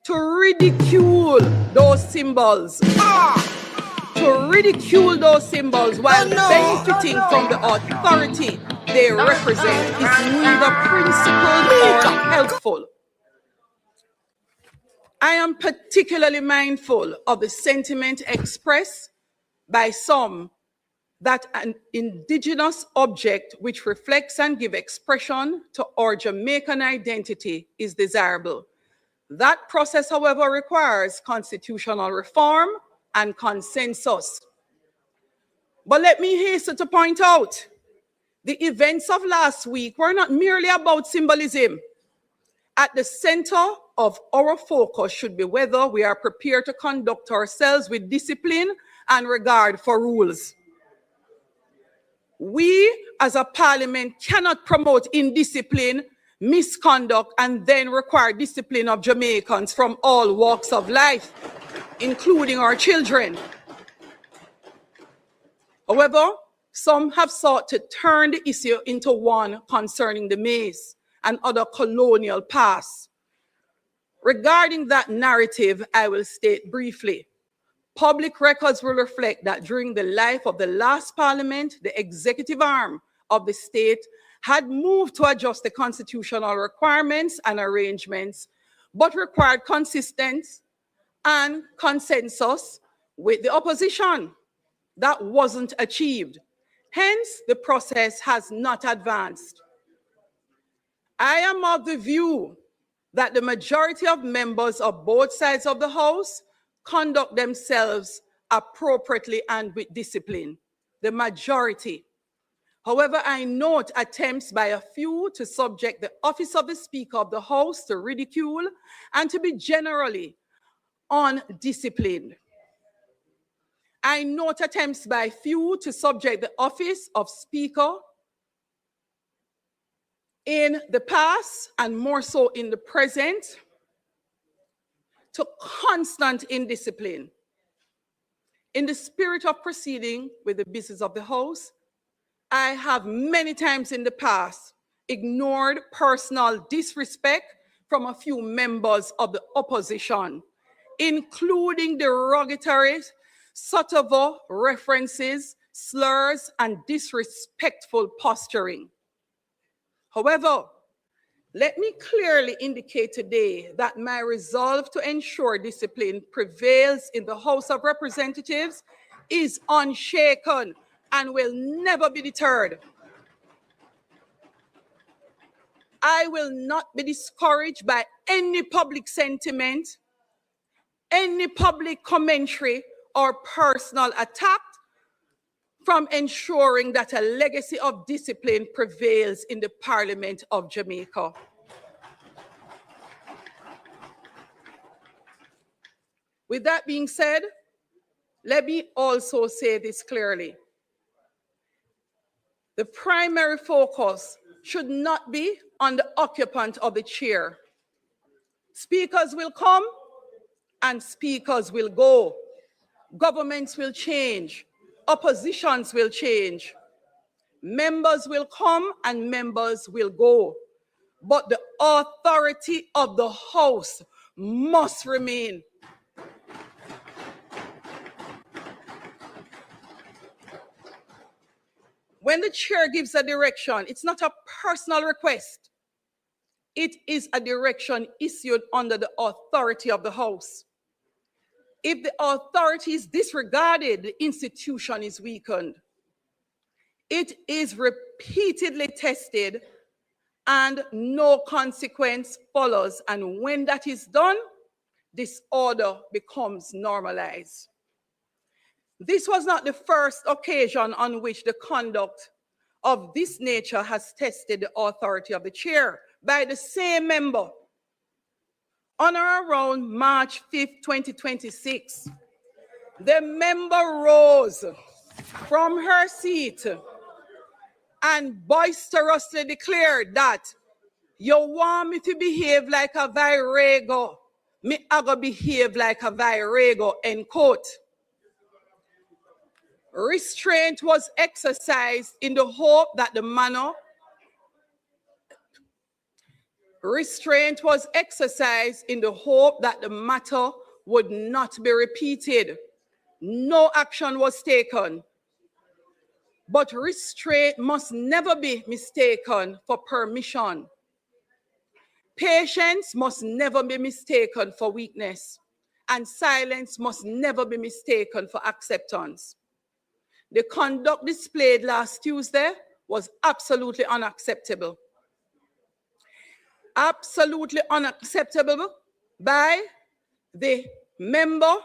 to ridicule those symbols. To ridicule those symbols while benefiting from the authority they represent is neither principled or helpful. I am particularly mindful of the sentiment expressed by some that an indigenous object which reflects and gives expression to our Jamaican identity is desirable. That process, however, requires constitutional reform and consensus. But let me hasten to point out, the events of last week were not merely about symbolism. At the center of our focus should be whether we are prepared to conduct ourselves with discipline and regard for rules. We as a parliament cannot promote indiscipline, misconduct, and then require discipline of Jamaicans from all walks of life, including our children. However, some have sought to turn the issue into one concerning the maize and other colonial past. Regarding that narrative, I will state briefly. Public records will reflect that during the life of the last parliament, the executive arm of the state had moved to adjust the constitutional requirements and arrangements, but required consistency and consensus with the opposition. That wasn't achieved. Hence, the process has not advanced. I am of the view that the majority of members of both sides of the House conduct themselves appropriately and with discipline. The majority. However, I note attempts by a few to subject the office of the Speaker of the House to ridicule and to be generally undisciplined. I note attempts by few to subject the office of Speaker in the past and more so in the present to constant indiscipline. In the spirit of proceeding with the business of the House, I have many times in the past ignored personal disrespect from a few members of the opposition, including derogatory, subtle references, slurs, and disrespectful posturing. However, let me clearly indicate today that my resolve to ensure discipline prevails in the House of Representatives is unshaken and will never be deterred. I will not be discouraged by any public sentiment, any public commentary, or personal attack from ensuring that a legacy of discipline prevails in the Parliament of Jamaica. With that being said, let me also say this clearly. The primary focus should not be on the occupant of the chair. Speakers will come and speakers will go. Governments will change. Oppositions will change. Members will come and members will go. But the authority of the House must remain. When the chair gives a direction, it's not a personal request. It is a direction issued under the authority of the House. If the authority is disregarded, the institution is weakened. It is repeatedly tested and no consequence follows. And when that is done, disorder becomes normalized. This was not the first occasion on which the conduct of this nature has tested the authority of the chair by the same member. On or around March 5th, 2026, the member rose from her seat and boisterously declared that you want me to behave like a virago, me I go behave like a virago, end quote. Restraint was exercised in the hope that the manner Restraint was exercised in the hope that the matter would not be repeated. No action was taken. But restraint must never be mistaken for permission. Patience must never be mistaken for weakness, and silence must never be mistaken for acceptance. The conduct displayed last Tuesday was absolutely unacceptable. Absolutely unacceptable by the member,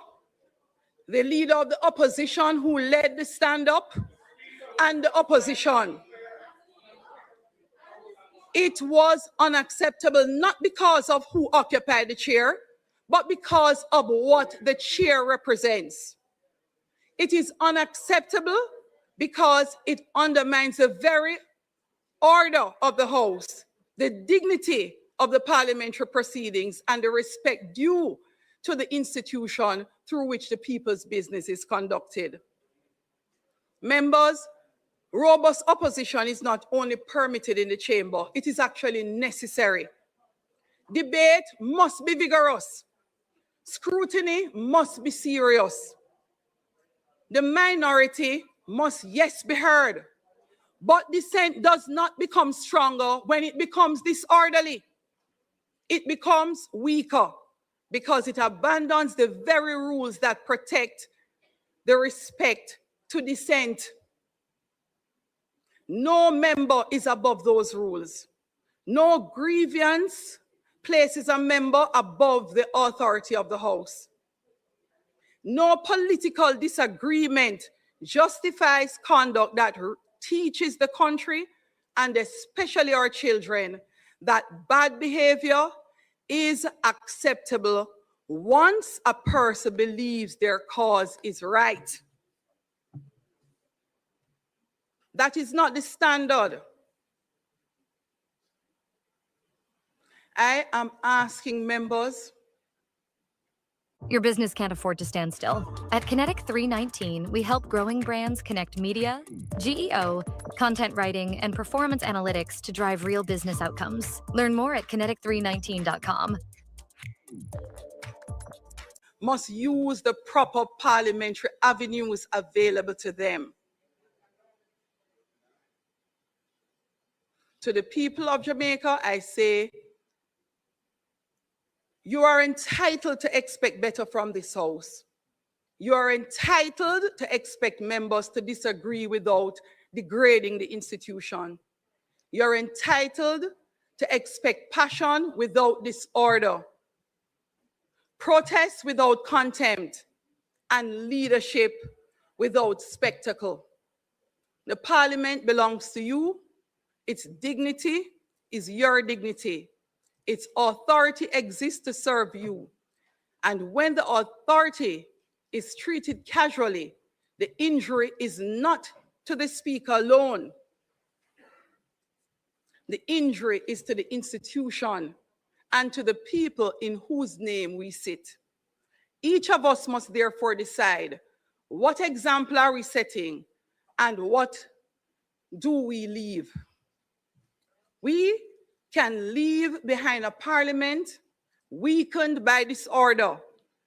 the leader of the opposition who led the stand-up, and the opposition. It was unacceptable not because of who occupied the chair, but because of what the chair represents. It is unacceptable because it undermines the very order of the House, the dignity of the parliamentary proceedings, and the respect due to the institution through which the people's business is conducted. Members, robust opposition is not only permitted in the chamber, it is actually necessary. Debate must be vigorous. Scrutiny must be serious. The minority must, yes, be heard, but dissent does not become stronger when it becomes disorderly. It becomes weaker because it abandons the very rules that protect the respect to dissent. No member is above those rules. No grievance places a member above the authority of the House. No political disagreement justifies conduct that teaches the country, and especially our children, that bad behavior is acceptable once a person believes their cause is right. That is not the standard. I am asking members. Your business can't afford to stand still. At Kinetic 319, we help growing brands connect media, GEO, content writing, and performance analytics to drive real business outcomes. Learn more at kinetic319.com. Must use the proper parliamentary avenues available to them. To the people of Jamaica, I say, you are entitled to expect better from this House. You are entitled to expect members to disagree without degrading the institution. You're entitled to expect passion without disorder, protest without contempt, and leadership without spectacle. The parliament belongs to you. Its dignity is your dignity. Its authority exists to serve you. And when the authority is treated casually, the injury is not to the speaker alone. The injury is to the institution and to the people in whose name we sit. Each of us must therefore decide, what example are we setting and what do we leave? We can leave behind a parliament weakened by disorder,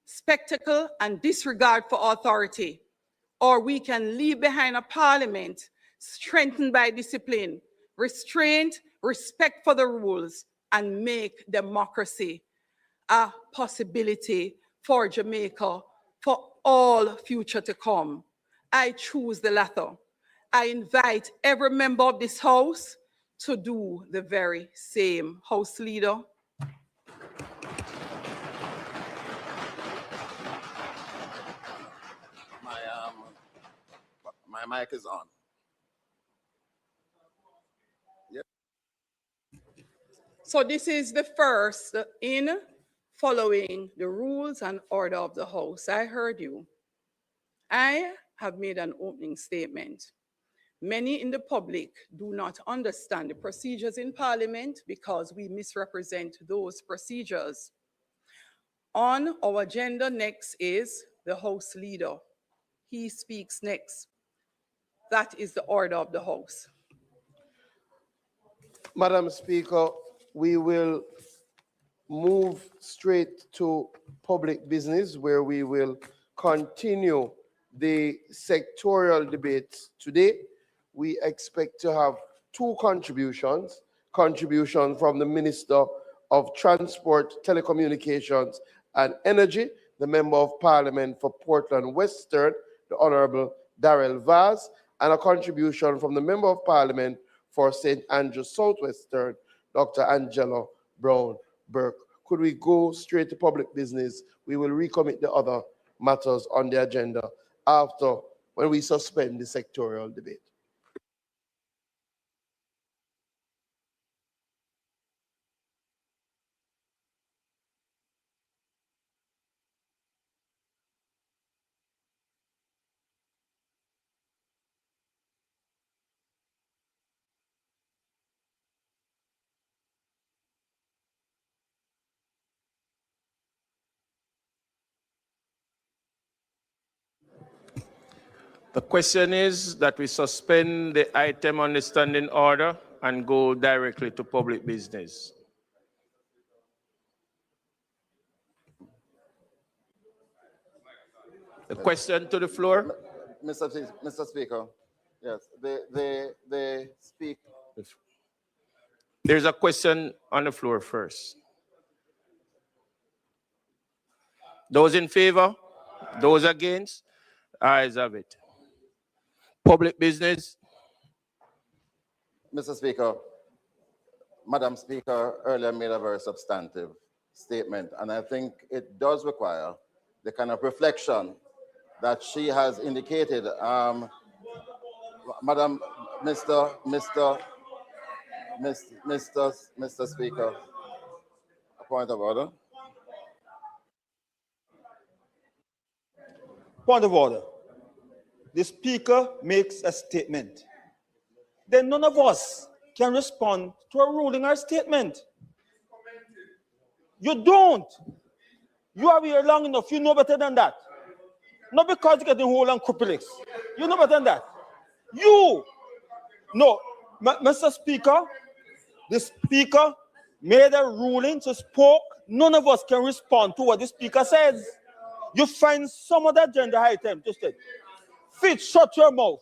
spectacle, and disregard for authority. Or we can leave behind a parliament strengthened by discipline, restraint, respect for the rules, and make democracy a possibility for Jamaica for all future to come. I choose the latter. I invite every member of this House to do the very same. House Leader. My mic is on. Yep. So this is the first in following the rules and order of the House. I heard you. I have made an opening statement. Many in the public do not understand the procedures in Parliament because we misrepresent those procedures. On our agenda next is the House Leader. He speaks next. That is the order of the House. Madam Speaker, we will move straight to public business, where we will continue the sectorial debates today. We expect to have two contributions from the Minister of Transport, Telecommunications and Energy, the Member of Parliament for Portland Western, the Honorable Darrell Vaz, and a contribution from the Member of Parliament for St. Andrews Southwestern, Dr.Angela Brown-Burke. Could we go straight to public business? We will recommit the other matters on the agenda after, when we suspend the sectorial debate. The question is that we suspend the item on the standing order and go directly to public business. The question to the floor? Mr. Speaker, yes, they speak. There's a question on the floor first. Those in favor? Those against? Ayes have it. Public business. Mr. Speaker, Madam Speaker earlier made a very substantive statement, and I think it does require the kind of reflection that she has indicated. Madam, Mr. Speaker, a point of order. Point of order. The Speaker makes a statement. Then none of us can respond to a ruling or statement. You don't. You are here long enough. You know better than that. Not because you're getting whole and crippled. You know better than that. You. No, Mr. Speaker, the Speaker made a ruling, so spoke. None of us can respond to what the Speaker says. You find some other agenda item to say. Fitz, shut your mouth.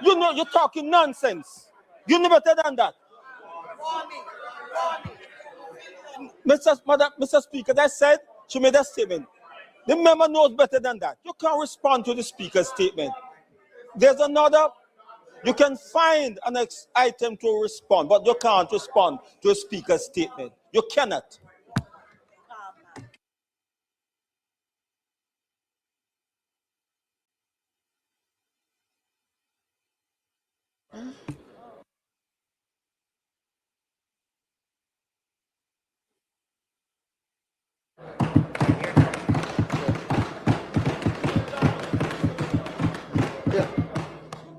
You know you're talking nonsense. You know better than that. Mr. Speaker, that said, she made a statement. The member knows better than that. You can't respond to the Speaker's statement. There's another, you can find an item to respond, but you can't respond to a Speaker's statement. You cannot.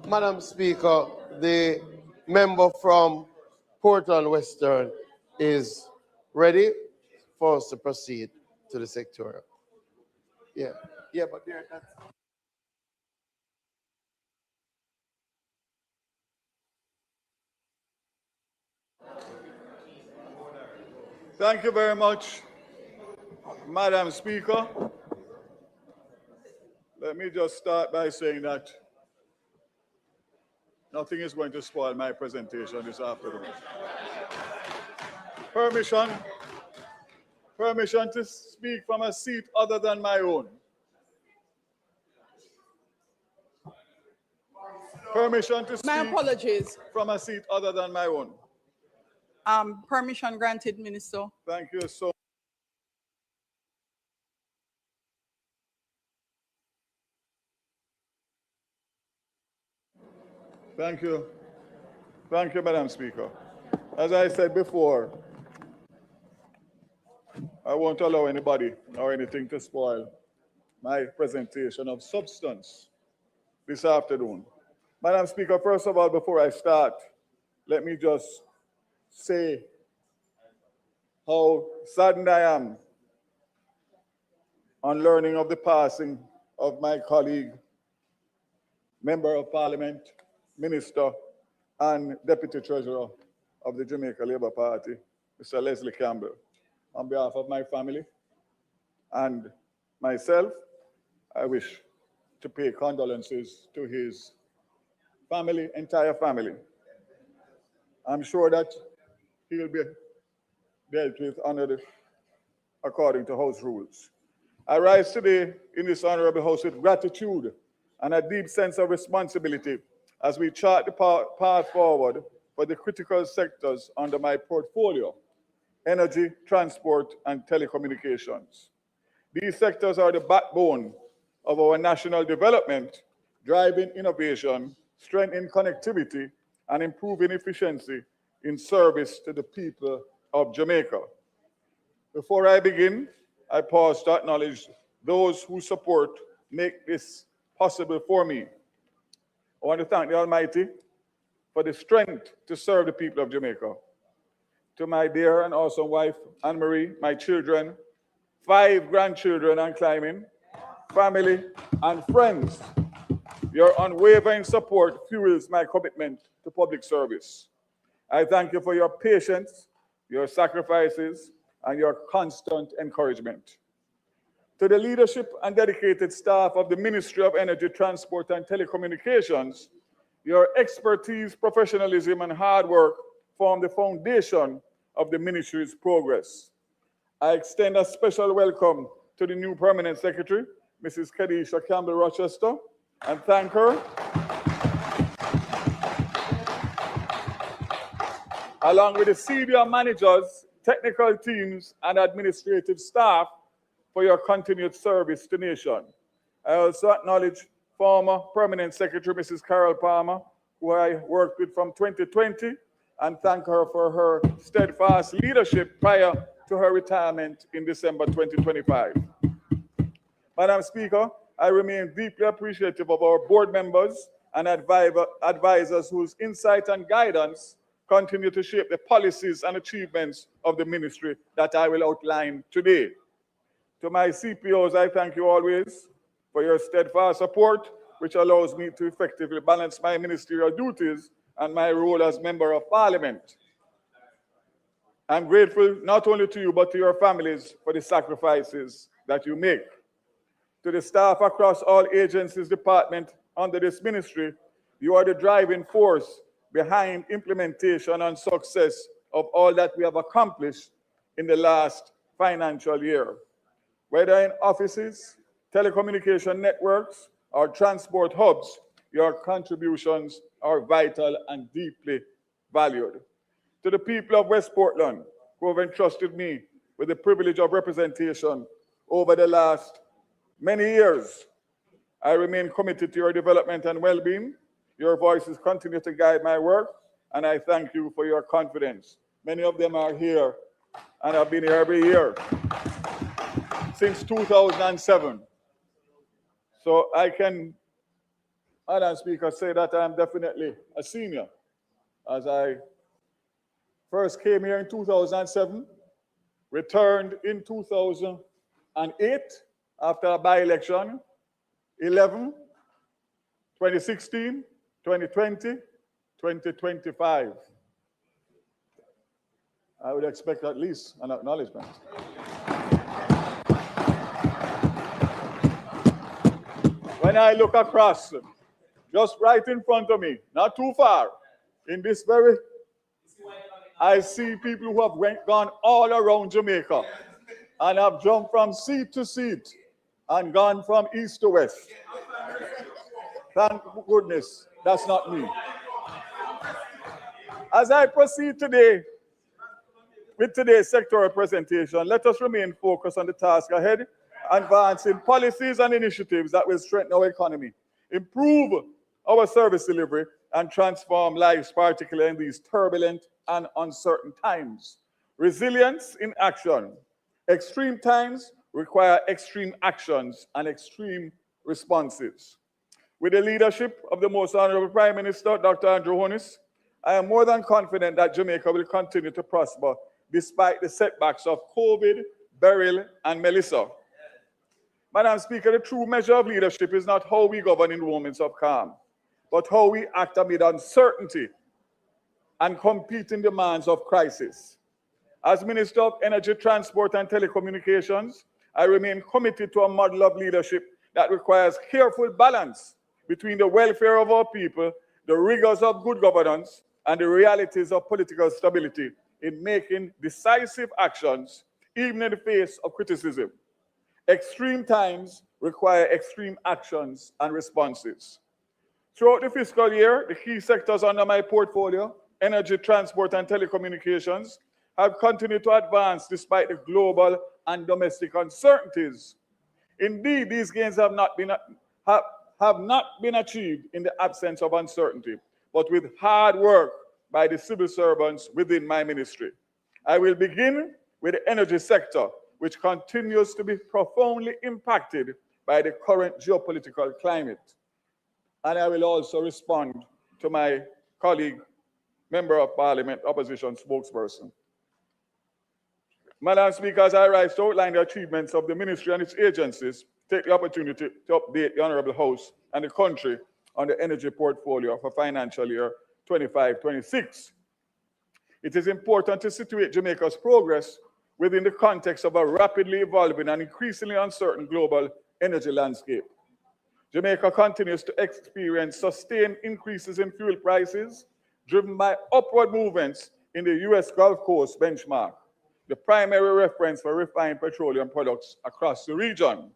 Madam Speaker, the member from Portland Western is ready for us to proceed to the sectorial. Yeah, but there. Thank you very much, Madam Speaker. Let me just start by saying that nothing is going to spoil my presentation this afternoon. Permission to speak from a seat other than my own. Permission to My speak apologies. from a seat other than my own. Permission granted, Minister. Thank you so much. Thank you. Thank you, Madam Speaker. As I said before, I won't allow anybody or anything to spoil my presentation of substance this afternoon. Madam Speaker, first of all, before I start, let me just say how saddened I am on learning of the passing of my colleague, Member of Parliament, Minister, and Deputy Treasurer, of the Jamaica Labour Party, Mr. Leslie Campbell. On behalf of my family and myself, I wish to pay condolences to his family, entire family. I'm sure that he will be dealt with according to House rules. I rise today in this honorable House with gratitude and a deep sense of responsibility as we chart the path forward for the critical sectors under my portfolio: energy, transport, and telecommunications. These sectors are the backbone of our national development, driving innovation, strengthening connectivity, and improving efficiency in service to the people of Jamaica. Before I begin, I pause to acknowledge those whose support make this possible for me. I want to thank the Almighty for the strength to serve the people of Jamaica. To my dear and awesome wife, Anne-Marie, my children, 5 grandchildren and climbing, family, and friends, your unwavering support fuels my commitment to public service. I thank you for your patience, your sacrifices, and your constant encouragement. To the leadership and dedicated staff of the Ministry of Energy, Transport, and Telecommunications, your expertise, professionalism, and hard work form the foundation of the ministry's progress. I extend a special welcome to the new Permanent Secretary, Mrs. Kadisha Campbell-Rochester, and thank her, along with the senior managers, technical teams, and administrative staff, for your continued service to the nation. I also acknowledge former Permanent Secretary, Mrs. Carol Palmer, who I worked with from 2020, and thank her for her steadfast leadership prior to her retirement in December 2025. Madam Speaker, I remain deeply appreciative of our board members and advisors whose insight and guidance continue to shape the policies and achievements of the ministry that I will outline today. To my CPOs, I thank you always for your steadfast support, which allows me to effectively balance my ministerial duties and my role as Member of Parliament. I'm grateful not only to you, but to your families for the sacrifices that you make. To the staff across all agencies, departments under this ministry, you are the driving force behind implementation and success of all that we have accomplished in the last financial year. Whether in offices, telecommunication networks, or transport hubs, your contributions are vital and deeply valued. To the people of West Portland, who have entrusted me with the privilege of representation over the last many years, I remain committed to your development and well-being. Your voices continue to guide my work, and I thank you for your confidence. Many of them are here and have been here every year since 2007. So I can, Madam Speaker, say that I'm definitely a senior, as I first came here in 2007, returned in 2008 after a by-election, 11, 2016, 2020, 2025. I would expect at least an acknowledgement. When I look across, just right in front of me, not too far, in this very, I see people who have gone all around Jamaica and have jumped from seat to seat and gone from east to west. Thank goodness that's not me. As I proceed today with today's sectoral presentation, let us remain focused on the task ahead, advancing policies and initiatives that will strengthen our economy, improve our service delivery, and transform lives, particularly in these turbulent and uncertain times. Resilience in action. Extreme times require extreme actions and extreme responses. With the leadership of the Most Honorable Prime Minister, Dr.Angela, I am more than confident that Jamaica will continue to prosper despite the setbacks of COVID, Beryl, and Melissa. Madam Speaker, the true measure of leadership is not how we govern in moments of calm, but how we act amid uncertainty. and competing demands of crisis. As Minister of Energy, Transport and Telecommunications, I remain committed to a model of leadership that requires careful balance between the welfare of our people, the rigors of good governance, and the realities of political stability in making decisive actions, even in the face of criticism. Extreme times require extreme actions and responses. Throughout the fiscal year, the key sectors under my portfolio, energy, transport, and telecommunications, have continued to advance despite the global and domestic uncertainties. Indeed, these gains have not been achieved in the absence of uncertainty, but with hard work by the civil servants within my ministry. I will begin with the energy sector, which continues to be profoundly impacted by the current geopolitical climate. And I will also respond to my colleague, Member of Parliament, Opposition spokesperson. Madam Speaker, as I rise to outline the achievements of the ministry and its agencies, take the opportunity to update the Honorable House and the country on the energy portfolio for financial year 25-26. It is important to situate Jamaica's progress within the context of a rapidly evolving and increasingly uncertain global energy landscape. Jamaica continues to experience sustained increases in fuel prices, driven by upward movements in the U.S. Gulf Coast benchmark, the primary reference for refined petroleum products across the region.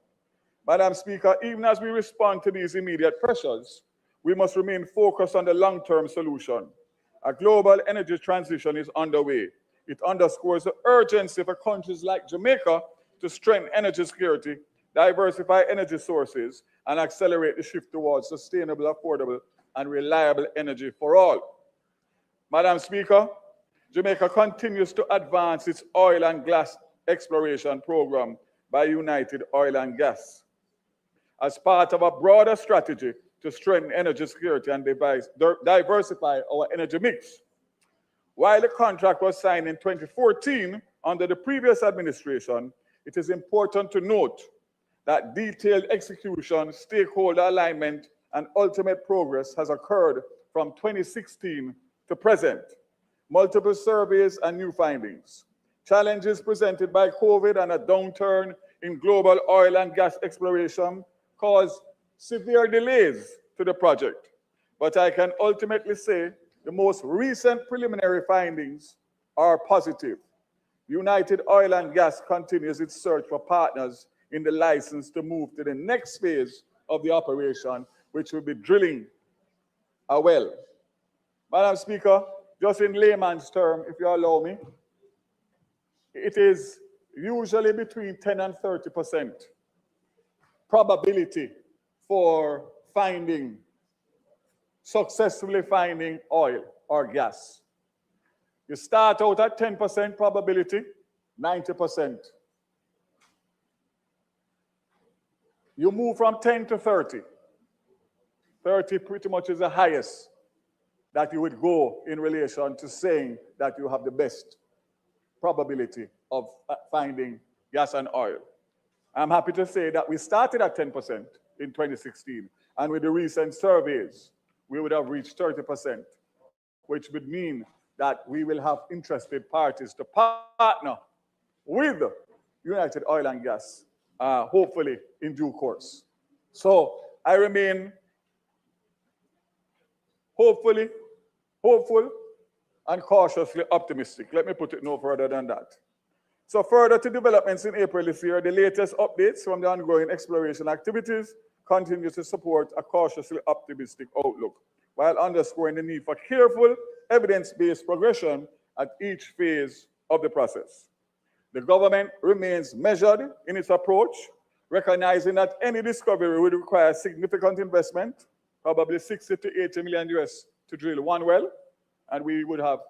Madam Speaker, even as we respond to these immediate pressures, we must remain focused on the long-term solution. A global energy transition is underway. It underscores the urgency for countries like Jamaica to strengthen energy security, diversify energy sources, and accelerate the shift towards sustainable, affordable, and reliable energy for all. Madam Speaker, Jamaica continues to advance its oil and gas exploration program by United Oil and Gas as part of a broader strategy to strengthen energy security and diversify our energy mix. While the contract was signed in 2014 under the previous administration, it is important to note that detailed execution, stakeholder alignment, and ultimate progress has occurred from 2016 to present. Multiple surveys and new findings, challenges presented by COVID and a downturn in global oil and gas exploration caused severe delays to the project. But I can ultimately say the most recent preliminary findings are positive. United Oil and Gas continues its search for partners in the license to move to the next phase of the operation, which will be drilling a well. Madam Speaker, just in layman's term, if you allow me, it is usually between 10 and 30% probability for successfully finding oil or gas. You start out at 10% probability, 90%. You move from 10 to 30. 30 pretty much is the highest that you would go in relation to saying that you have the best probability of finding gas and oil. I'm happy to say that we started at 10% in 2016, and with the recent surveys, we would have reached 30%, which would mean that we will have interested parties to partner with United Oil and Gas, hopefully in due course. So I remain hopeful and cautiously optimistic. Let me put it no further than that. So further to developments in April this year, the latest updates from the ongoing exploration activities continue to support a cautiously optimistic outlook, while underscoring the need for careful, evidence-based progression at each phase of the process. The government remains measured in its approach, recognizing that any discovery would require significant investment, probably 60 to 80 million US to drill one well, and we would have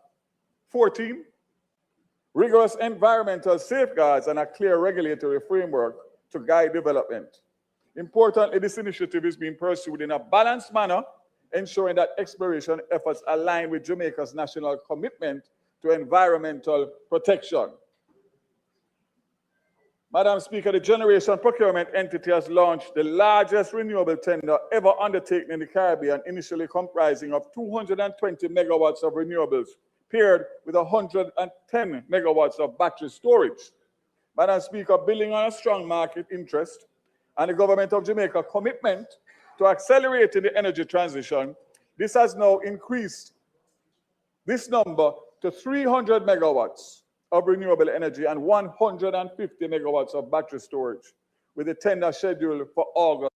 14 rigorous environmental safeguards and a clear regulatory framework to guide development. Importantly, this initiative is being pursued in a balanced manner, ensuring that exploration efforts align with Jamaica's national commitment to environmental protection. Madam Speaker, the generation procurement entity has launched the largest renewable tender ever undertaken in the Caribbean, initially comprising of 220 megawatts of renewables, paired with 110 megawatts of battery storage. Madam Speaker, building on a strong market interest and the government of Jamaica's commitment to accelerating the energy transition, this has now increased this number to 300 megawatts of renewable energy and 150 megawatts of battery storage, with the tender scheduled for August.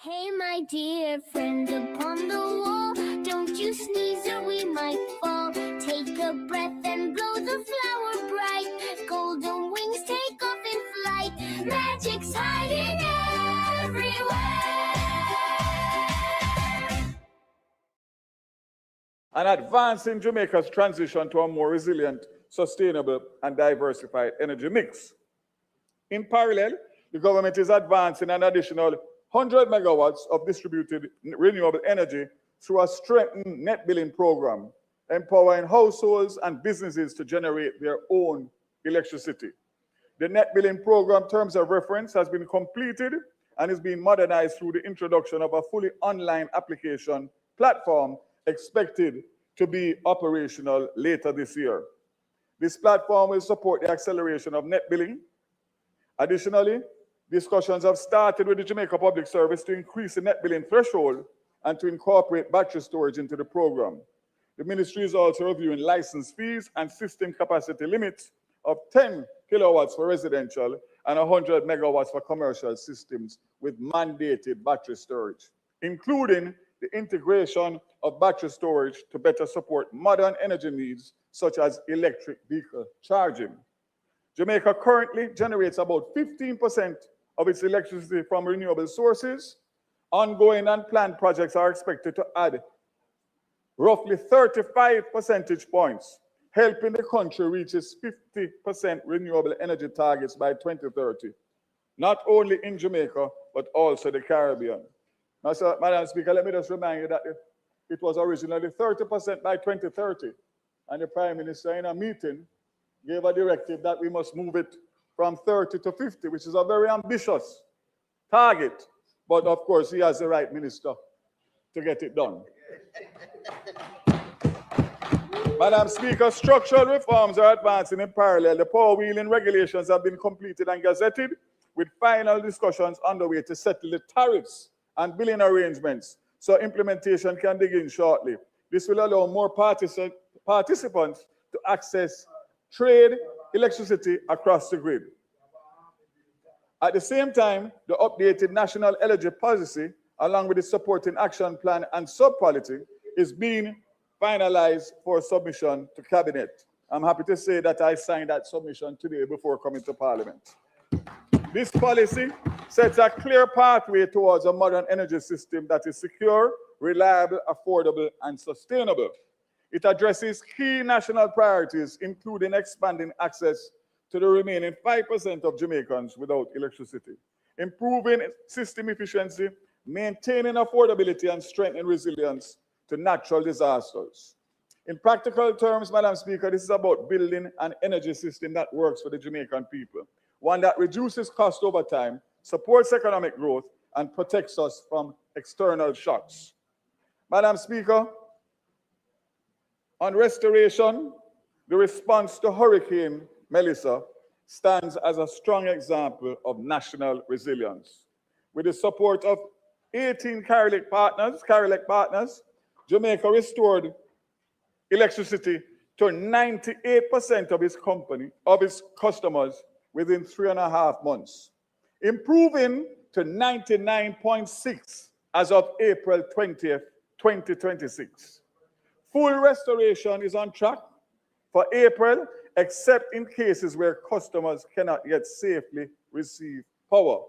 Hey, my dear friend upon the wall, don't you sneeze or we might fall. Take a breath and blow the flower bright. Golden wings take off in flight. Magic's hiding everywhere. And advancing Jamaica's transition to a more resilient, sustainable, and diversified energy mix. In parallel, the government is advancing an additional 100 megawatts of distributed renewable energy through a strengthened net billing program, empowering households and businesses to generate their own electricity. The net billing program terms of reference has been completed and is being modernized through the introduction of a fully online application platform expected to be operational later this year. This platform will support the acceleration of net billing. Additionally, discussions have started with the Jamaica Public Service to increase the net billing threshold and to incorporate battery storage into the program. The ministry is also reviewing license fees and system capacity limits of 10 kilowatts for residential and 100 megawatts for commercial systems with mandated battery storage, including the integration of battery storage to better support modern energy needs such as electric vehicle charging. Jamaica currently generates about 15% of its electricity from renewable sources. Ongoing and planned projects are expected to add roughly 35 percentage points, helping the country reach its 50% renewable energy targets by 2030, not only in Jamaica, but also the Caribbean. Now, so, Madam Speaker, let me just remind you that it was originally 30% by 2030, and the Prime Minister in a meeting gave a directive that we must move it from 30 to 50, which is a very ambitious target. But of course, he has the right minister to get it done. Madam Speaker, structural reforms are advancing in parallel. The power wheeling regulations have been completed and gazetted, with final discussions underway to settle the tariffs and billing arrangements so implementation can begin shortly. This will allow more participants to access trade electricity across the grid. At the same time, the updated national energy policy, along with the supporting action plan and sub-policy, is being finalized for submission to Cabinet. I'm happy to say that I signed that submission today before coming to Parliament. This policy sets a clear pathway towards a modern energy system that is secure, reliable, affordable, and sustainable. It addresses key national priorities, including expanding access to the remaining 5% of Jamaicans without electricity, improving system efficiency, maintaining affordability, and strengthening resilience to natural disasters. In practical terms, Madam Speaker, this is about building an energy system that works for the Jamaican people, one that reduces cost over time, supports economic growth, and protects us from external shocks. Madam Speaker, on restoration, the response to Hurricane Melissa stands as a strong example of national resilience. With the support of 18 Carolec partners, Jamaica restored electricity to 98% of its customers within 3.5 months, improving to 99.6 as of April 20th, 2026. Full restoration is on track for April, except in cases where customers cannot yet safely receive power.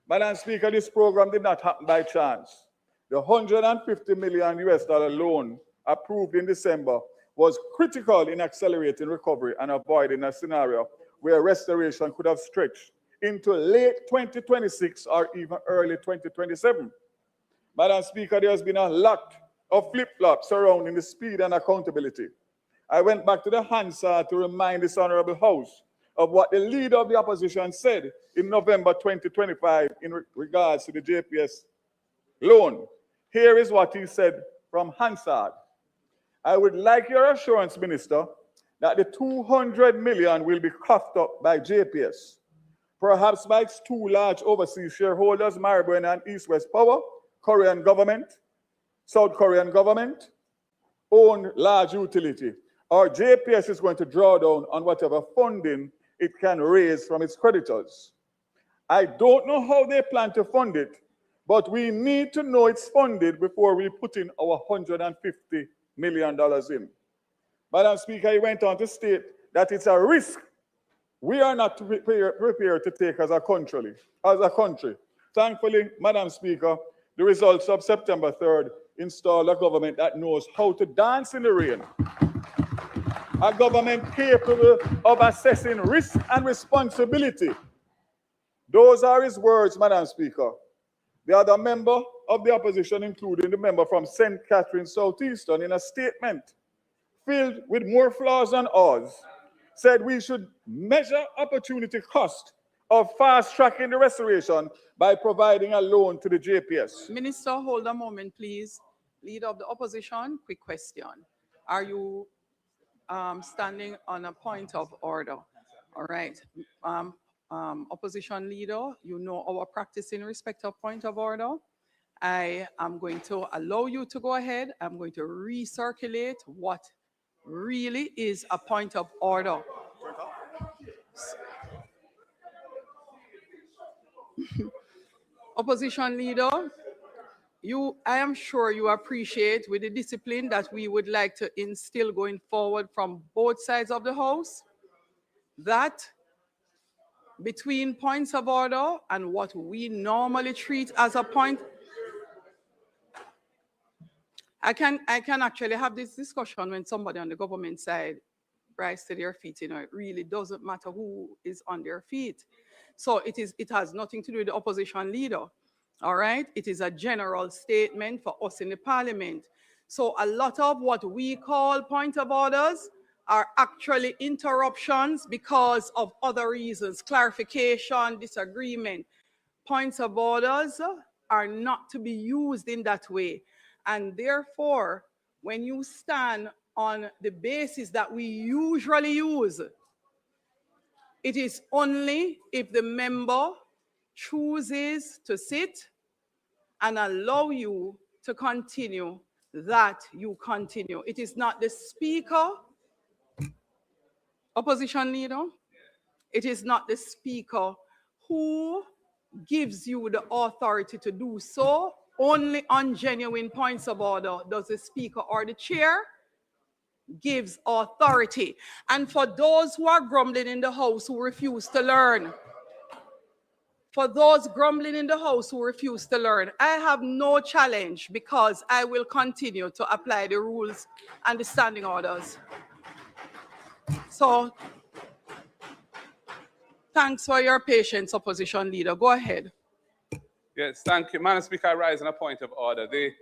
Madam Speaker, this program did not happen by chance. The $150 million loan approved in December was critical in accelerating recovery and avoiding a scenario where restoration could have stretched into late 2026 or even early 2027. Madam Speaker, there has been a lot of flip-flops surrounding the speed and accountability. I went back to the Hansard to remind this Honorable House of what the leader of the opposition said in November 2025 in regards to the JPS loan. Here is what he said from Hansard. I would like your assurance, Minister, that the 200 million will be coughed up by JPS, perhaps by its two large overseas shareholders, Maribor and East West Power, Korean government, South Korean government, own large utility, or JPS is going to draw down on whatever funding it can raise from its creditors. I don't know how they plan to fund it, but we need to know it's funded before we put in our $150 million in. Madam Speaker, he went on to state that it's a risk we are not prepared to take as a country. Thankfully, Madam Speaker, the results of September 3rd installed a government that knows how to dance in the rain. A government capable of assessing risk and responsibility. Those are his words, Madam Speaker. The other member of the opposition, including the member from St. Catherine Southeastern, in a statement filled with more flaws than ours, said we should measure opportunity cost of fast-tracking the restoration by providing a loan to the JPS. Minister, hold a moment, please. Leader of the opposition, quick question. Are you standing on a point of order? All right. Opposition leader, you know our practice in respect of point of order. I am going to allow you to go ahead. I'm going to recirculate what really is a point of order. Opposition leader, I am sure you appreciate with the discipline that we would like to instill going forward from both sides of the House, that between points of order and what we normally treat as a point, I can actually have this discussion when somebody on the government side rise to their feet. You know, it really doesn't matter who is on their feet. So it has nothing to do with the opposition leader. All right, it is a general statement for us in the parliament. So a lot of what we call point of orders are actually interruptions because of other reasons, clarification, disagreement. Points of orders are not to be used in that way. And therefore, when you stand on the basis that we usually use, it is only if the member chooses to sit and allow you to continue that you continue. It is not the speaker, opposition leader, it is not the speaker who gives you the authority to do so. Only on genuine points of order does the speaker or the chair gives authority. And for those who are grumbling in the House who refuse to learn, for those grumbling in the House who refuse to learn, I have no challenge because I will continue to apply the rules and the standing orders. So, thanks for your patience, opposition leader. Go ahead. Yes, thank you. Madam Speaker, I rise on a point of order. The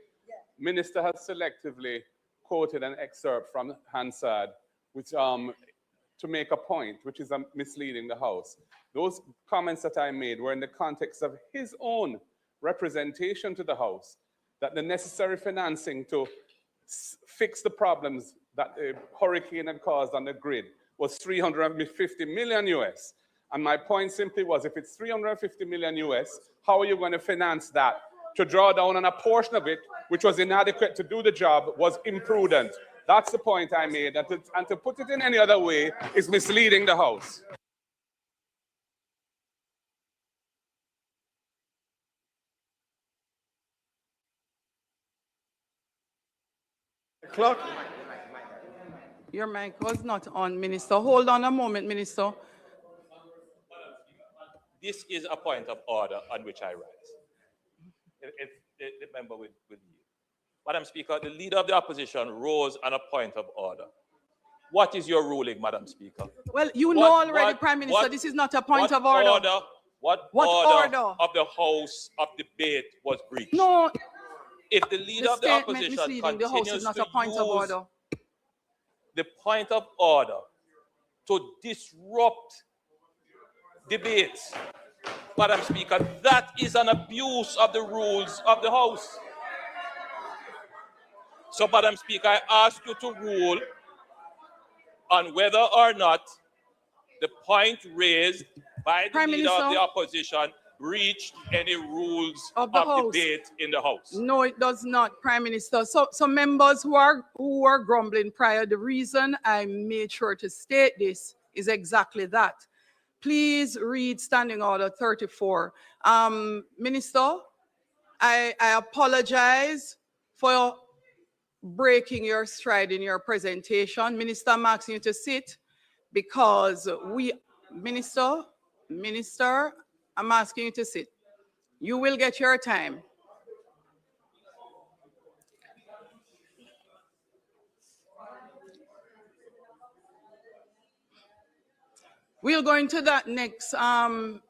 minister has selectively quoted an excerpt from Hansard, which to make a point, which is misleading the House. Those comments that I made were in the context of his own representation to the House, that the necessary financing to fix the problems that the hurricane had caused on the grid was $350 million US. And my point simply was, if it's $350 million US, how are you going to finance that? To draw down on a portion of it, which was inadequate to do the job, was imprudent. That's the point I made. And to put it in any other way is misleading the House. Clock. Your mic was not on, Minister. Hold on a moment, Minister. This is a point of order on which I rise. If the member will yield. Madam Speaker, the leader of the opposition rose on a point of order. What is your ruling, Madam Speaker? Well, you know already, Prime Minister, this is not a point of order. What order of the House of debate was breached? No. If the leader of the opposition continues the House is not a point of order. The point of order to disrupt debates. Madam Speaker, that is an abuse of the rules of the House. So, Madam Speaker, I ask you to rule on whether or not the point raised by the Prime leader of the Minister opposition breached any rules of the House. debate in the House. No, it does not, Prime Minister. So members who are grumbling prior, the reason I made sure to state this is exactly that. Please read Standing Order 34. Minister, I apologize for breaking your stride in your presentation. Minister, I'm asking you to sit because Minister, I'm asking you to sit. You will get your time. We'll go into that next,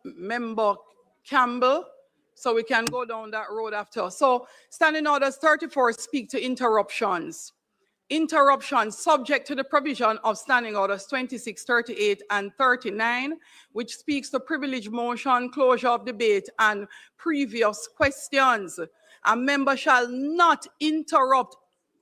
Member Campbell, so we can go down that road after. So Standing Orders 34 speak to interruptions. Interruptions subject to the provision of Standing Orders 26, 38, and 39, which speaks to privilege motion, closure of debate, and previous questions. A member shall not interrupt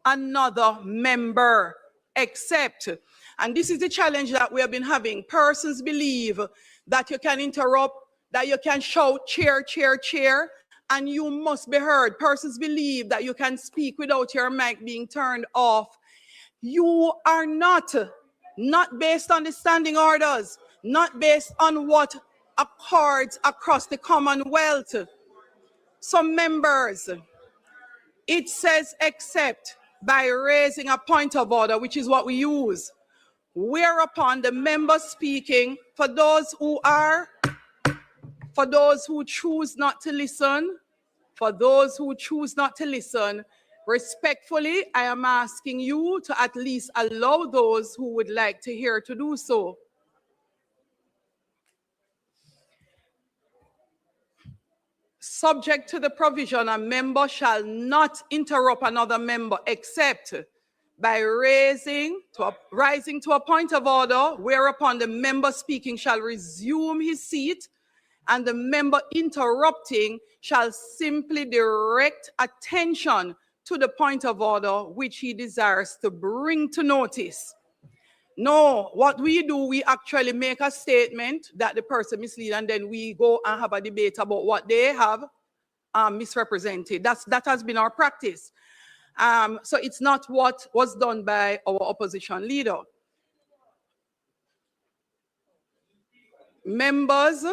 another member except, and this is the challenge that we have been having. Persons believe that you can interrupt, that you can shout chair, chair, chair, and you must be heard. Persons believe that you can speak without your mic being turned off. You are not based on the standing orders, not based on what accords across the Commonwealth. Some members, it says except by raising a point of order, which is what we use. Whereupon the member speaking, for those who choose not to listen, respectfully, I am asking you to at least allow those who would like to hear to do so. Subject to the provision, a member shall not interrupt another member except by rising to a point of order, whereupon the member speaking shall resume his seat, and the member interrupting shall simply direct attention to the point of order which he desires to bring to notice. No, what we do, we actually make a statement that the person mislead, and then we go and have a debate about what they have misrepresented. That has been our practice. So it's not what was done by our opposition leader. Members,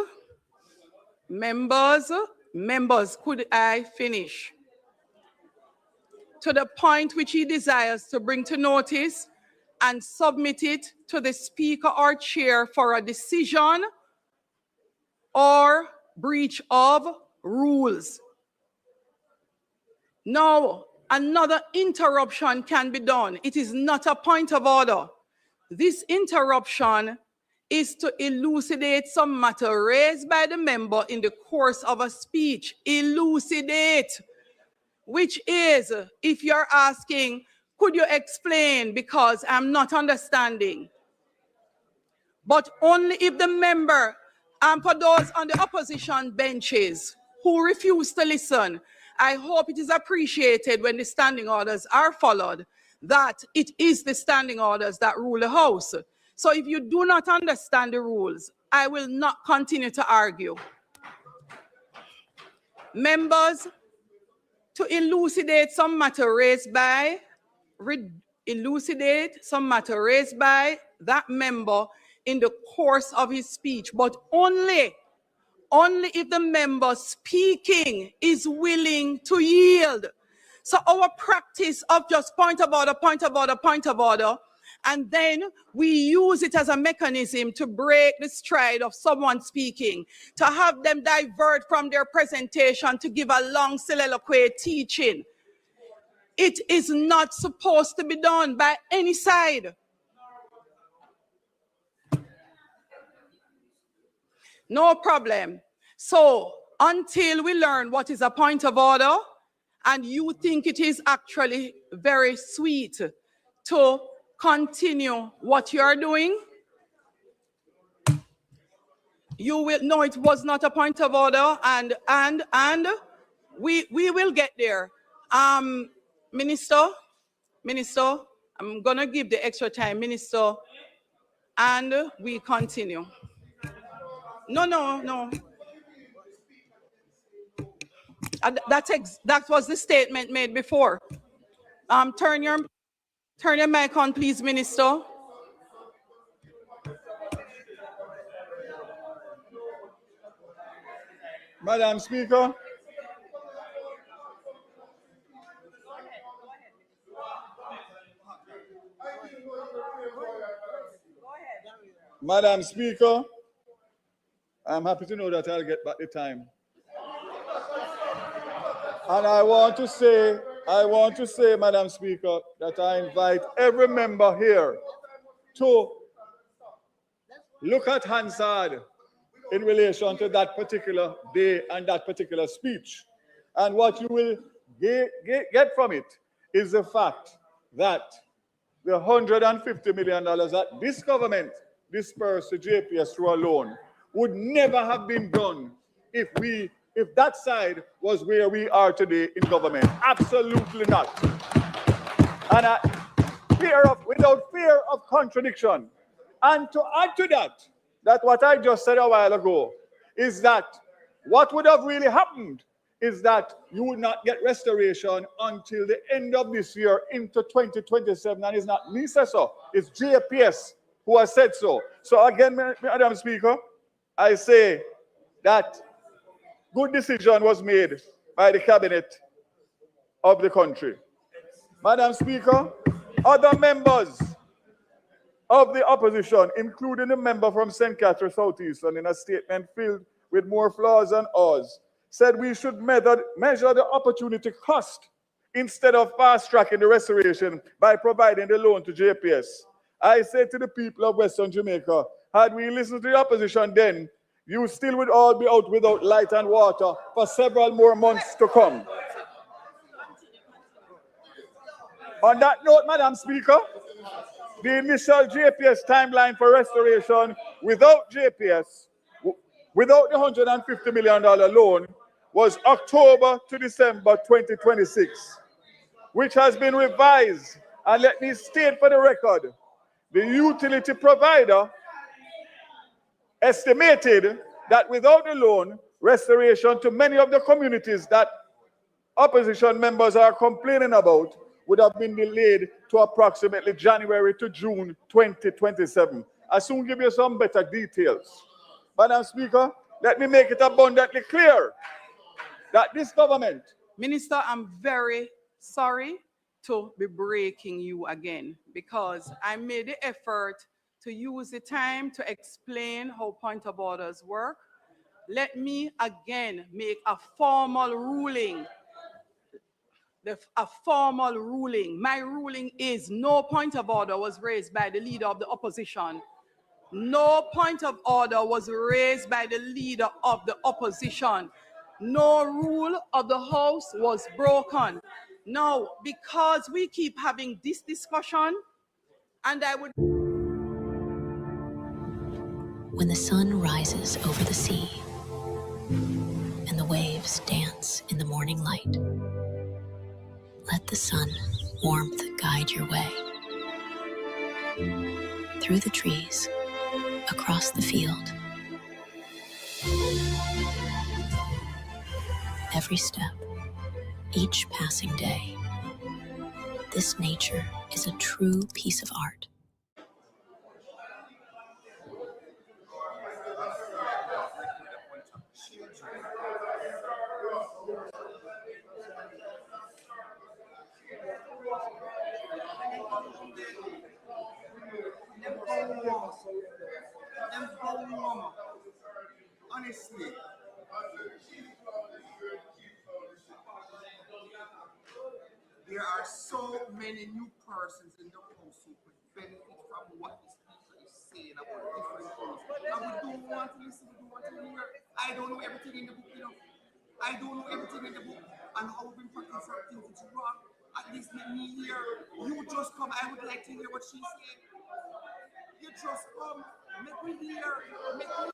could I finish? To the point which he desires to bring to notice and submit it to the speaker or chair for a decision or breach of rules. Now, another interruption can be done. It is not a point of order. This interruption is to elucidate some matter raised by the member in the course of a speech. Elucidate, which is, if you're asking, could you explain because I'm not understanding? But only if the member, and for those on the opposition benches who refuse to listen, I hope it is appreciated when the standing orders are followed, that it is the standing orders that rule the House. So if you do not understand the rules, I will not continue to argue. Members, to elucidate some matter raised by that member in the course of his speech, but only if the member speaking is willing to yield. So our practice of just point of order, and then we use it as a mechanism to break the stride of someone speaking, to have them divert from their presentation to give a long soliloquy teaching. It is not supposed to be done by any side. No problem. So until we learn what is a point of order, and you think it is actually very sweet to continue what you're doing, You will, no, it was not a point of order, and we will get there. Minister, I'm gonna give the extra time, Minister, and we continue. No. That was the statement made before. Turn your mic on, please, Minister. Madam Speaker. Madam Speaker, I'm happy to know that I'll get back the time. And I want to say, Madam Speaker, that I invite every member here to look at Hansard in relation to that particular day and that particular speech. And what you will get from it is the fact that the $150 million that this government dispersed to JPS through a loan would never have been done if that side was where we are today in government. Absolutely not. And without fear of contradiction. And to add to that what I just said a while ago is that what would have really happened is that you would not get restoration until the end of this year into 2027, and it's not me say so, it's JPS who has said so. So again, Madam Speaker, I say that good decision was made by the cabinet of the country. Madam Speaker, other members of the opposition, including the member from St. Catherine Southeastern, in a statement filled with more flaws than ours, said we should measure the opportunity cost instead of fast-tracking the restoration by providing the loan to JPS. I say to the people of Western Jamaica, had we listened to the opposition then, you still would all be out without light and water for several more months to come. On that note, Madam Speaker, the initial JPS timeline for restoration without JPS, without the $150 million loan, was October to December 2026, which has been revised. And let me state for the record, the utility provider estimated that without the loan, restoration to many of the communities that opposition members are complaining about would have been delayed to approximately January to June 2027. I'll soon give you some better details. Madam Speaker, let me make it abundantly clear that this government... Minister, I'm very sorry to be breaking you again, because I made the effort to use the time to explain how point of orders work. Let me again make a formal ruling. A formal ruling. My ruling is no point of order was raised by the leader of the opposition. No point of order was raised by the leader of the opposition. No rule of the House was broken. Now, because we keep having this discussion, and I would... When the sun rises over the sea and the waves dance in the morning light, let the sun warmth guide your way. Through the trees, across the field. Every step, each passing day. This nature is a true piece of art. Honestly, there are so many new persons in the house who could benefit from what the speaker is saying about different things. And we don't want to listen, we don't want to hear. I don't know everything in the book, you know. I don't know everything in the book and how we've been practicing certain things is wrong. At least let me hear. You just come, I would like to hear what she's saying. You just come, make me hear, make me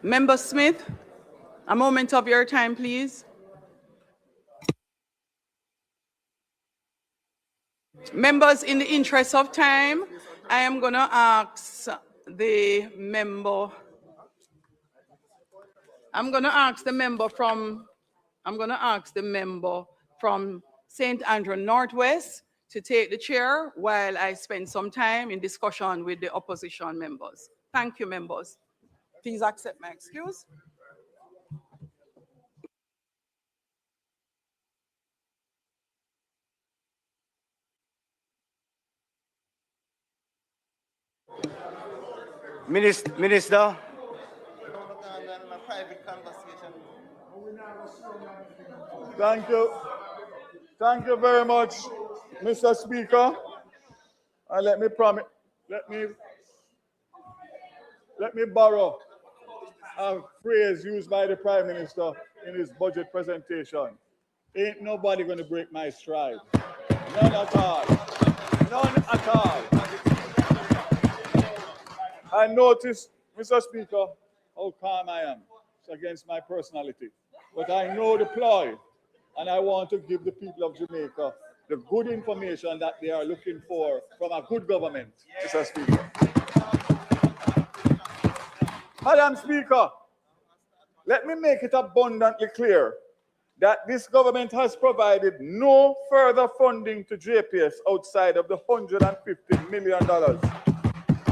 Member Smith, a moment of your time, please. Members, in the interest of time, I am going to ask the member. I'm going to ask the member from St. Andrew Northwest to take the chair while I spend some time in discussion with the opposition members. Thank you, members. Please accept my excuse. Minister. Thank you. Thank you very much, Mr. Speaker. And let me borrow a phrase used by the Prime Minister in his budget presentation. Ain't nobody going to break my stride. None at all. None at all. I noticed, Mr. Speaker, how calm I am. It's against my personality. But I know the ploy, and I want to give the people of Jamaica the good information that they are looking for from a good government, Mr. Speaker. Madam Speaker, let me make it abundantly clear that this government has provided no further funding to JPS outside of the $150 million.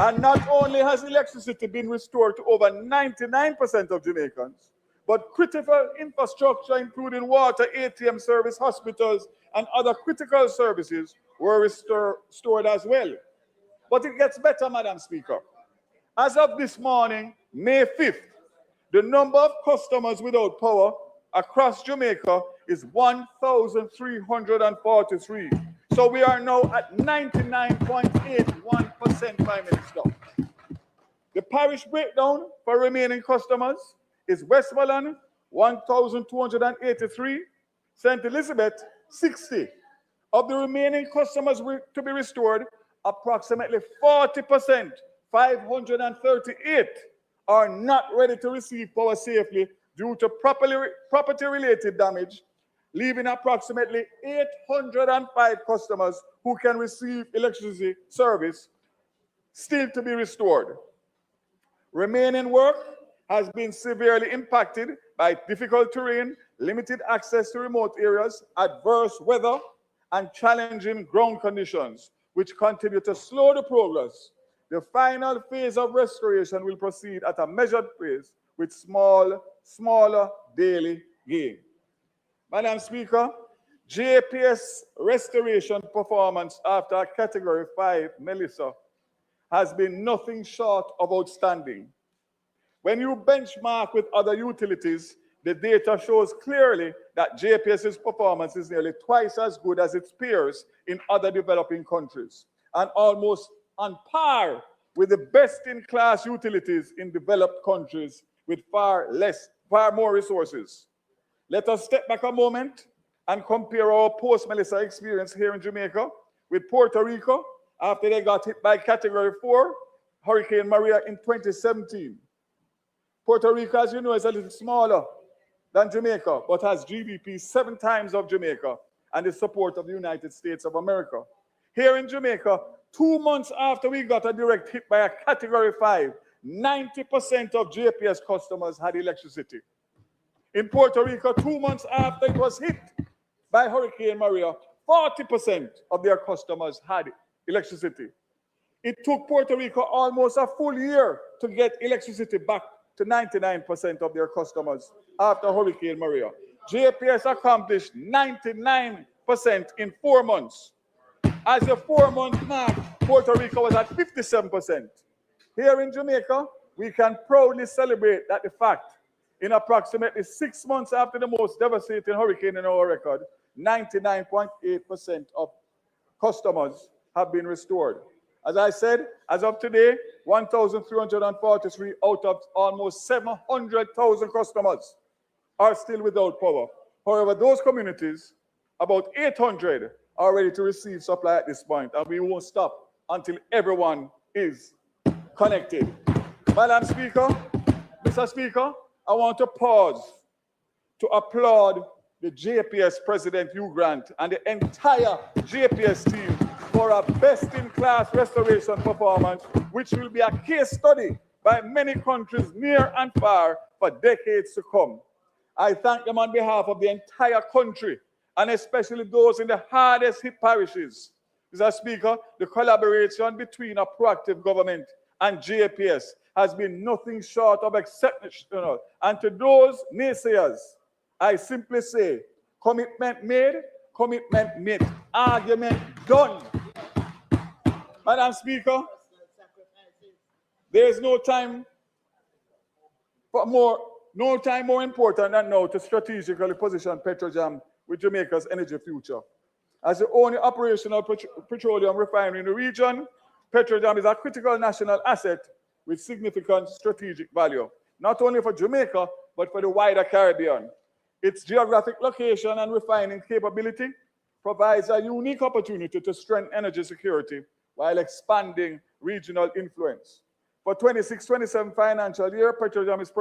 And not only has electricity been restored to over 99% of Jamaicans, but critical infrastructure, including water, ATM service, hospitals, and other critical services were restored as well. But it gets better, Madam Speaker. As of this morning, May 5th, the number of customers without power across Jamaica is 1,343. So we are now at 99.81%, Prime Minister. The parish breakdown for remaining customers is Westmoreland, 1,283, St. Elizabeth, 60. Of the remaining customers to be restored, approximately 40%, 538, are not ready to receive power safely due to property-related damage, leaving approximately 805 customers who can receive electricity service still to be restored. Remaining work has been severely impacted by difficult terrain, limited access to remote areas, adverse weather, and challenging ground conditions, which continue to slow the progress. The final phase of restoration will proceed at a measured pace with smaller daily gain. Madam Speaker, JPS restoration performance after a Category 5 Melissa has been nothing short of outstanding. When you benchmark with other utilities, the data shows clearly that JPS's performance is nearly twice as good as its peers in other developing countries, and almost on par with the best-in-class utilities in developed countries with far less far more resources. Let us step back a moment and compare our post-Melissa experience here in Jamaica with Puerto Rico after they got hit by Category 4 Hurricane Maria in 2017. Puerto Rico, as you know, is a little smaller than Jamaica, but has GDP 7 times of Jamaica and the support of the United States of America. Here in Jamaica, 2 months after we got a direct hit by a Category 5, 90% of JPS customers had electricity. In Puerto Rico, 2 months after it was hit by Hurricane Maria, 40% of their customers had electricity. It took Puerto Rico almost a full year to get electricity back to 99% of their customers after Hurricane Maria. JPS accomplished 99% in 4 months. As a 4-month mark, Puerto Rico was at 57%. Here in Jamaica, we can proudly celebrate that the fact in approximately 6 months after the most devastating hurricane in our record, 99.8% of customers have been restored. As I said, as of today, 1,343 out of almost 700,000 customers are still without power. However, those communities, about 800, are ready to receive supply at this point, and we won't stop until everyone is connected. Madam Speaker, Mr. Speaker, I want to pause to applaud the JPS President Hugh Grant and the entire JPS team for a best-in-class restoration performance, which will be a case study by many countries near and far for decades to come. I thank them on behalf of the entire country, and especially those in the hardest hit parishes. Mr. Speaker, the collaboration between a proactive government and JPS has been nothing short of exceptional. And to those naysayers, I simply say, commitment made, argument done. Madam Speaker, there is no time more important than now to strategically position Petrojam with Jamaica's energy future. As the only operational petroleum refinery in the region, Petrojam is a critical national asset with significant strategic value, not only for Jamaica, but for the wider Caribbean. Its geographic location and refining capability provides a unique opportunity to strengthen energy security while expanding regional influence. For 26-27 financial year, Petrojam is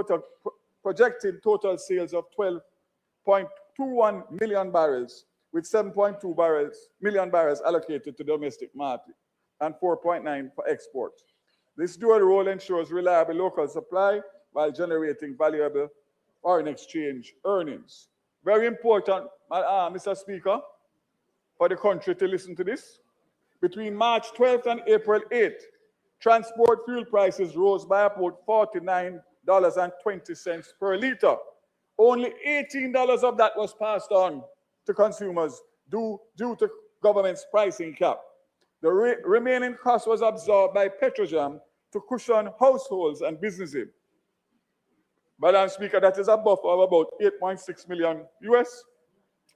projecting total sales of 12.21 million barrels, with 7.2 million barrels allocated to domestic market and 4.9 for export. This dual role ensures reliable local supply while generating valuable foreign exchange earnings. Very important, Mr. Speaker, for the country to listen to this. Between March 12th and April 8th, transport fuel prices rose by about $49.20 per liter. Only $18 of that was passed on to consumers due to government's pricing cap. The remaining cost was absorbed by Petrojam to cushion households and businesses. Madam Speaker, that is a buffer of about 8.6 million US,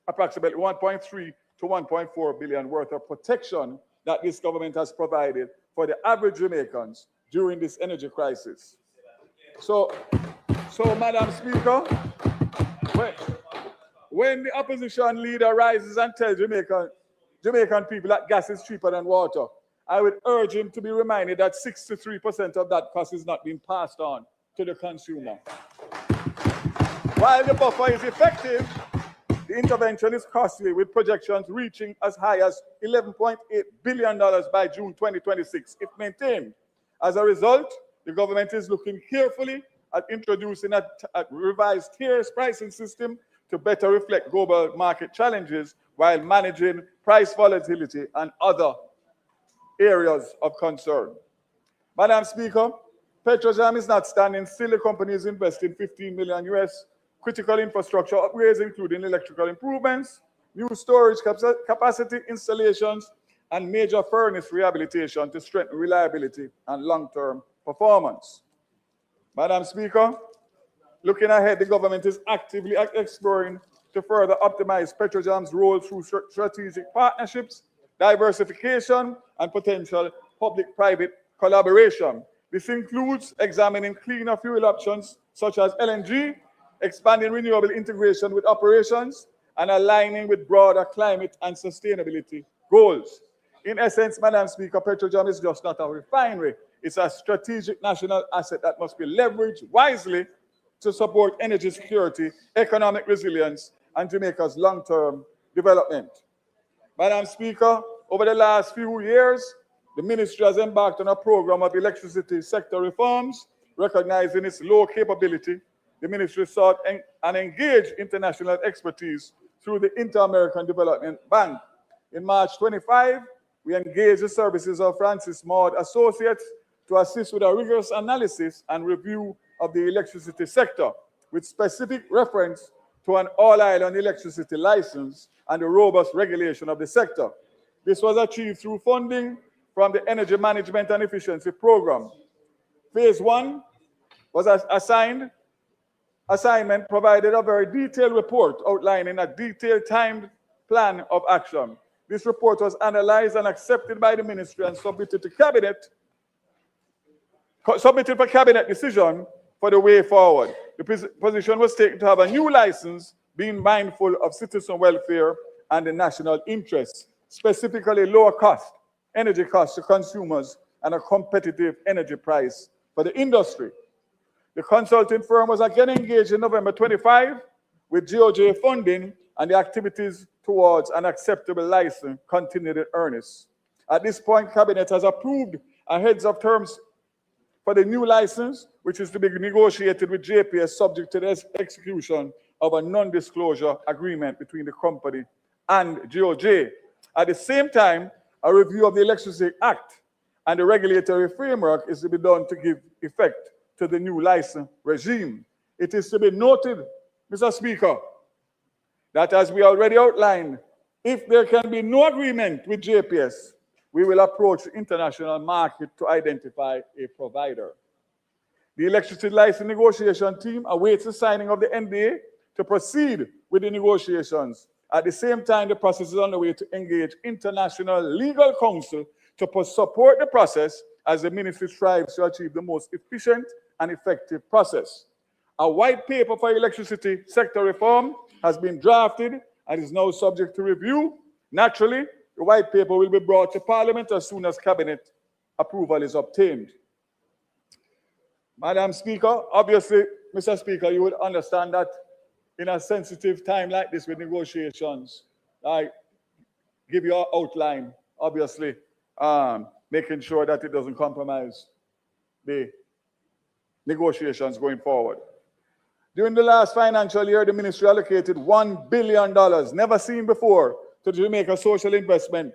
approximately 1.3 to 1.4 billion worth of protection that this government has provided for the average Jamaicans during this energy crisis. So Madam Speaker, when the opposition leader rises and tells Jamaican people that gas is cheaper than water, I would urge him to be reminded that 63% of that cost is not being passed on to the consumer. While the buffer is effective, the intervention is costly, with projections reaching as high as $11.8 billion by June 2026 if maintained. As a result, the government is looking carefully at introducing a revised tiered pricing system to better reflect global market challenges while managing price volatility and other areas of concern. Madam Speaker, Petrojam is not standing still. The company is investing 15 million US critical infrastructure upgrades, including electrical improvements, new storage capacity installations, and major furnace rehabilitation to strengthen reliability and long-term performance. Madam Speaker, looking ahead, the government is actively exploring to further optimize Petrojam's role through strategic partnerships, diversification, and potential public-private collaboration. This includes examining cleaner fuel options such as LNG, expanding renewable integration with operations, and aligning with broader climate and sustainability goals. In essence, Madam Speaker, Petrojam is just not a refinery. It's a strategic national asset that must be leveraged wisely to support energy security, economic resilience, and Jamaica's long-term development. Madam Speaker, over the last few years, the ministry has embarked on a program of electricity sector reforms. Recognizing its low capability, the ministry sought and engaged international expertise through the Inter-American Development Bank. In March 25, we engaged the services of Francis Maud Associates to assist with a rigorous analysis and review of the electricity sector, with specific reference to an all-island electricity license and the robust regulation of the sector. This was achieved through funding from the Energy Management and Efficiency Program. Phase 1 was assignment provided a very detailed report outlining a detailed timed plan of action. This report was analyzed and accepted by the ministry and submitted for cabinet decision for the way forward. The position was taken to have a new license, being mindful of citizen welfare and the national interest, specifically lower energy costs to consumers and a competitive energy price for the industry. The consulting firm was again engaged in November 25 with GOJ funding, and the activities towards an acceptable license continued in earnest. At this point, Cabinet has approved a heads of terms for the new license, which is to be negotiated with JPS subject to the execution of a non-disclosure agreement between the company and GOJ. At the same time, a review of the Electricity Act and the regulatory framework is to be done to give effect to the new license regime. It is to be noted, Mr. Speaker, that as we already outlined, if there can be no agreement with JPS, we will approach the international market to identify a provider. The electricity license negotiation team awaits the signing of the NDA to proceed with the negotiations. At the same time, the process is on the way to engage international legal counsel to support the process as the ministry strives to achieve the most efficient and effective process. A white paper for electricity sector reform has been drafted and is now subject to review. Naturally, the white paper will be brought to Parliament as soon as Cabinet approval is obtained. Madam Speaker, obviously, Mr. Speaker, you would understand that in a sensitive time like this with negotiations, I give you an outline, obviously, making sure that it doesn't compromise the negotiations going forward. During the last financial year, the ministry allocated $1 billion, never seen before, to the Jamaica Social Investment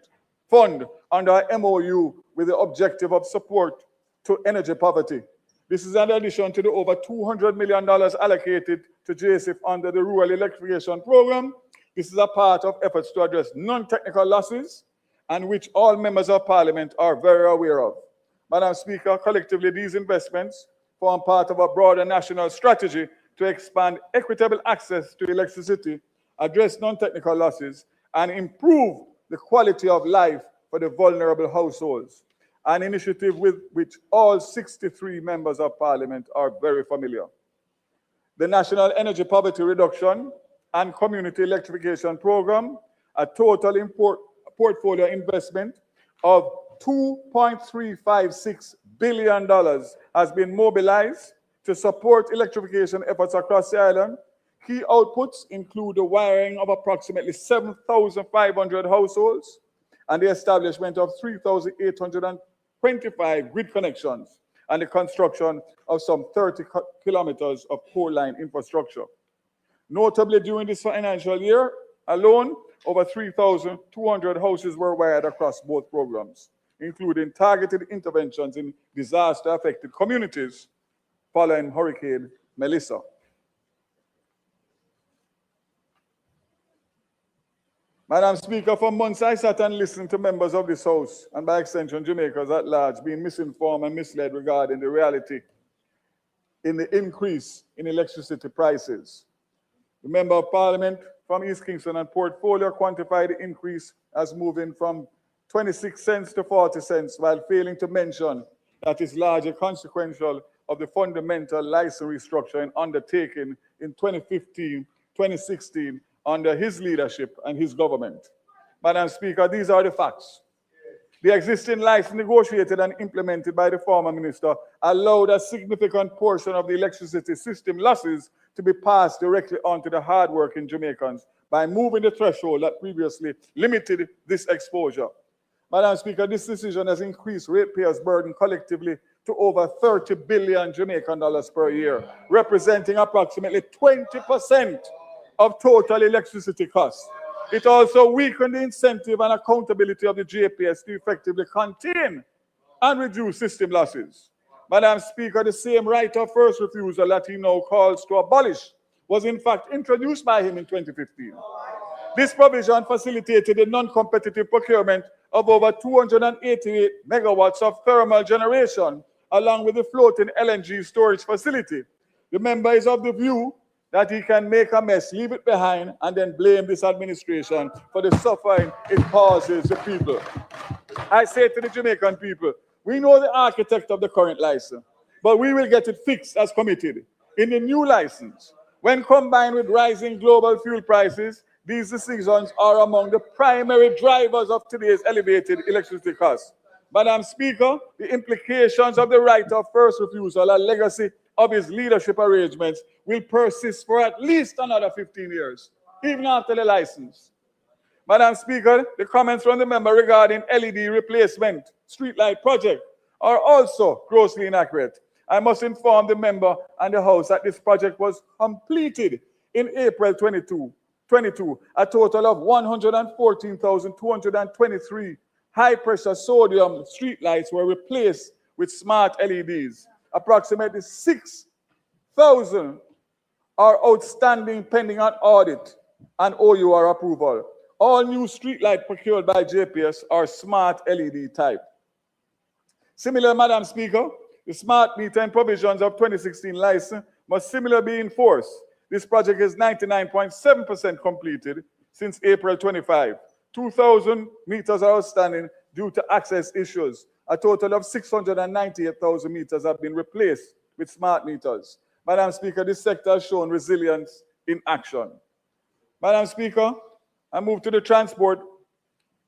Fund under a MOU with the objective of support to energy poverty. This is in addition to the over $200 million allocated to JSIF under the Rural Electrification Program. This is a part of efforts to address non-technical losses, and which all members of Parliament are very aware of. Madam Speaker, collectively these investments form part of a broader national strategy to expand equitable access to electricity, address non-technical losses, and improve the quality of life for the vulnerable households, an initiative with which all 63 members of Parliament are very familiar. The National Energy Poverty Reduction and Community Electrification Program, a total portfolio investment of $2.356 billion has been mobilized to support electrification efforts across the island. Key outputs include the wiring of approximately 7,500 households and the establishment of 3,825 grid connections and the construction of some 30 kilometers of pole line infrastructure. Notably, during this financial year alone, over 3,200 houses were wired across both programs, including targeted interventions in disaster-affected communities following Hurricane Melissa. Madam Speaker, for months I sat and listened to members of this House, and by extension Jamaicans at large, being misinformed and misled regarding the reality in the increase in electricity prices. The Member of Parliament from East Kingston and Portfolio quantified the increase as moving from 26 cents to 40 cents, while failing to mention that is largely consequential of the fundamental license restructuring undertaken in 2015, 2016 under his leadership and his government. Madam Speaker, these are the facts. The existing license negotiated and implemented by the former minister allowed a significant portion of the electricity system losses to be passed directly on to the hardworking Jamaicans by moving the threshold that previously limited this exposure. Madam Speaker, this decision has increased ratepayers' burden collectively to over 30 billion Jamaican dollars per year, representing approximately 20% of total electricity costs. It also weakened the incentive and accountability of the JPS to effectively contain and reduce system losses. Madam Speaker, the same right of first refusal that he now calls to abolish was in fact introduced by him in 2015. This provision facilitated the non-competitive procurement of over 288 megawatts of thermal generation, along with the floating LNG storage facility. The member is of the view that he can make a mess, leave it behind, and then blame this administration for the suffering it causes the people. I say to the Jamaican people, we know the architect of the current license, but we will get it fixed as committed. In the new license, when combined with rising global fuel prices, these decisions are among the primary drivers of today's elevated electricity costs. Madam Speaker, the implications of the right of first refusal and legacy of his leadership arrangements will persist for at least another 15 years, even after the license. Madam Speaker, the comments from the member regarding LED replacement streetlight project are also grossly inaccurate. I must inform the member and the House that this project was completed in April 22. A total of 114,223 high-pressure sodium streetlights were replaced with smart LEDs. Approximately 6,000 are outstanding pending an audit and OUR approval. All new streetlights procured by JPS are smart LED type. Similar, Madam Speaker, the smart metering provisions of 2016 license must similarly be enforced. This project is 99.7% completed since April 25. 2,000 meters are outstanding due to access issues. A total of 698,000 meters have been replaced with smart meters. Madam Speaker, this sector has shown resilience in action. Madam Speaker, I move to the transport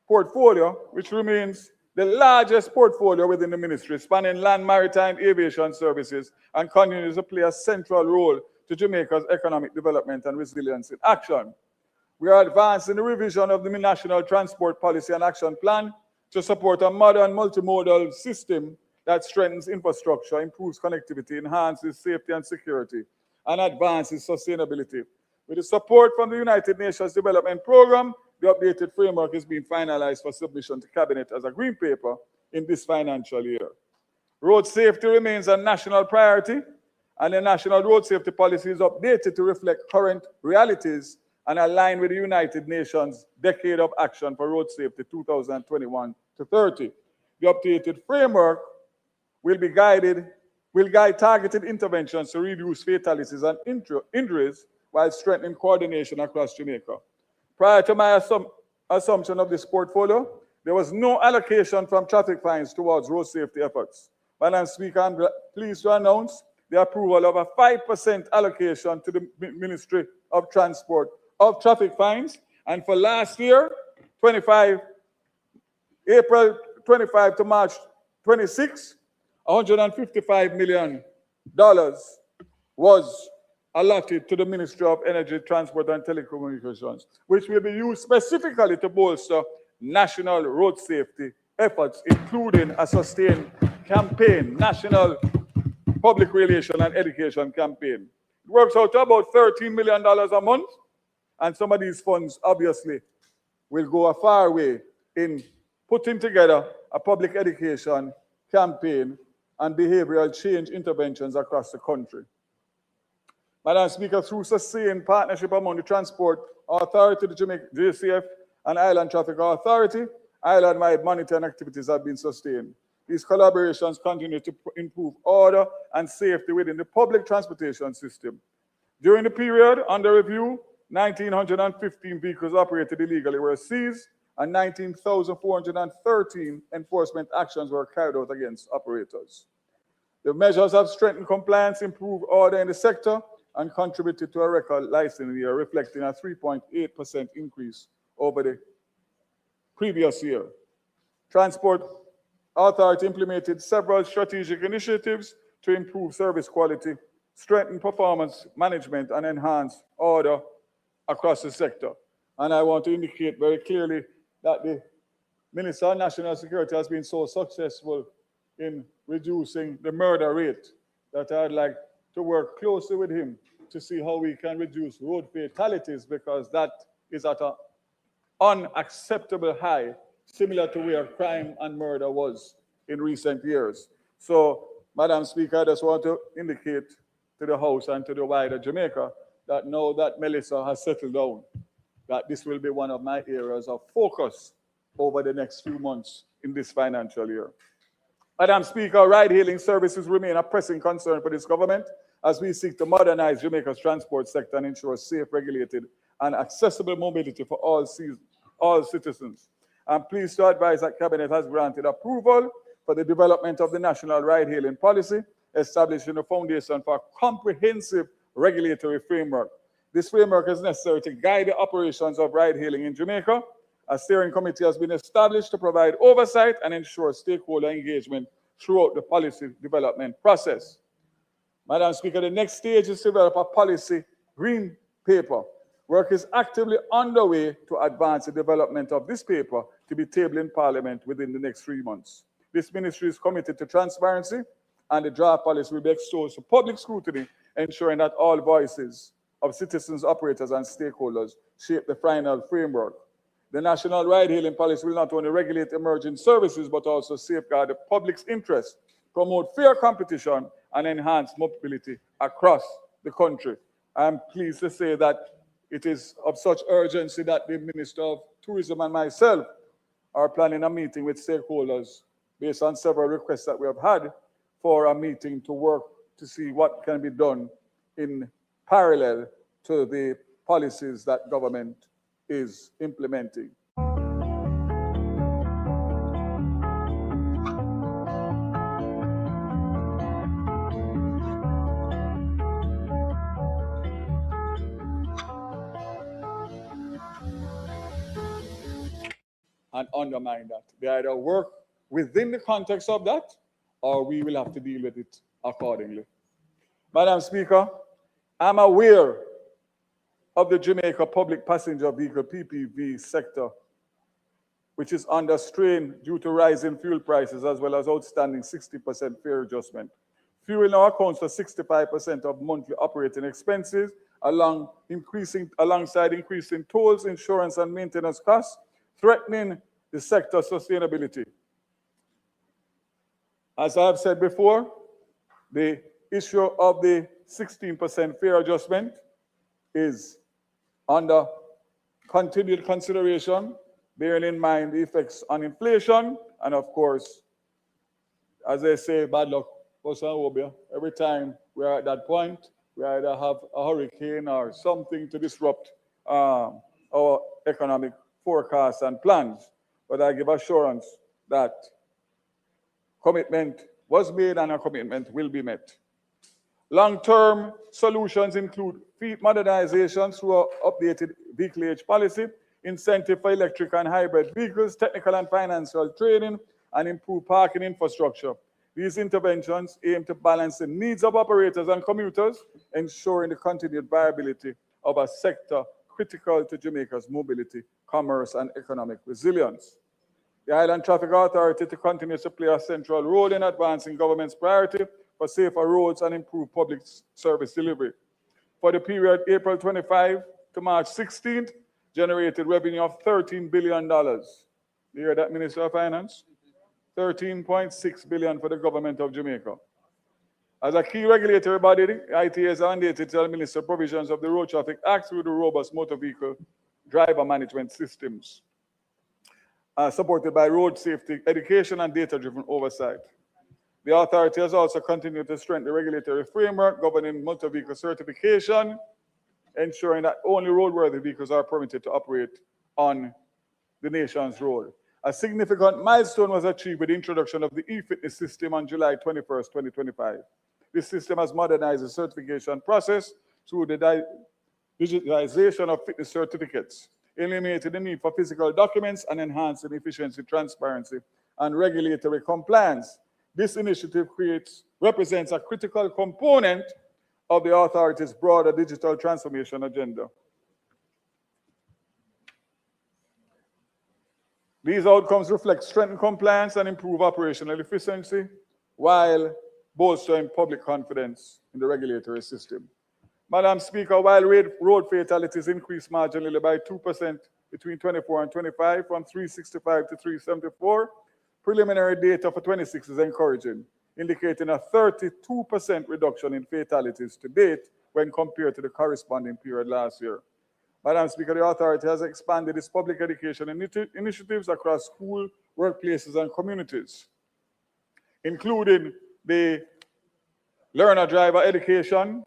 portfolio, which remains the largest portfolio within the ministry, spanning land, maritime, aviation services, and continues to play a central role to Jamaica's economic development and resilience in action. We are advancing the revision of the National Transport Policy and Action Plan to support a modern multimodal system that strengthens infrastructure, improves connectivity, enhances safety and security, and advances sustainability. With the support from the United Nations Development Programme, the updated framework is being finalized for submission to Cabinet as a green paper in this financial year. Road safety remains a national priority, and the National Road Safety Policy is updated to reflect current realities and align with the United Nations Decade of Action for Road Safety 2021 to 30. The updated framework will guide targeted interventions to reduce fatalities and injuries while strengthening coordination across Jamaica. Prior to my assumption of this portfolio, there was no allocation from traffic fines towards road safety efforts. Madam Speaker, I'm pleased to announce the approval of a 5% allocation to the Ministry of Transport of traffic fines. And for last year, April 25 to March 26, $155 million was allotted to the Ministry of Energy, Transport and Telecommunications, which will be used specifically to bolster national road safety efforts, including a sustained campaign, national public relation and education campaign. It works out to about $13 million a month, and some of these funds obviously will go a far way in putting together a public education campaign and behavioral change interventions across the country. Madam Speaker, through sustained partnership among the Transport Authority, the Jamaica JCF, and Island Traffic Authority, island-wide monitoring activities have been sustained. These collaborations continue to improve order and safety within the public transportation system. During the period under review, 1,915 vehicles operated illegally were seized, and 19,413 enforcement actions were carried out against operators. The measures have strengthened compliance, improved order in the sector, and contributed to a record licensing year, reflecting a 3.8% increase over the previous year. Transport Authority implemented several strategic initiatives to improve service quality, strengthen performance management, and enhance order across the sector. And I want to indicate very clearly that the Minister of National Security has been so successful in reducing the murder rate that I'd like to work closely with him to see how we can reduce road fatalities, because that is at an unacceptable high, similar to where crime and murder was in recent years. So, Madam Speaker, I just want to indicate to the House and to the wider Jamaica that now that Melissa has settled down, that this will be one of my areas of focus over the next few months in this financial year. Madam Speaker, ride-hailing services remain a pressing concern for this government as we seek to modernize Jamaica's transport sector and ensure safe, regulated, and accessible mobility for all citizens. I'm pleased to advise that Cabinet has granted approval for the development of the national ride-hailing policy, establishing a foundation for a comprehensive regulatory framework. This framework is necessary to guide the operations of ride-hailing in Jamaica. A steering committee has been established to provide oversight and ensure stakeholder engagement throughout the policy development process. Madam Speaker, the next stage is to develop a policy green paper. Work is actively underway to advance the development of this paper to be tabled in Parliament within the next 3 months. This ministry is committed to transparency, and the draft policy will be exposed to public scrutiny, ensuring that all voices of citizens, operators, and stakeholders shape the final framework. The national ride-hailing policy will not only regulate emerging services, but also safeguard the public's interest, promote fair competition, and enhance mobility across the country. I'm pleased to say that it is of such urgency that the Minister of Tourism and myself are planning a meeting with stakeholders based on several requests that we have had for a meeting to work to see what can be done in parallel to the policies that government is implementing. And undermine that. They either work within the context of that, or we will have to deal with it accordingly. Madam Speaker, I'm aware of the Jamaica public passenger vehicle PPV sector, which is under strain due to rising fuel prices as well as outstanding 60% fare adjustment. Fuel now accounts for 65% of monthly operating expenses, alongside increasing tolls, insurance, and maintenance costs, threatening the sector's sustainability. As I have said before, the issue of the 16% fare adjustment is under continued consideration, bearing in mind the effects on inflation, and of course, as they say, bad luck, every time we're at that point, we either have a hurricane or something to disrupt our economic forecasts and plans. But I give assurance that commitment was made and a commitment will be met. Long-term solutions include fleet modernization through an updated vehicle age policy, incentive for electric and hybrid vehicles, technical and financial training, and improved parking infrastructure. These interventions aim to balance the needs of operators and commuters, ensuring the continued viability of a sector critical to Jamaica's mobility, commerce, and economic resilience. The Island Traffic Authority to continue to play a central role in advancing government's priority for safer roads and improved public service delivery. For the period April 25 to March 16th, generated revenue of $13 billion. You hear that, Minister of Finance? 13.6 billion for the government of Jamaica. As a key regulatory body, the ITA is mandated to administer provisions of the Road Traffic Act through the robust motor vehicle driver management systems, supported by road safety education and data-driven oversight. The authority has also continued to strengthen the regulatory framework governing motor vehicle certification, ensuring that only roadworthy vehicles are permitted to operate on the nation's road. A significant milestone was achieved with the introduction of the e-fitness system on July 21st, 2025. This system has modernized the certification process through the digitization of fitness certificates, eliminating the need for physical documents and enhancing efficiency, transparency, and regulatory compliance. This initiative represents a critical component of the authority's broader digital transformation agenda. These outcomes reflect strengthened compliance and improved operational efficiency while bolstering public confidence in the regulatory system. Madam Speaker, while road fatalities increased marginally by 2% between 24 and 25, from 365 to 374, preliminary data for 26 is encouraging, indicating a 32% reduction in fatalities to date when compared to the corresponding period last year. Madam Speaker, the authority has expanded its public education initiatives across school, workplaces, and communities, including the learner driver education,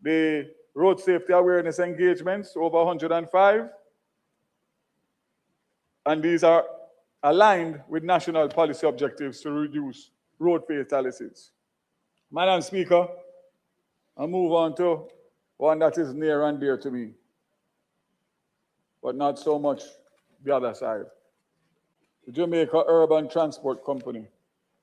the road safety awareness engagements, over 105, and these are aligned with national policy objectives to reduce road fatalities. Madam Speaker, I'll move on to one that is near and dear to me, but not so much the other side. The Jamaica Urban Transport Company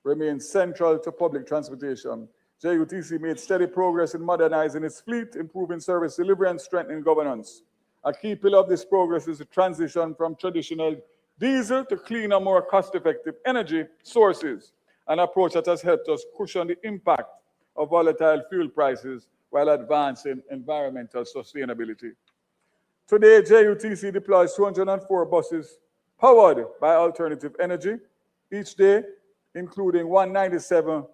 remains central to public transportation. JUTC made steady progress in modernizing its fleet, improving service delivery, and strengthening governance. A key pillar of this progress is the transition from traditional diesel to cleaner, more cost-effective energy sources, an approach that has helped us cushion the impact of volatile fuel prices while advancing environmental sustainability. Today, JUTC deploys 204 buses powered by alternative energy each day, including 197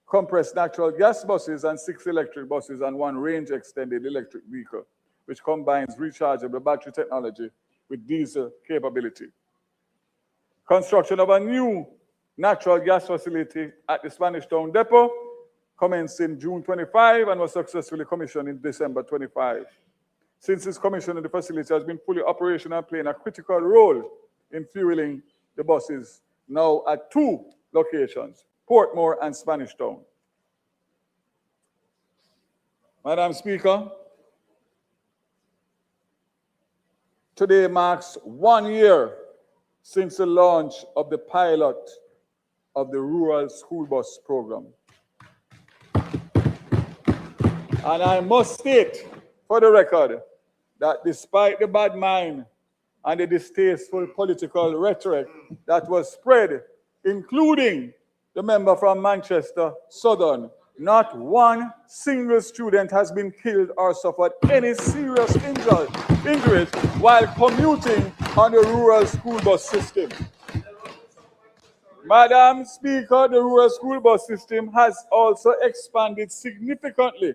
compressed natural gas buses and 6 electric buses and 1 range-extended electric vehicle, which combines rechargeable battery technology with diesel capability. Construction of a new natural gas facility at the Spanish Town Depot commenced in June 25 and was successfully commissioned in December 25. Since its commissioning, the facility has been fully operational, playing a critical role in fueling the buses now at 2 locations, Portmore and Spanish Town. Madam Speaker, today marks 1 year since the launch of the pilot of the rural school bus program. And I must state for the record that despite the bad mind and the distasteful political rhetoric that was spread, including the member from Manchester Southern, not one single student has been killed or suffered any serious injuries while commuting on the rural school bus system. Madam Speaker, the rural school bus system has also expanded significantly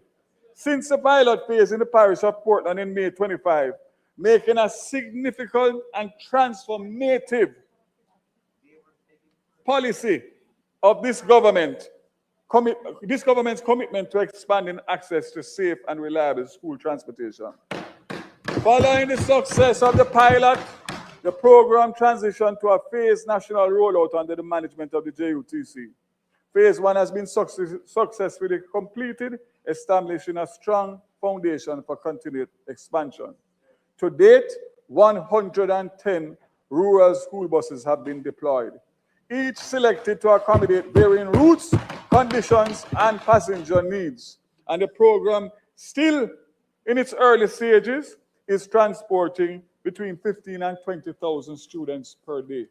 since the pilot phase in the parish of Portland in May 25, making a significant and transformative policy of this government's commitment to expanding access to safe and reliable school transportation. Following the success of the pilot, the program transitioned to a phased national rollout under the management of the JUTC. Phase 1 has been successfully completed, establishing a strong foundation for continued expansion. To date, 110 rural school buses have been deployed, each selected to accommodate varying routes, conditions, and passenger needs. And the program, still in its early stages, is transporting between 15 and 20,000 students per day.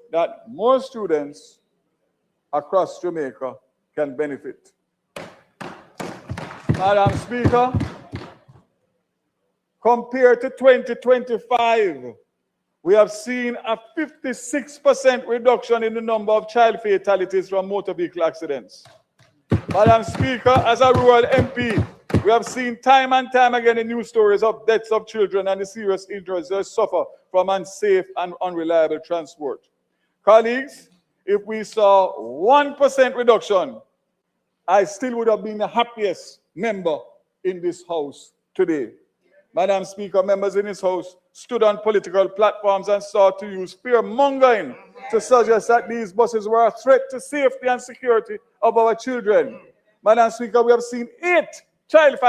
That more students across Jamaica can benefit. Madam Speaker, compared to 2025, we have seen a 56% reduction in the number of child fatalities from motor vehicle accidents. Madam Speaker, as a rural MP, we have seen time and time again the news stories of deaths of children and the serious injuries they suffer from unsafe and unreliable transport. Colleagues, if we saw 1% reduction, I still would have been the happiest member in this house today. Madam Speaker, members in this House stood on political platforms and sought to use fear-mongering to suggest that these buses were a threat to safety and security of our children. Madam Speaker, we have seen 8 child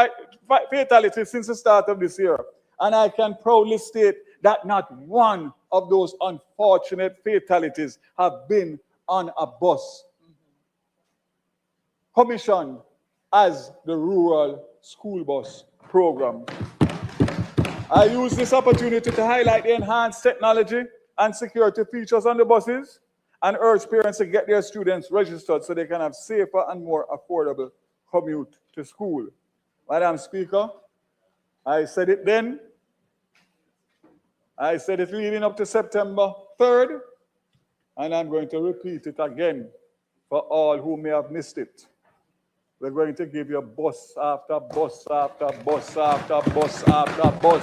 fatalities since the start of this year. And I can proudly state that not one of those unfortunate fatalities have been on a bus commissioned as the Rural School Bus Program. I use this opportunity to highlight the enhanced technology and security features on the buses and urge parents to get their students registered so they can have safer and more affordable commute to school. Madam Speaker, I said it then, I said it leading up to September 3rd, and I'm going to repeat it again for all who may have missed it. We're going to give you bus after bus after bus after bus after bus.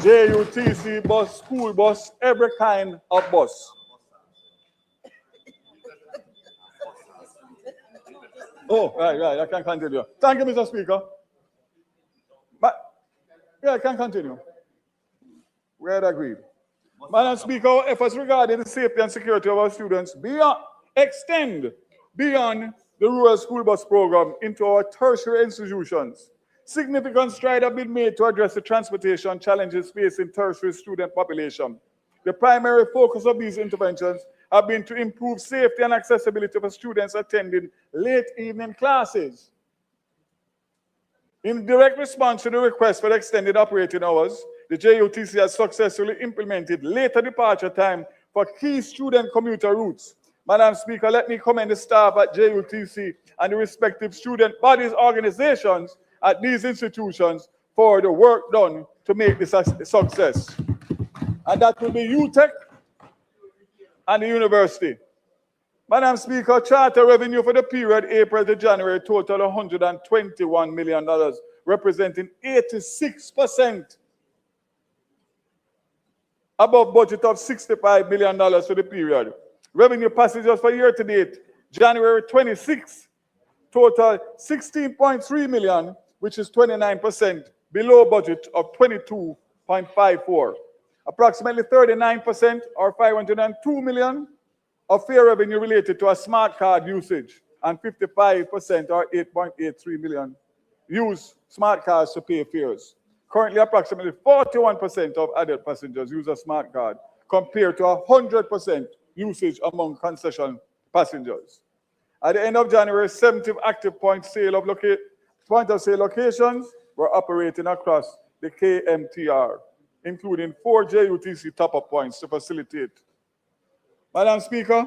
JUTC bus, school bus, every kind of bus. Oh, right, I can continue. Thank you, Mr. Speaker. But, yeah, I can continue. We had agreed. Madam Speaker, our efforts regarding the safety and security of our students extend beyond the Rural School Bus Program into our tertiary institutions. Significant strides have been made to address the transportation challenges facing tertiary student population. The primary focus of these interventions have been to improve safety and accessibility for students attending late evening classes. In direct response to the request for extended operating hours, the JUTC has successfully implemented later departure time for key student commuter routes. Madam Speaker, let me commend the staff at JUTC and the respective student bodies organizations at these institutions for the work done to make this a success. And that will be UTEC and the university. Madam Speaker, charter revenue for the period April to January total $121 million, representing 86% above budget of $65 million for the period. Revenue passengers for year to date, January 26, total 16.3 million, which is 29% below budget of 22.54. Approximately 39% or 502 million of fare revenue related to a smart card usage, and 55% or 8.83 million use smart cards to pay fares. Currently, approximately 41% of adult passengers use a smart card, compared to 100% usage among concession passengers. At the end of January, 70 active point of sale locations were operating across the KMTR, including 4 JUTC top-up points to facilitate. Madam Speaker,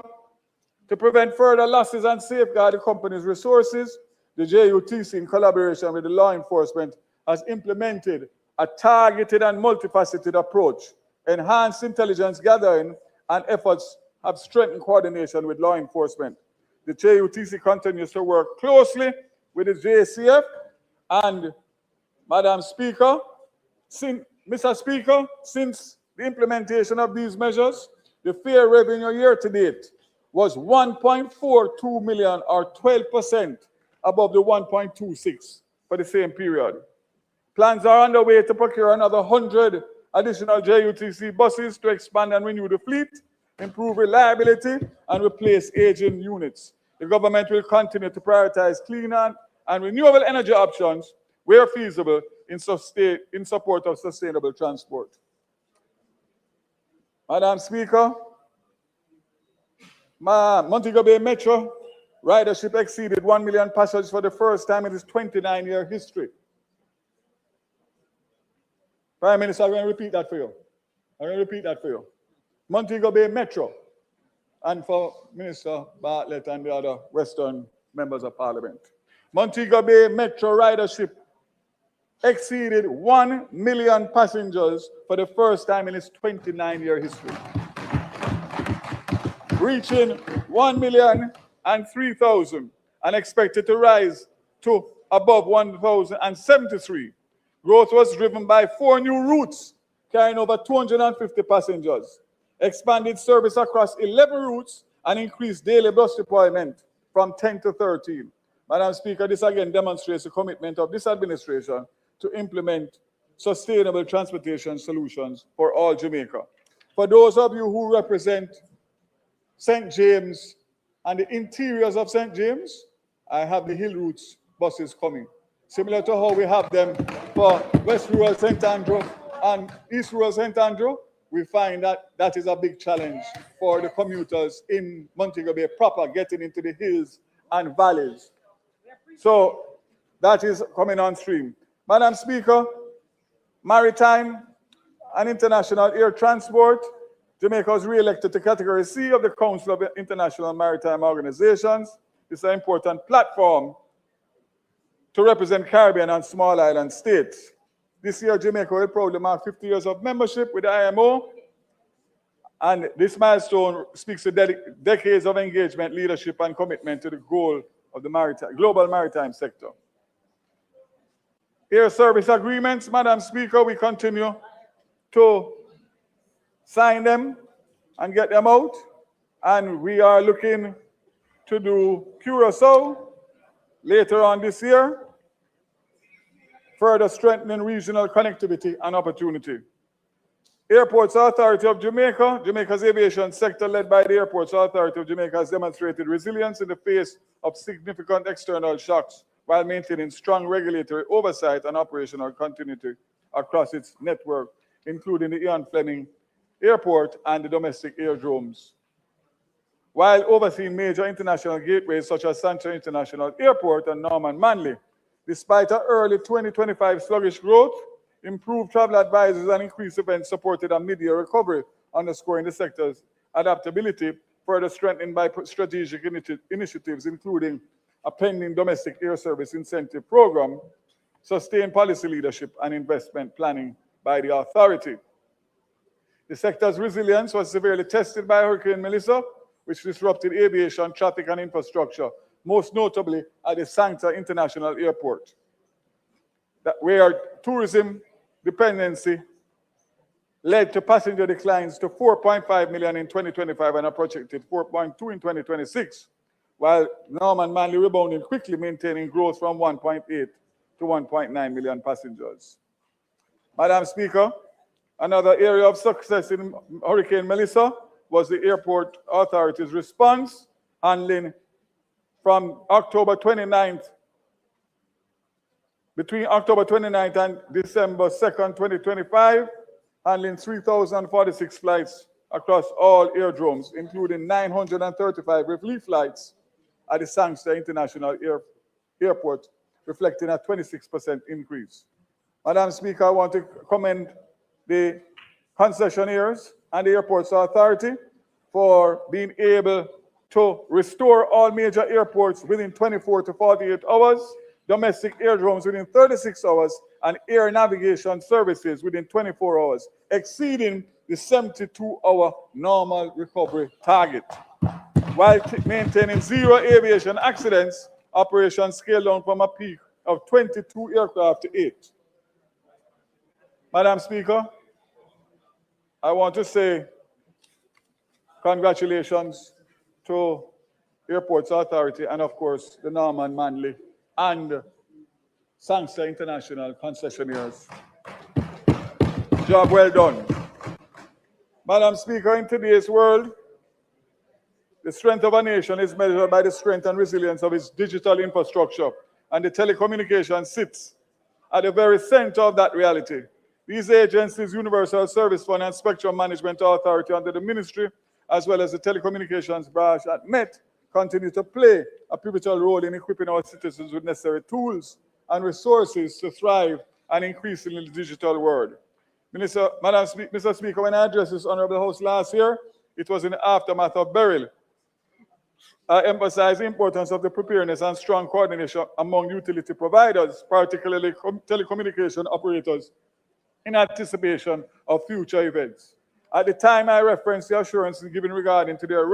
to prevent further losses and safeguard the company's resources, the JUTC, in collaboration with the law enforcement, has implemented a targeted and multifaceted approach. Enhanced intelligence gathering and efforts have strengthened coordination with law enforcement. The JUTC continues to work closely with the JCF and, Madam Speaker, Mr. Speaker, since the implementation of these measures, the fare revenue year to date was 1.42 million or 12% above the 1.26 for the same period. Plans are underway to procure another 100 additional JUTC buses to expand and renew the fleet, improve reliability, and replace aging units. The government will continue to prioritize clean and renewable energy options where feasible in support of sustainable transport. Madam Speaker, Montego Bay Metro ridership exceeded 1 million passengers for the first time in its 29-year history. Prime Minister, I'm going to repeat that for you. Montego Bay Metro, and for Minister Bartlett and the other Western members of Parliament. Montego Bay Metro ridership exceeded 1 million passengers for the first time in its 29-year history, reaching 1,003,000 and expected to rise to above 1,073. Growth was driven by 4 new routes carrying over 250 passengers, expanded service across 11 routes, and increased daily bus deployment from 10 to 13. Madam Speaker, this again demonstrates the commitment of this administration to implement sustainable transportation solutions for all Jamaica. For those of you who represent St. James and the interiors of St. James, I have the Hill Routes buses coming. Similar to how we have them for West Rural St. Andrew and East Rural St. Andrew, we find that that is a big challenge for the commuters in Montego Bay proper, getting into the hills and valleys. So that is coming on stream. Madam Speaker, maritime and international air transport, Jamaica was re-elected to Category C of the Council of International Maritime Organizations. This is an important platform to represent Caribbean and small island states. This year, Jamaica will proudly mark 50 years of membership with the IMO, and this milestone speaks to decades of engagement, leadership, and commitment to the goal of the global maritime sector. Air service agreements, Madam Speaker, we continue to sign them and get them out, and we are looking to do Curaçao later on this year, further strengthening regional connectivity and opportunity. Airports Authority of Jamaica, Jamaica's aviation sector led by the Airports Authority of Jamaica has demonstrated resilience in the face of significant external shocks while maintaining strong regulatory oversight and operational continuity across its network, including the Ian Fleming Airport and the domestic aerodromes. While overseeing major international gateways such as Sancho International Airport and Norman Manley, despite an early 2025 sluggish growth, improved travel advisories and increased events supported a mid-year recovery, underscoring the sector's adaptability, further strengthened by strategic initiatives, including a pending domestic air service incentive program, sustained policy leadership, and investment planning by the authority. The sector's resilience was severely tested by Hurricane Melissa, which disrupted aviation, traffic, and infrastructure, most notably at the Sancta International Airport, where tourism dependency led to passenger declines to 4.5 million in 2025 and a projected 4.2 in 2026, while Norman Manley rebounded quickly, maintaining growth from 1.8 to 1.9 million passengers. Madam Speaker, another area of success in Hurricane Melissa was the Airport Authority's response, handling from October 29th, between October 29th and December 2nd, 2025, handling 3,046 flights across all aerodromes, including 935 relief flights at the Sancta International Airport, reflecting a 26% increase. Madam Speaker, I want to commend the concessionaires and the Airports Authority for being able to restore all major airports within 24 to 48 hours, domestic aerodromes within 36 hours, and air navigation services within 24 hours, exceeding the 72-hour normal recovery target. While maintaining zero aviation accidents, operations scaled down from a peak of 22 aircraft to 8. Madam Speaker, I want to say congratulations to Airports Authority and, of course, the Norman Manley and Sancta International concessionaires. Job well done. Madam Speaker, in today's world, the strength of a nation is measured by the strength and resilience of its digital infrastructure, and the telecommunication sits at the very center of that reality. These agencies, Universal Service Fund and Spectrum Management Authority under the ministry, as well as the telecommunications branch at Met, continue to play a pivotal role in equipping our citizens with necessary tools and resources to thrive and increase in the digital world. Mr. Speaker, when I addressed this Honorable House last year, it was in the aftermath of Beryl. I emphasized the importance of the preparedness and strong coordination among utility providers, particularly telecommunication operators, in anticipation of future events. At the time, I referenced the assurances given regarding to their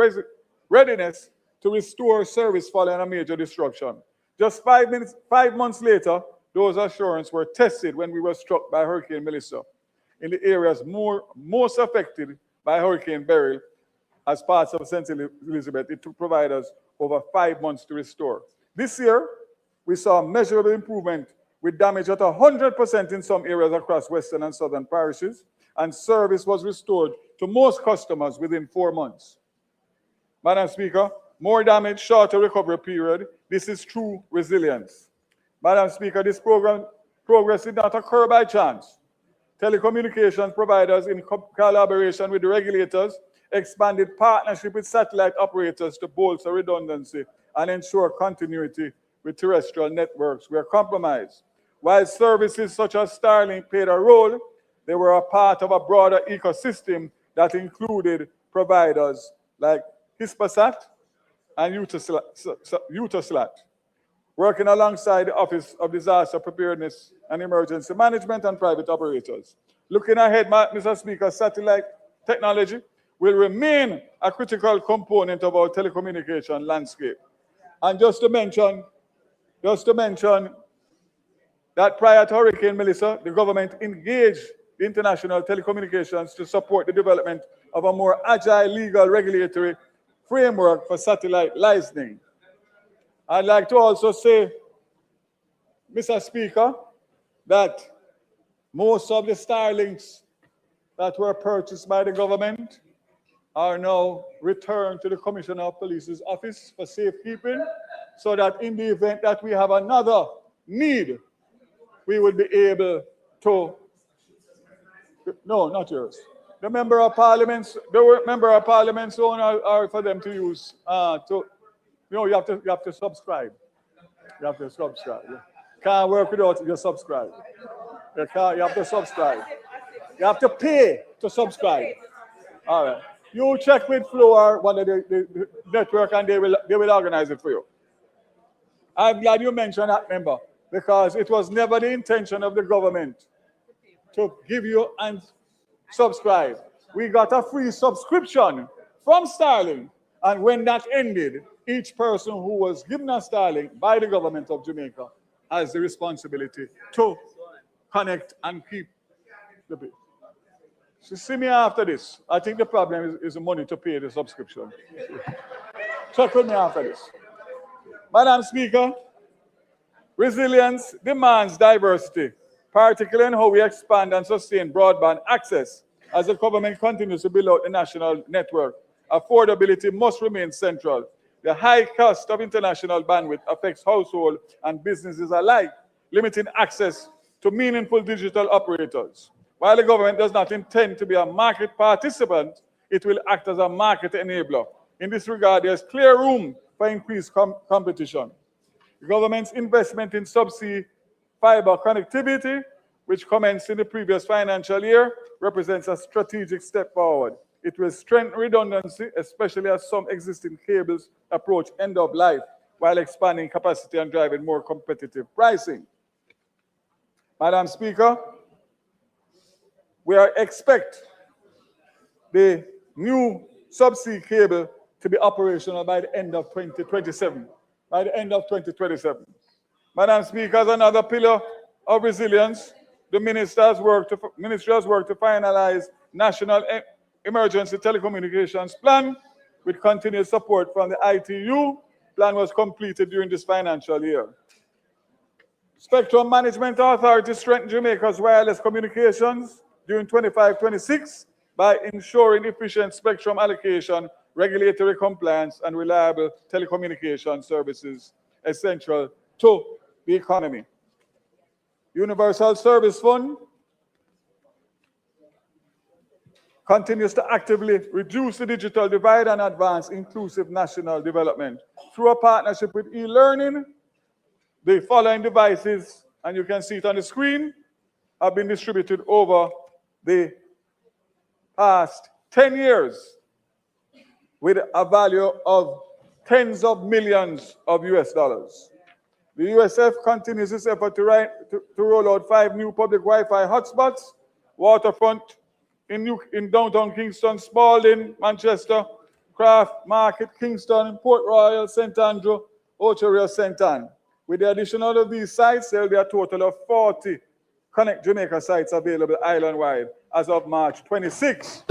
readiness to restore service following a major disruption. Just 5 months later, those assurances were tested when we were struck by Hurricane Melissa in the areas most affected by Hurricane Beryl. As parts of St. Elizabeth, it took providers over 5 months to restore. This year, we saw measurable improvement with damage at 100% in some areas across western and southern parishes, and service was restored to most customers within 4 months. Madam Speaker, more damage, shorter recovery period. This is true resilience. Madam Speaker, this progress did not occur by chance. Telecommunications providers, in collaboration with the regulators, expanded partnership with satellite operators to bolster redundancy and ensure continuity with terrestrial networks were compromised. While services such as Starlink played a role, they were a part of a broader ecosystem that included providers like Hispasat and Eutelsat, working alongside the Office of Disaster Preparedness and Emergency Management and private operators. Looking ahead, Mr. Speaker, satellite technology will remain a critical component of our telecommunication landscape. And just to mention that prior to Hurricane Melissa, the government engaged the international telecommunications to support the development of a more agile legal regulatory framework for satellite licensing. I'd like to also say, Mr. Speaker, that most of the Starlinks that were purchased by the government are now returned to the Commissioner of Police's office for safekeeping, so that in the event that we have another need, we will be able to, no, not yours. The member of parliaments, own are for them to use you have to subscribe. You have to subscribe. You can't work without you subscribe. You have to subscribe. You have to pay to subscribe. All right. You check with Flo or one of the network, and they will organize it for you. I'm glad you mentioned that, member, because it was never the intention of the government to give you and subscribe. We got a free subscription from Starlink, and when that ended, each person who was given a Starlink by the government of Jamaica has the responsibility to connect and keep the bill. So see me after this. I think the problem is the money to pay the subscription. Check with me after this. Madam Speaker, resilience demands diversity, particularly in how we expand and sustain broadband access. As the government continues to build out the national network, affordability must remain central. The high cost of international bandwidth affects households and businesses alike, limiting access to meaningful digital operators. While the government does not intend to be a market participant, it will act as a market enabler. In this regard, there is clear room for increased competition. The government's investment in subsea fiber connectivity, which commenced in the previous financial year, represents a strategic step forward. It will strengthen redundancy, especially as some existing cables approach end of life, while expanding capacity and driving more competitive pricing. Madam Speaker, we expect the new subsea cable to be operational by the end of 2027. By the end of 2027. Madam Speaker, as another pillar of resilience, the ministry has worked to finalize National Emergency Telecommunications Plan with continued support from the ITU. Plan was completed during this financial year. Spectrum Management Authority strengthened Jamaica's wireless communications during 25-26 by ensuring efficient spectrum allocation, regulatory compliance, and reliable telecommunication services essential to the economy. Universal Service Fund continues to actively reduce the digital divide and advance inclusive national development. Through a partnership with e-learning, the following devices, and you can see it on the screen, have been distributed over the past 10 years with a value of tens of millions of US dollars. The USF continues its effort to roll out 5 new public Wi-Fi hotspots, waterfront in downtown Kingston, Spalding, Manchester, Craft, Market, Kingston, Port Royal, St. Andrew, Ocho St. Anne. With the addition of these sites, there will be a total of 40 Connect Jamaica sites available island-wide as of March 26.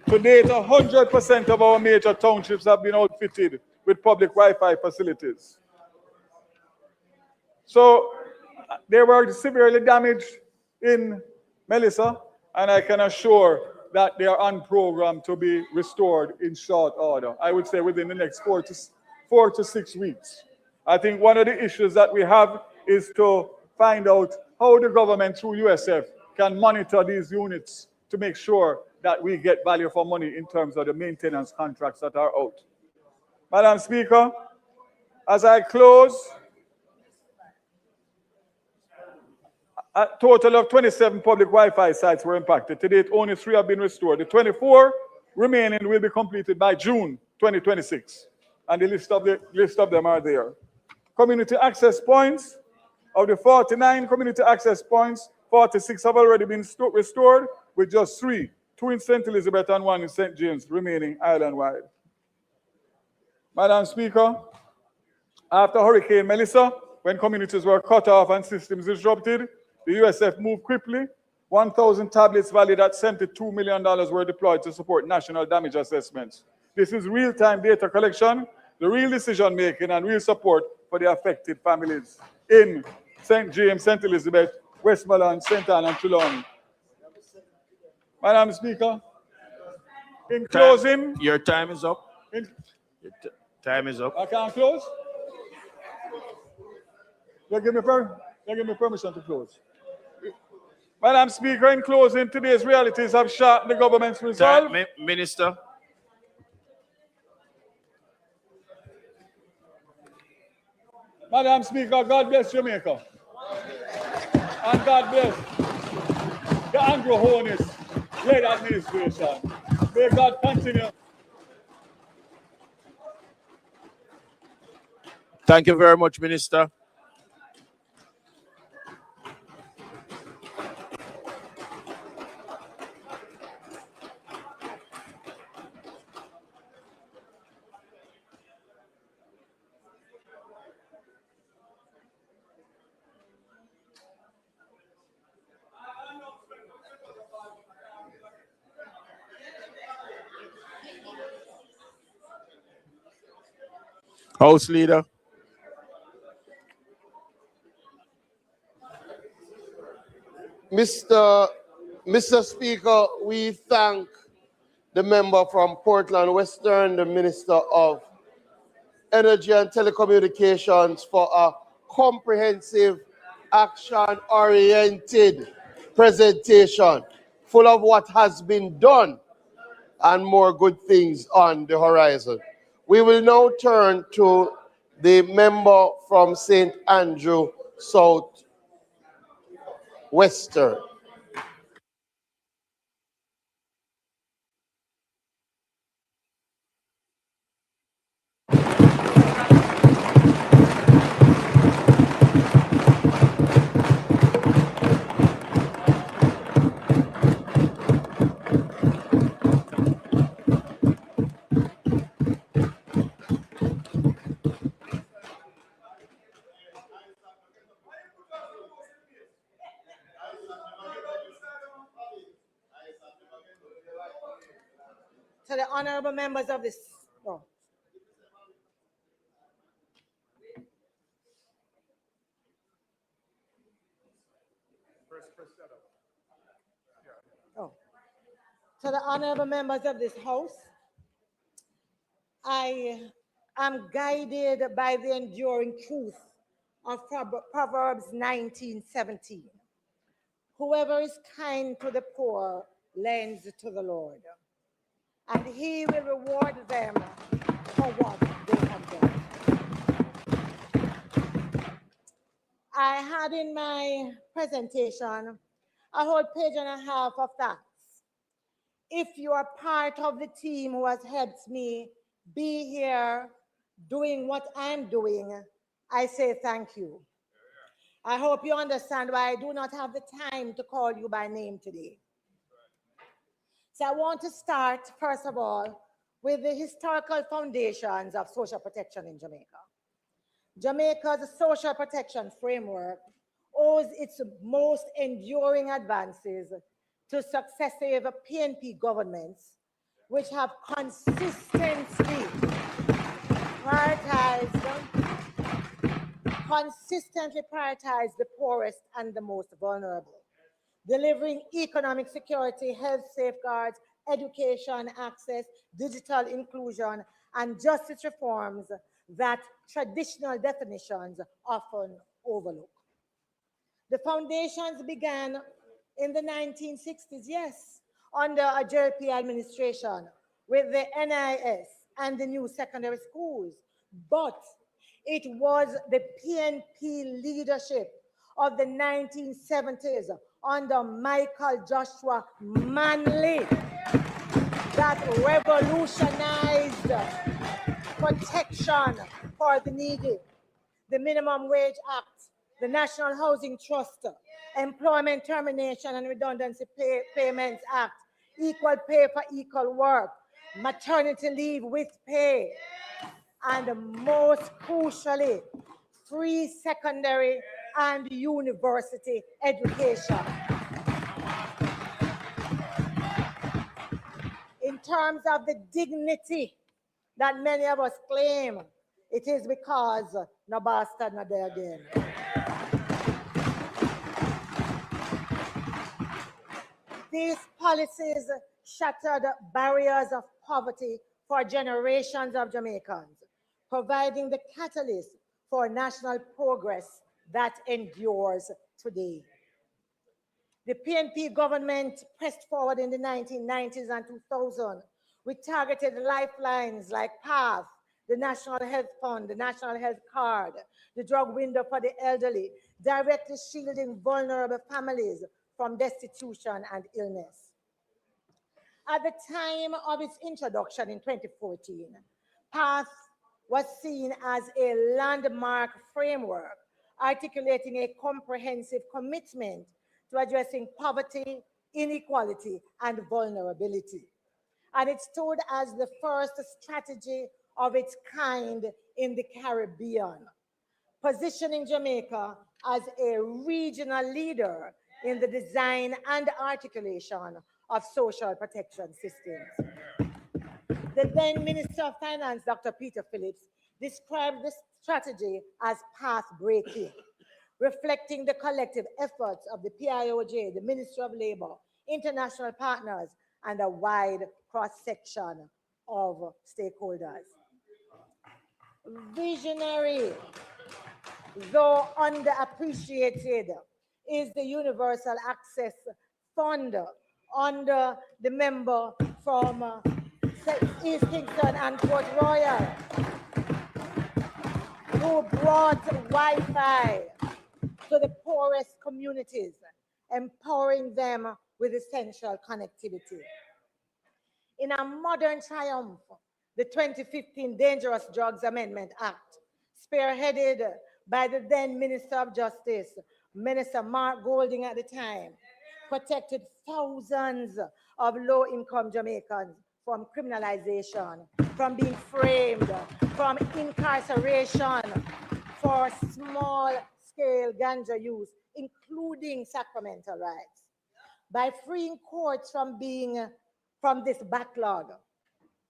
To date, 100% of our major townships have been outfitted with public Wi-Fi facilities. So they were severely damaged in Melissa, and I can assure that they are on program to be restored in short order. I would say within the next 4 to 6 weeks. I think one of the issues that we have is to find out how the government through USF can monitor these units to make sure that we get value for money in terms of the maintenance contracts that are out. Madam Speaker, as I close, a total of 27 public Wi-Fi sites were impacted. To date, only 3 have been restored. The 24 remaining will be completed by June 2026. And the list of them are there. Community access points, of the 49 community access points, 46 have already been restored, with just 3, 2 in St. Elizabeth and 1 in St. James, remaining island-wide. Madam Speaker, after Hurricane Melissa, when communities were cut off and systems disrupted, the USF moved quickly. 1,000 tablets valued at $72 million were deployed to support national damage assessments. This is real-time data collection, the real decision-making, and real support for the affected families in St. James, St. Elizabeth, Westmoreland, St. Anne, and Trelawney. Madam Speaker, in closing... Your time is up. Time is up. I can't close? You give me permission to close. Madam Speaker, in closing, today's realities have sharpened the government's resolve. Minister. Madam Speaker, God bless Jamaica. And God bless the Anglo-Honest-led administration. May God continue. Thank you very much, Minister. House Leader. Mr. Speaker, we thank the member from Portland Western, the Minister of Energy and Telecommunications, for a comprehensive, action-oriented presentation full of what has been done and more good things on the horizon. We will now turn to the member from St. Andrew South Western. To the honorable members of this. Oh. Oh. To the honorable members of this house, I am guided by the enduring truth of Proverbs 19:17. Whoever is kind to the poor lends to the Lord, and he will reward them for what they have done. I had in my presentation a whole page and a half of facts. If you are part of the team who has helped me be here doing what I'm doing, I say thank you. I hope you understand why I do not have the time to call you by name today. So I want to start, first of all, with the historical foundations of social protection in Jamaica. Jamaica's social protection framework owes its most enduring advances to successive PNP governments, which have consistently prioritized consistently prioritized the poorest and the most vulnerable, delivering economic security, health safeguards, education access, digital inclusion, and justice reforms that traditional definitions often overlook. The foundations began in the 1960s, yes, under a JLP administration with the NIS and the new secondary schools. But it was the PNP leadership of the 1970s under Michael Joshua Manley that revolutionized protection for the needy. The Minimum Wage Act, the National Housing Trust, Employment Termination and Redundancy Payments Act, Equal Pay for Equal Work, Maternity Leave with Pay, and most crucially, free secondary and university education. In terms of the dignity that many of us claim, it is because no bastard not there again. These policies shattered barriers of poverty for generations of Jamaicans, providing the catalyst for national progress that endures today. The PNP government pressed forward in the 1990s and 2000 with targeted lifelines like PATH, the National Health Fund, the National Health Card, the drug window for the elderly, directly shielding vulnerable families from destitution and illness. At the time of its introduction in 2014, PATH was seen as a landmark framework articulating a comprehensive commitment to addressing poverty, inequality, and vulnerability. And it stood as the first strategy of its kind in the Caribbean, positioning Jamaica as a regional leader in the design and articulation of social protection systems. The then Minister of Finance, Dr. Peter Phillips, described this strategy as path-breaking, reflecting the collective efforts of the PIOJ, the Ministry of Labor, international partners, and a wide cross-section of stakeholders. Visionary, though underappreciated, is the Universal Access Fund under the member from East Kingston and Port Royal, who brought Wi-Fi to the poorest communities, empowering them with essential connectivity. In a modern triumph, the 2015 Dangerous Drugs Amendment Act, spearheaded by the then Minister of Justice, Minister Mark Golding at the time, protected thousands of low-income Jamaicans from criminalization, from being framed, from incarceration for small-scale ganja use, including sacramental rights. By freeing courts from this backlog,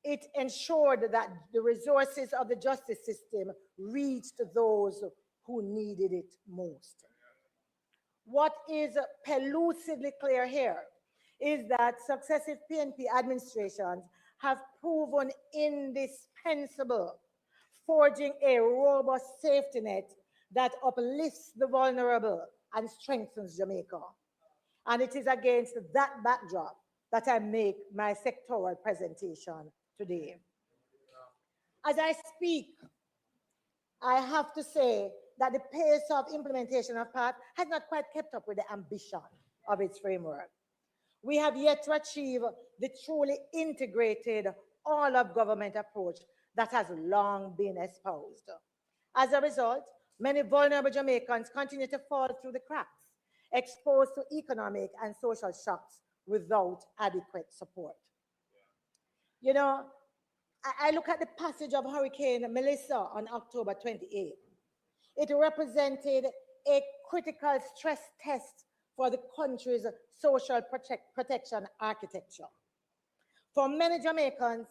it ensured that the resources of the justice system reached those who needed it most. What is pellucidly clear here is that successive PNP administrations have proven indispensable, forging a robust safety net that uplifts the vulnerable and strengthens Jamaica. And it is against that backdrop that I make my sectoral presentation today. As I speak, I have to say that the pace of implementation of PATH has not quite kept up with the ambition of its framework. We have yet to achieve the truly integrated all-of-government approach that has long been espoused. As a result, many vulnerable Jamaicans continue to fall through the cracks, exposed to economic and social shocks without adequate support. You know, I look at the passage of Hurricane Melissa on October 28th. It represented a critical stress test for the country's social protection architecture. For many Jamaicans,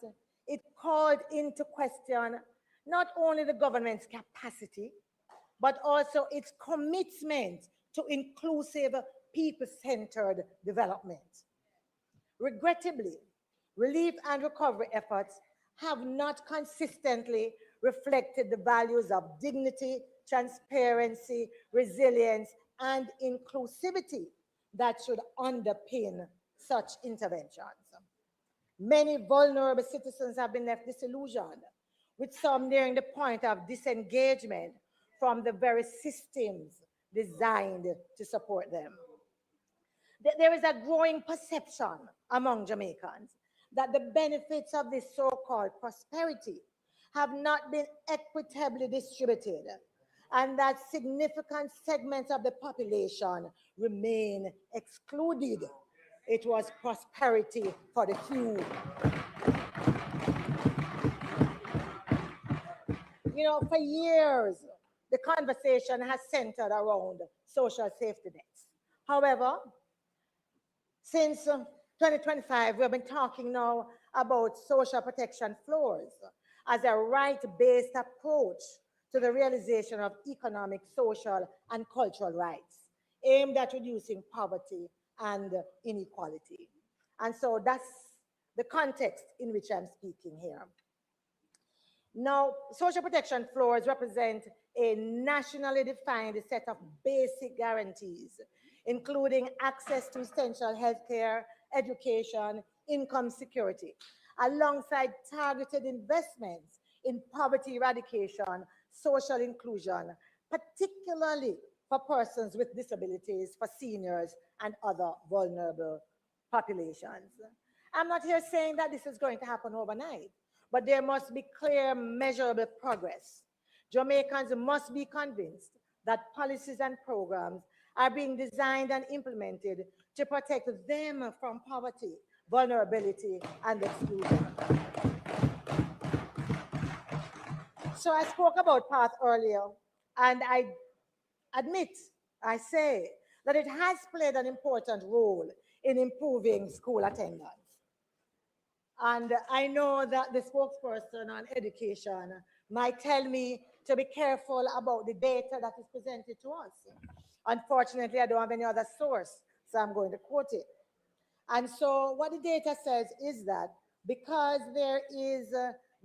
it called into question not only the government's capacity, but also its commitment to inclusive, people-centered development. Regrettably, relief and recovery efforts have not consistently reflected the values of dignity, transparency, resilience, and inclusivity that should underpin such interventions. Many vulnerable citizens have been left disillusioned, with some nearing the point of disengagement from the very systems designed to support them. There is a growing perception among Jamaicans that the benefits of this so-called prosperity have not been equitably distributed, and that significant segments of the population remain excluded. It was prosperity for the few. You know, for years, the conversation has centered around social safety nets. However, since 2025, we've been talking now about social protection floors as a right-based approach to the realization of economic, social, and cultural rights aimed at reducing poverty and inequality. And so that's the context in which I'm speaking here. Now, social protection floors represent a nationally defined set of basic guarantees, including access to essential healthcare, education, income security, alongside targeted investments in poverty eradication, social inclusion, particularly for persons with disabilities, for seniors, and other vulnerable populations. I'm not here saying that this is going to happen overnight, but there must be clear, measurable progress. Jamaicans must be convinced that policies and programs are being designed and implemented to protect them from poverty, vulnerability, and exclusion. So I spoke about PATH earlier, and I say that it has played an important role in improving school attendance. And I know that the spokesperson on education might tell me to be careful about the data that is presented to us. Unfortunately, I don't have any other source, so I'm going to quote it. And so what the data says is that because there is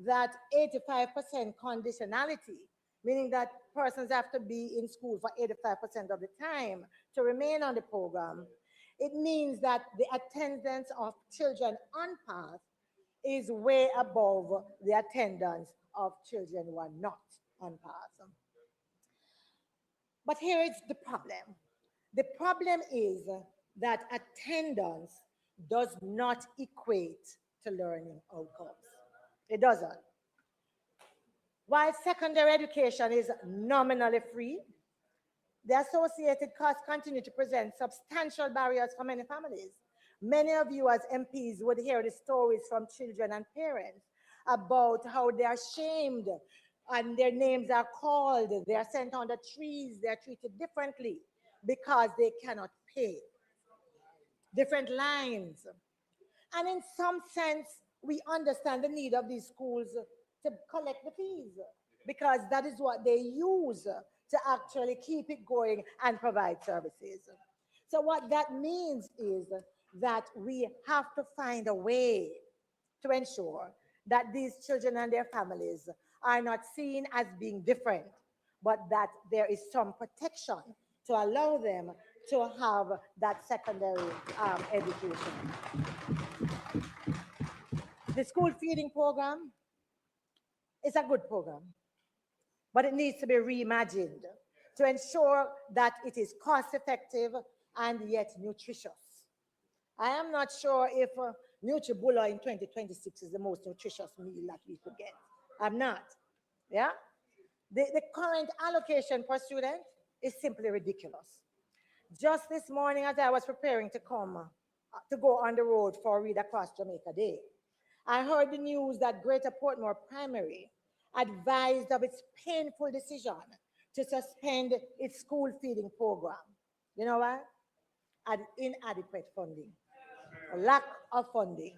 that 85% conditionality, meaning that persons have to be in school for 85% of the time to remain on the program, it means that the attendance of children on PATH is way above the attendance of children who are not on PATH. But here is the problem. The problem is that attendance does not equate to learning outcomes. It doesn't. While secondary education is nominally free, the associated costs continue to present substantial barriers for many families. Many of you as MPs would hear the stories from children and parents about how they are shamed and their names are called, they are sent on the trees, they are treated differently because they cannot pay. Different lines. And in some sense, we understand the need of these schools to collect the fees because that is what they use to actually keep it going and provide services. So what that means is that we have to find a way to ensure that these children and their families are not seen as being different, but that there is some protection to allow them to have that secondary education. The school feeding program is a good program, but it needs to be reimagined to ensure that it is cost effective and yet nutritious. I am not sure if NutriBullet in 2026 is the most nutritious meal that we could get. I'm not. Yeah? The current allocation per student is simply ridiculous. Just this morning, as I was preparing to come to go on the road for Read Across Jamaica Day, I heard the news that Greater Portmore Primary advised of its painful decision to suspend its school feeding program. You know why? Inadequate funding, lack of funding.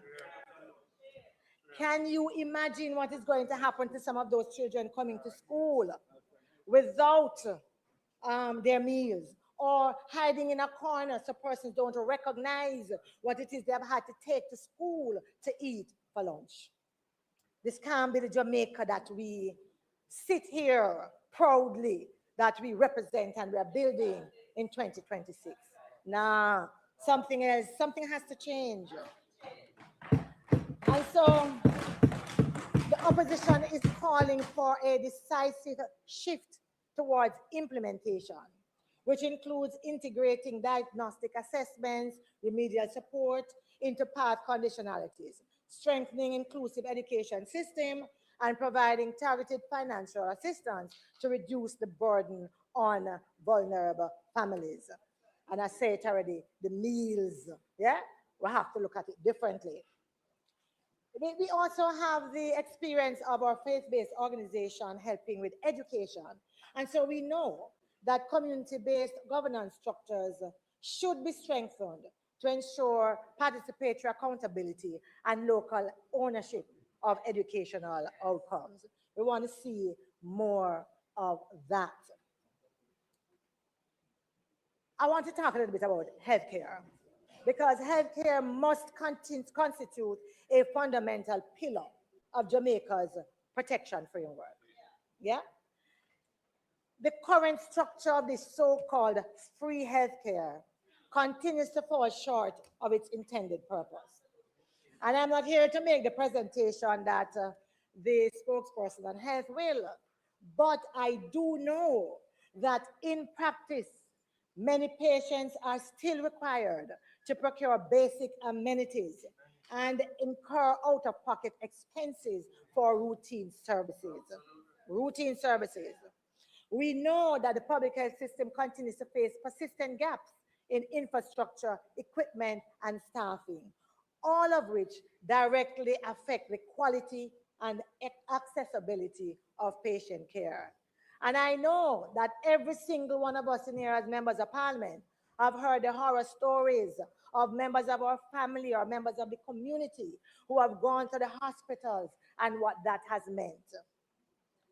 Can you imagine what is going to happen to some of those children coming to school without their meals, or hiding in a corner so persons don't recognize what it is they have had to take to school to eat for lunch. This can't be the Jamaica that we sit here proudly that we represent and we are building in 2026. Nah, something else, something has to change. And so the opposition is calling for a decisive shift towards implementation, which includes integrating diagnostic assessments, remedial support into path conditionalities, strengthening inclusive education system, and providing targeted financial assistance to reduce the burden on vulnerable families. And I say it already, the meals, yeah? We have to look at it differently. We also have the experience of our faith-based organization helping with education. And so we know that community-based governance structures should be strengthened to ensure participatory accountability and local ownership of educational outcomes. We want to see more of that. I want to talk a little bit about healthcare, because healthcare must constitute a fundamental pillar of Jamaica's protection framework. Yeah? The current structure of this so-called free healthcare continues to fall short of its intended purpose. And I'm not here to make the presentation that the spokesperson on health will, but I do know that in practice, many patients are still required to procure basic amenities and incur out-of-pocket expenses for routine services. Routine services. We know that the public health system continues to face persistent gaps in infrastructure, equipment, and staffing, all of which directly affect the quality and accessibility of patient care. And I know that every single one of us in here as members of parliament have heard the horror stories of members of our family or members of the community who have gone to the hospitals and what that has meant.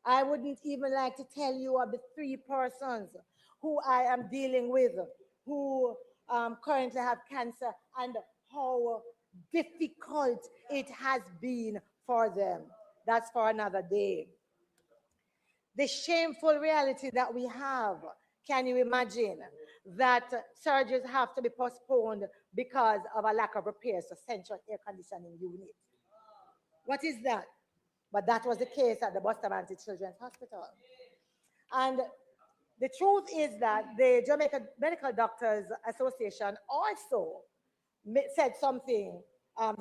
I wouldn't even like to tell you of the 3 persons who I am dealing with who currently have cancer and how difficult it has been for them. That's for another day. The shameful reality that we have, can you imagine that surgeries have to be postponed because of a lack of repairs to central air conditioning unit? What is that? But that was the case at the Bustamante Children's Hospital. And the truth is that the Jamaica Medical Doctors Association also said something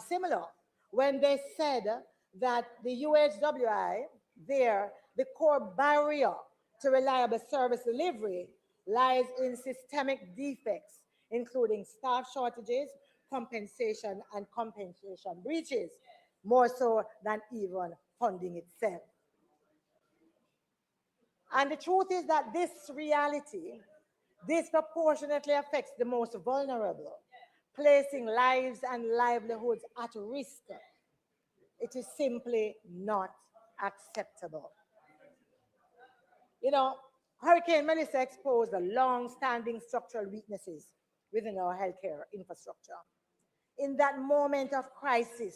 similar when they said that the UHWI there, the core barrier to reliable service delivery lies in systemic defects, including staff shortages, compensation, and compensation breaches, more so than even funding itself. And the truth is that this reality disproportionately affects the most vulnerable, placing lives and livelihoods at risk. It is simply not acceptable. You know, Hurricane Melissa exposed the long-standing structural weaknesses within our healthcare infrastructure. In that moment of crisis,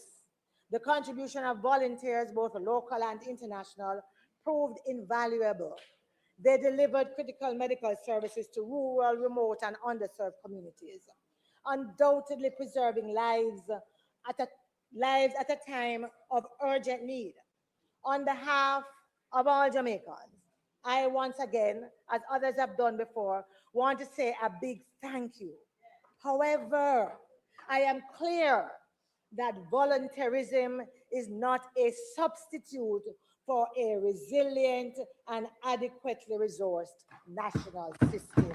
the contribution of volunteers, both local and international, proved invaluable. They delivered critical medical services to rural, remote, and underserved communities, undoubtedly preserving lives at a time of urgent need. On behalf of all Jamaicans, I once again, as others have done before, want to say a big thank you. However, I am clear that volunteerism is not a substitute for a resilient and adequately resourced national system.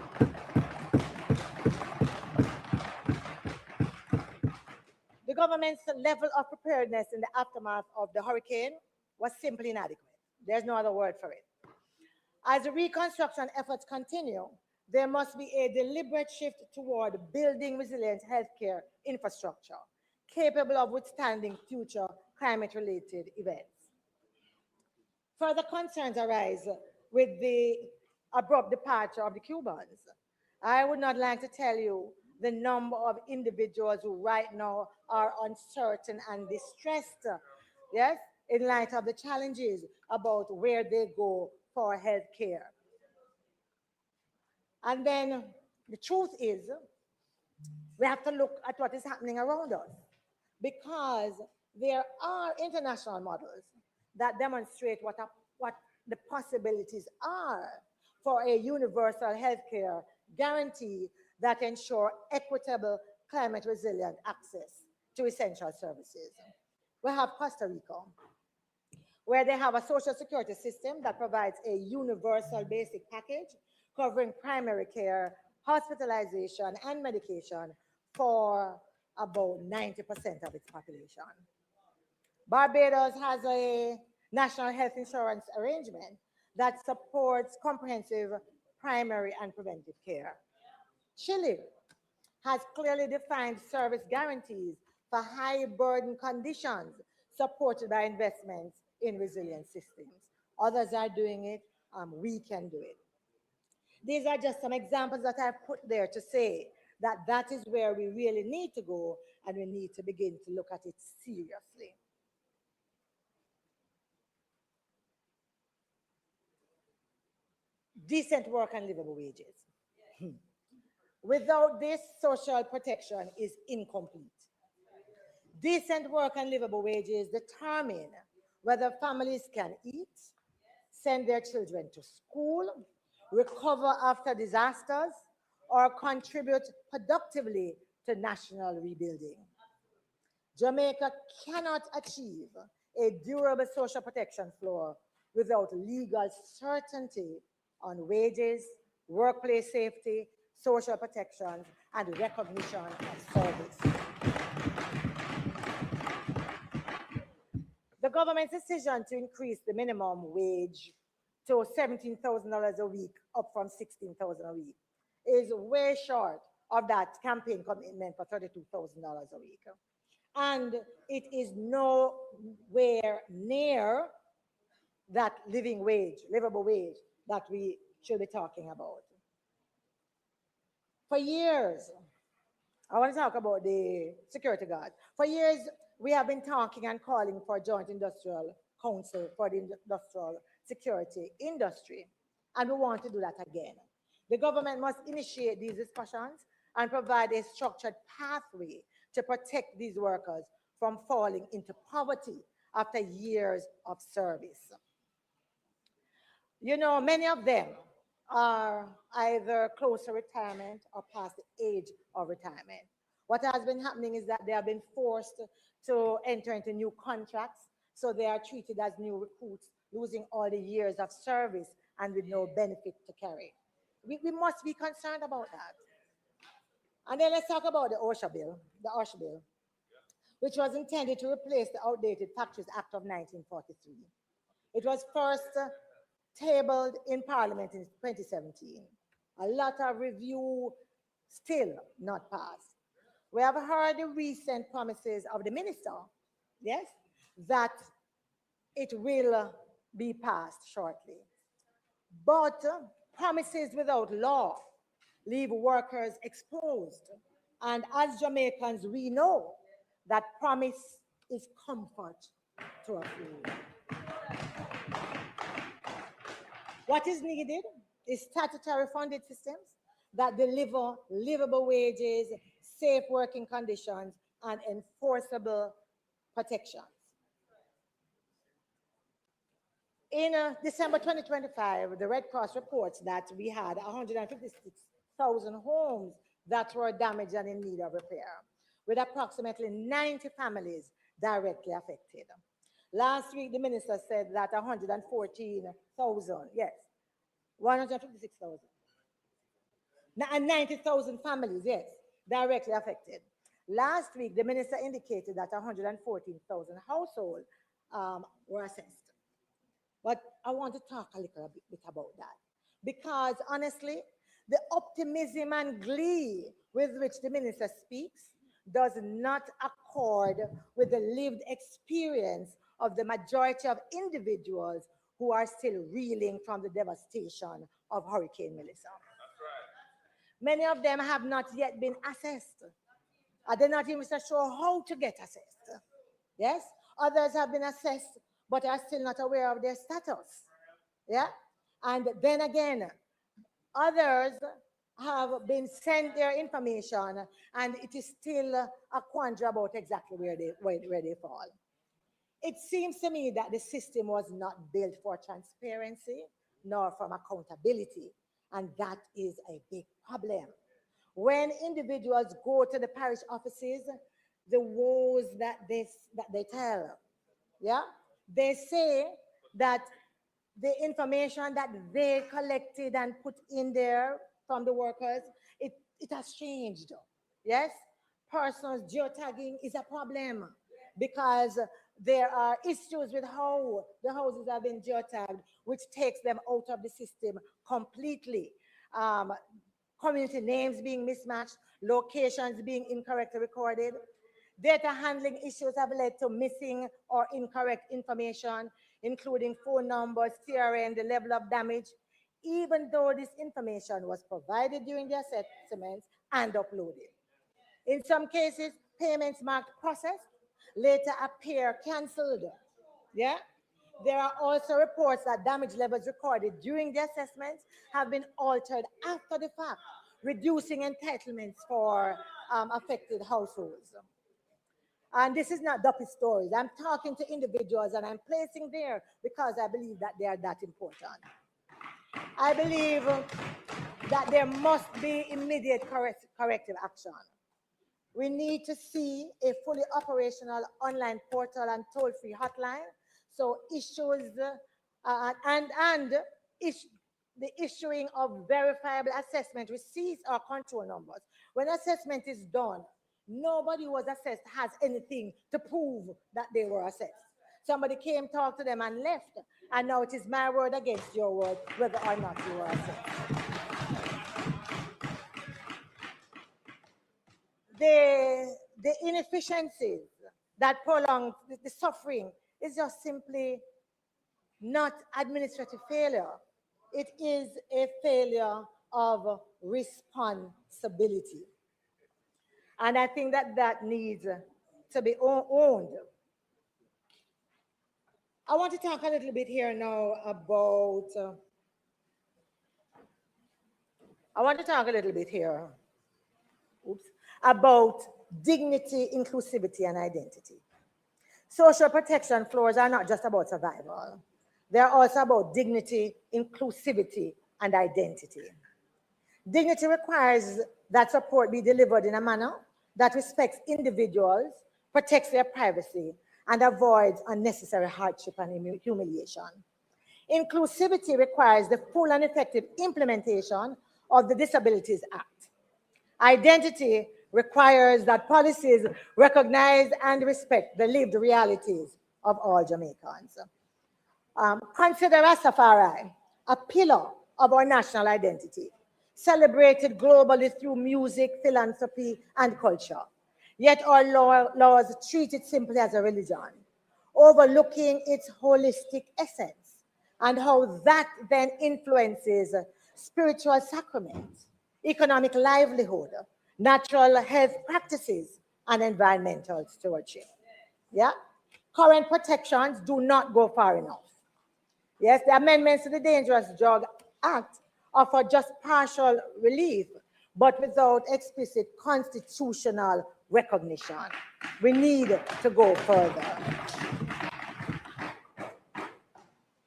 The government's level of preparedness in the aftermath of the hurricane was simply inadequate. There's no other word for it. As the reconstruction efforts continue, there must be a deliberate shift toward building resilient healthcare infrastructure capable of withstanding future climate-related events. Further concerns arise with the abrupt departure of the Cubans. I would not like to tell you the number of individuals who right now are uncertain and distressed, yes, in light of the challenges about where they go for health care. And then the truth is, we have to look at what is happening around us because there are international models that demonstrate what the possibilities are for a universal healthcare guarantee that ensure equitable climate resilient access to essential services. We have Costa Rica, where they have a social security system that provides a universal basic package covering primary care, hospitalization, and medication for about 90% of its population. Barbados has a national health insurance arrangement that supports comprehensive primary and preventive care. Chile has clearly defined service guarantees for high burden conditions supported by investments in resilient systems. Others are doing it, we can do it. These are just some examples that I've put there to say that that is where we really need to go and we need to begin to look at it seriously. Decent work and livable wages. Without this, social protection is incomplete. Decent work and livable wages determine whether families can eat, send their children to school, recover after disasters, or contribute productively to national rebuilding. Jamaica cannot achieve a durable social protection floor without legal certainty on wages, workplace safety, social protections, and recognition of service. The government's decision to increase the minimum wage to $17,000 a week, up from $16,000 a week, is way short of that campaign commitment for $32,000 a week. And it is nowhere near that living wage, livable wage that we should be talking about. For years, I want to talk about the security guard. For years, we have been talking and calling for a joint industrial council for the industrial security industry, and we want to do that again. The government must initiate these discussions and provide a structured pathway to protect these workers from falling into poverty after years of service. You know, many of them are either close to retirement or past the age of retirement. What has been happening is that they have been forced to enter into new contracts, so they are treated as new recruits, losing all the years of service and with no benefit to carry. We must be concerned about that. And then let's talk about the OSHA bill, which was intended to replace the outdated Factories Act of 1943. It was first tabled in Parliament in 2017. A lot of review, still not passed. We have heard the recent promises of the minister, yes, that it will be passed shortly. But promises without law leave workers exposed. And as Jamaicans, we know that promise is comfort to a few. What is needed is statutory funded systems that deliver livable wages, safe working conditions, and enforceable protections. In December 2025, the Red Cross reports that we had 156,000 homes that were damaged and in need of repair, with approximately 90 families directly affected. Last week, the minister said that 114,000, yes, 156,000. And 90,000 families, yes, directly affected. Last week, the minister indicated that 114,000 households were assessed. But I want to talk a little bit about that. Because honestly, the optimism and glee with which the minister speaks does not accord with the lived experience of the majority of individuals who are still reeling from the devastation of Hurricane Melissa. Many of them have not yet been assessed. They're not even so sure how to get assessed. Yes? Others have been assessed, but are still not aware of their status. Yeah? And then again, others have been sent their information, and it is still a quandary about exactly where they fall. It seems to me that the system was not built for transparency nor from accountability, and that is a big problem. When individuals go to the parish offices, the woes that they tell, yeah, they say that the information that they collected and put in there from the workers, it has changed. Yes, personal geotagging is a problem because there are issues with how the houses have been geotagged, which takes them out of the system completely. Community names being mismatched, locations being incorrectly recorded. Data handling issues have led to missing or incorrect information, including phone numbers, TRN, the level of damage, even though this information was provided during the assessments and uploaded. In some cases, payments marked processed later appear canceled. Yeah? There are also reports that damage levels recorded during the assessments have been altered after the fact, reducing entitlements for affected households. And this is not duppy stories. I'm talking to individuals and I'm placing there because I believe that they are that important. I believe that there must be immediate corrective action. We need to see a fully operational online portal and toll-free hotline. So issues the issuing of verifiable assessment receipts or control numbers. When assessment is done, nobody who was assessed has anything to prove that they were assessed. Somebody came, talked to them, and left. And now it is my word against your word, whether or not you were assessed. The inefficiencies that prolong the suffering is just simply not administrative failure. It is a failure of responsibility. And I think that needs to be owned. I want to talk a little bit here now about, about dignity, inclusivity, and identity. Social protection floors are not just about survival. They're also about dignity, inclusivity, and identity. Dignity requires that support be delivered in a manner that respects individuals, protects their privacy, and avoids unnecessary hardship and humiliation. Inclusivity requires the full and effective implementation of the Disabilities Act. Identity requires that policies recognize and respect the lived realities of all Jamaicans. Consider Rastafari, a pillar of our national identity, celebrated globally through music, philanthropy, and culture. Yet our laws treat it simply as a religion, overlooking its holistic essence and how that then influences spiritual sacraments, economic livelihood, natural health practices, and environmental stewardship. Yeah? Current protections do not go far enough. Yes, the amendments to the Dangerous Drug Act offer just partial relief, but without explicit constitutional recognition. We need to go further.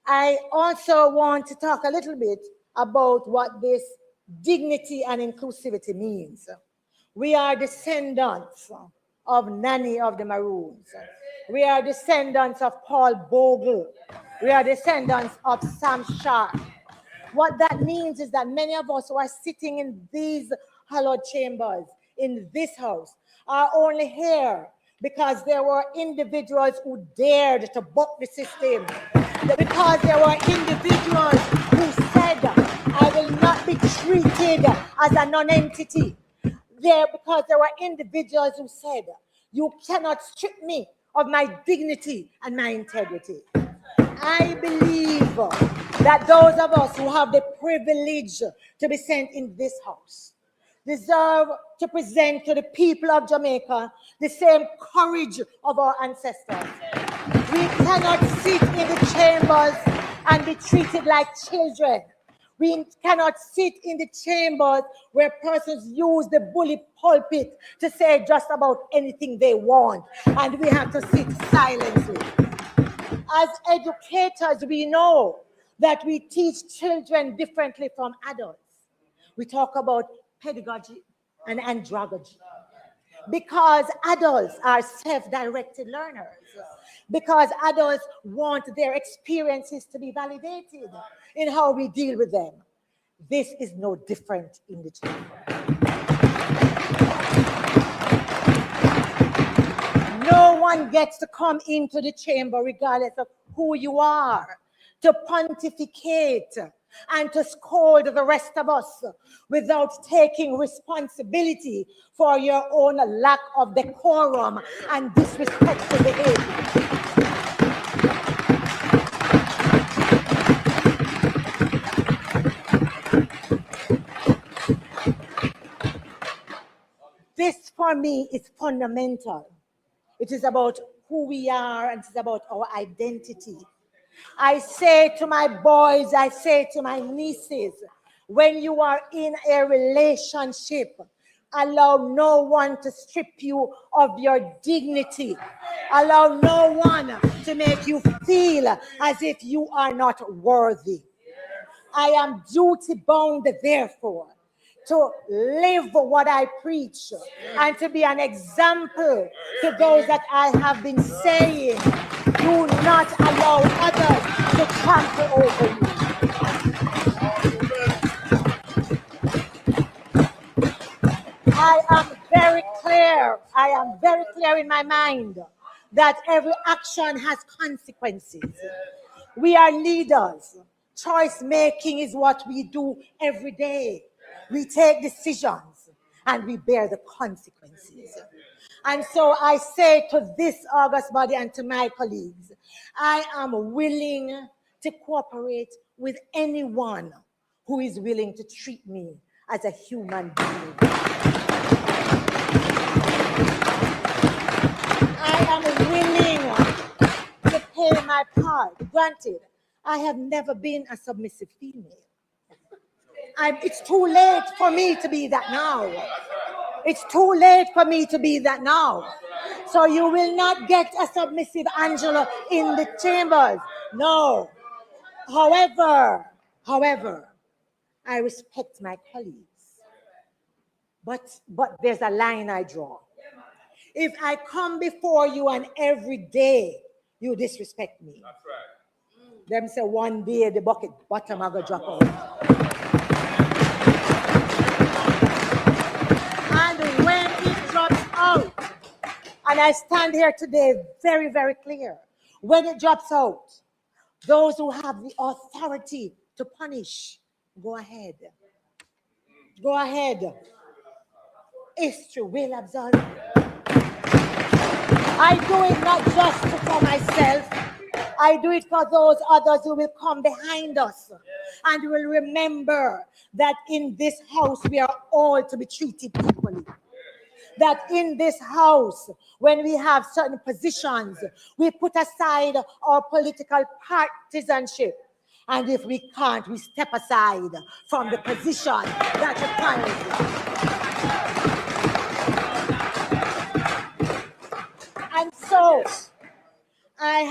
I also want to talk a little bit about what this dignity and inclusivity means. We are descendants of Nanny of the Maroons. We are descendants of Paul Bogle. We are descendants of Sam Sharp. What that means is that many of us who are sitting in these hallowed chambers, in this house, are only here because there were individuals who dared to buck the system. Because there were individuals who said, I will not be treated as a non-entity. Because there were individuals who said, you cannot strip me of my dignity and my integrity. I believe that those of us who have the privilege to be sent in this house deserve to present to the people of Jamaica the same courage of our ancestors. We cannot sit in the chambers and be treated like children. We cannot sit in the chambers where persons use the bully pulpit to say just about anything they want, and we have to sit silently. As educators, we know that we teach children differently from adults. We talk about pedagogy and andragogy because adults are self-directed learners, because adults want their experiences to be validated in how we deal with them. This is no different in the chamber. No one gets to come into the chamber, regardless of who you are, to pontificate and to scold the rest of us without taking responsibility for your own lack of decorum and disrespectful behavior. This, for me, is fundamental. It is about who we are, and it is about our identity. I say to my boys, I say to my nieces, when you are in a relationship, allow no one to strip you of your dignity. Allow no one to make you feel as if you are not worthy. I am duty bound, therefore, to live what I preach and to be an example to those that I have been saying, do not allow others to trample over you. I am very clear in my mind that every action has consequences. We are leaders. Choice making is what we do every day. We take decisions and we bear the consequences. And so I say to this august body and to my colleagues, I am willing to cooperate with anyone who is willing to treat me as a human being. I am willing to play my part. Granted, I have never been a submissive female. It's too late for me to be that now. It's too late for me to be that now. So you will not get a submissive Angela in the chambers. No. However, I respect my colleagues. But there's a line I draw. If I come before you and every day you disrespect me, that's right. Them say one day the bucket bottom I go drop out. And when it drops out, and I stand here today very, very clear, when it drops out, those who have the authority to punish, go ahead. Go ahead. History will absolve you. I do it not just for myself. I do it for those others who will come behind us and will remember that in this house we are all to be treated equally. That in this house, when we have certain positions, we put aside our political partisanship. And if we can't, we step aside from the position that requires it. And so, I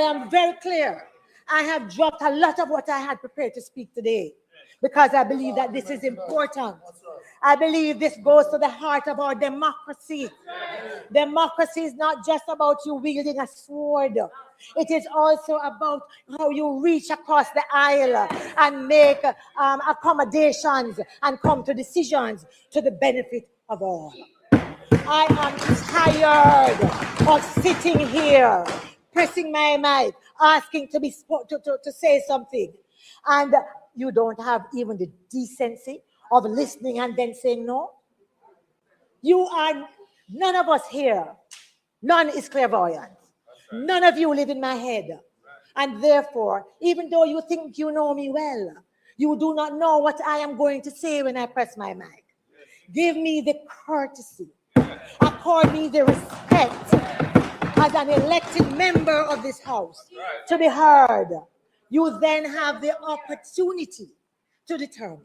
am very clear. I have dropped a lot of what I had prepared to speak today because I believe that this is important. I believe this goes to the heart of our democracy. Democracy is not just about you wielding a sword. It is also about how you reach across the aisle and make accommodations and come to decisions to the benefit of all. I am tired of sitting here, pressing my mic, asking to be to say something, and you don't have even the decency of listening and then saying no. You are, none of us here None is clairvoyant. None of you live in my head. And therefore, even though you think you know me well, you do not know what I am going to say when I press my mic. Give me the courtesy, accord me the respect as an elected member of this house to be heard. You then have the opportunity to determine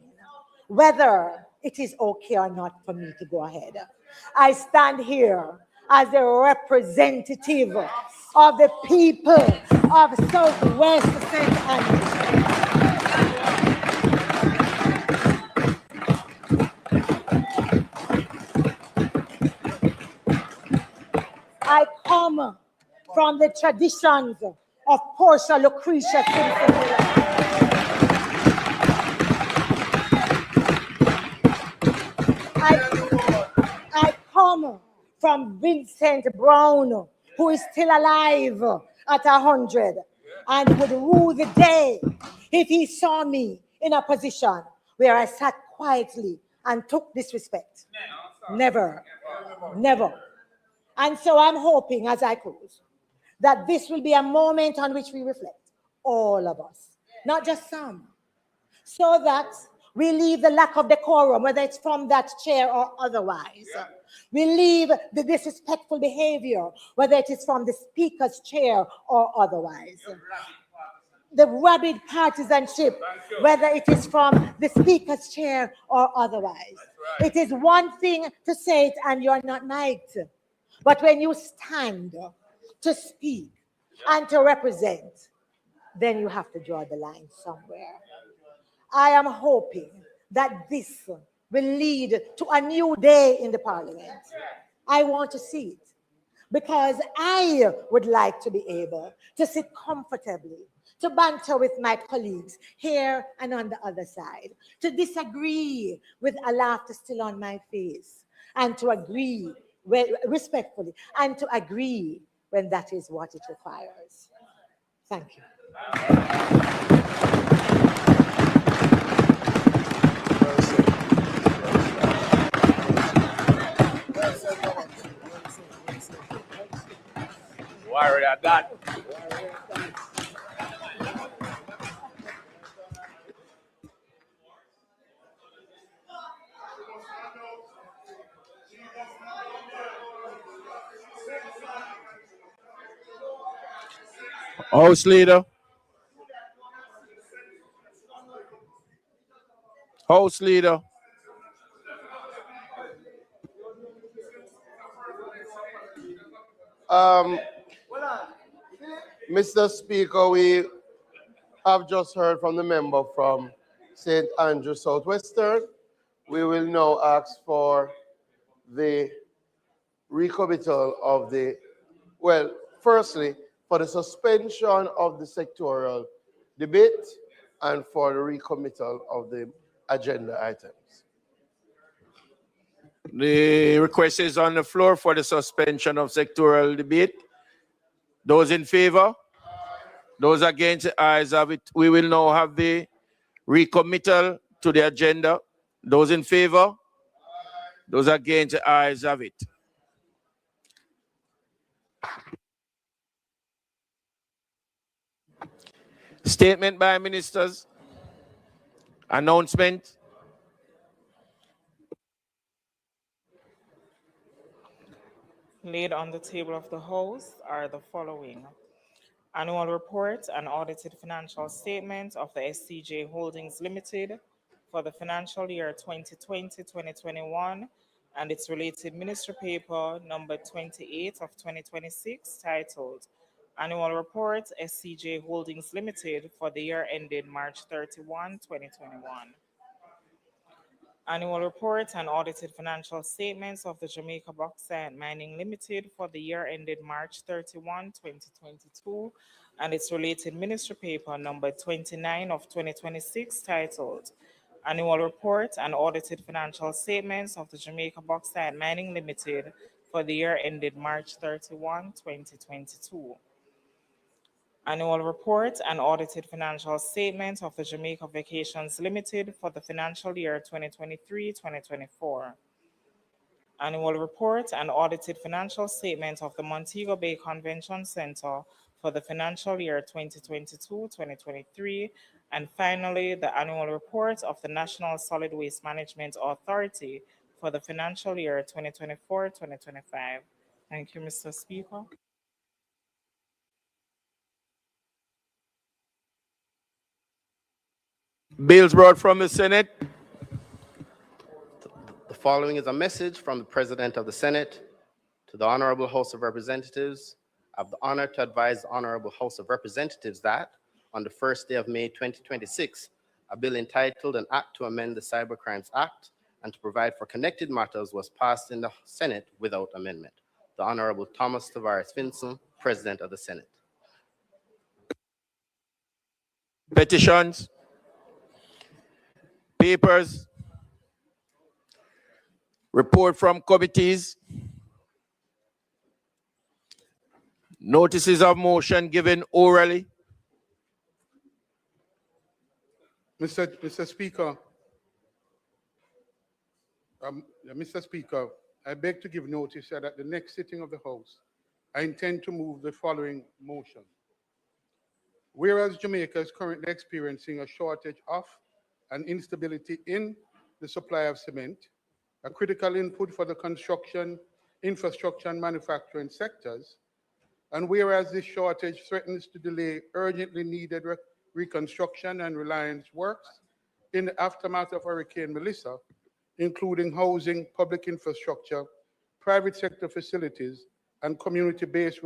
whether it is okay or not for me to go ahead. I stand here as a representative of the people of Southwest St. Andrews. I come from the traditions of Portia Lucretia Simpson. I come from Vincent Brown, who is still alive at 100 and would rue the day if he saw me in a position where I sat quietly and took disrespect. Never, never. And so I'm hoping as I close that this will be a moment on which we reflect, all of us, not just some, so that we leave the lack of decorum, whether it's from that chair or otherwise. We leave the disrespectful behavior, whether it is from the speaker's chair or otherwise. The rabid partisanship, whether it is from the speaker's chair or otherwise. It is one thing to say it and you're not mic'd. But when you stand to speak and to represent, then you have to draw the line somewhere. I am hoping that this will lead to a new day in the parliament. I want to see it because I would like to be able to sit comfortably, to banter with my colleagues here and on the other side, to disagree with a laughter still on my face, and to agree respectfully, and to agree when that is what it requires. Thank you. Warrior that. House leader. House leader. Mr. Speaker, we have just heard from the member from St. Andrew Southwestern. We will now ask for the recommittal of the, well, firstly, for the suspension of the sectoral debate and for the recommittal of the agenda items. The request is on the floor for the suspension of sectoral debate. Those in favor? Those against, the ayes have it. We will now have the recommittal to the agenda. Those in favor? Those against, the ayes have it. Statement by ministers. Announcement. Laid on the table of the House are the following: annual report and audited financial statement of the SCJ Holdings Limited for the financial year 2020-2021 and its related ministry paper number 28 of 2026 titled Annual Report SCJ Holdings Limited for the year ended March 31, 2021. Annual report and audited financial statements of the Jamaica Bauxite Mining Limited for the year ended March 31, 2022, and its related ministry paper number 29 of 2026 titled Annual Report and Audited Financial Statements of the Jamaica Bauxite Mining Limited for the year ended March 31, 2022. Annual report and audited financial statements of the Jamaica Vacations Limited for the financial year 2023-2024. Annual report and audited financial statement of the Montego Bay Convention Center for the financial year 2022-2023, and finally, the annual report of the National Solid Waste Management Authority for the financial year 2024-2025. Thank you, Mr. Speaker. Bills brought from the Senate. The following is a message from the President of the Senate to the Honorable House of Representatives. I have the honor to advise the Honorable House of Representatives that on the first day of May 2026, a bill entitled An Act to Amend the Cybercrimes Act and to provide for connected matters was passed in the Senate without amendment. The Honorable Thomas Tavares Finson, President of the Senate. Petitions, papers, report from committees, notices of motion given orally. Mr. Speaker, I beg to give notice that at the next sitting of the House, I intend to move the following motion. Whereas Jamaica is currently experiencing a shortage of and instability in the supply of cement, a critical input for the construction, infrastructure, and manufacturing sectors, and whereas this shortage threatens to delay urgently needed reconstruction and reliance works in the aftermath of Hurricane Melissa, including housing, public infrastructure, private sector facilities, and community-based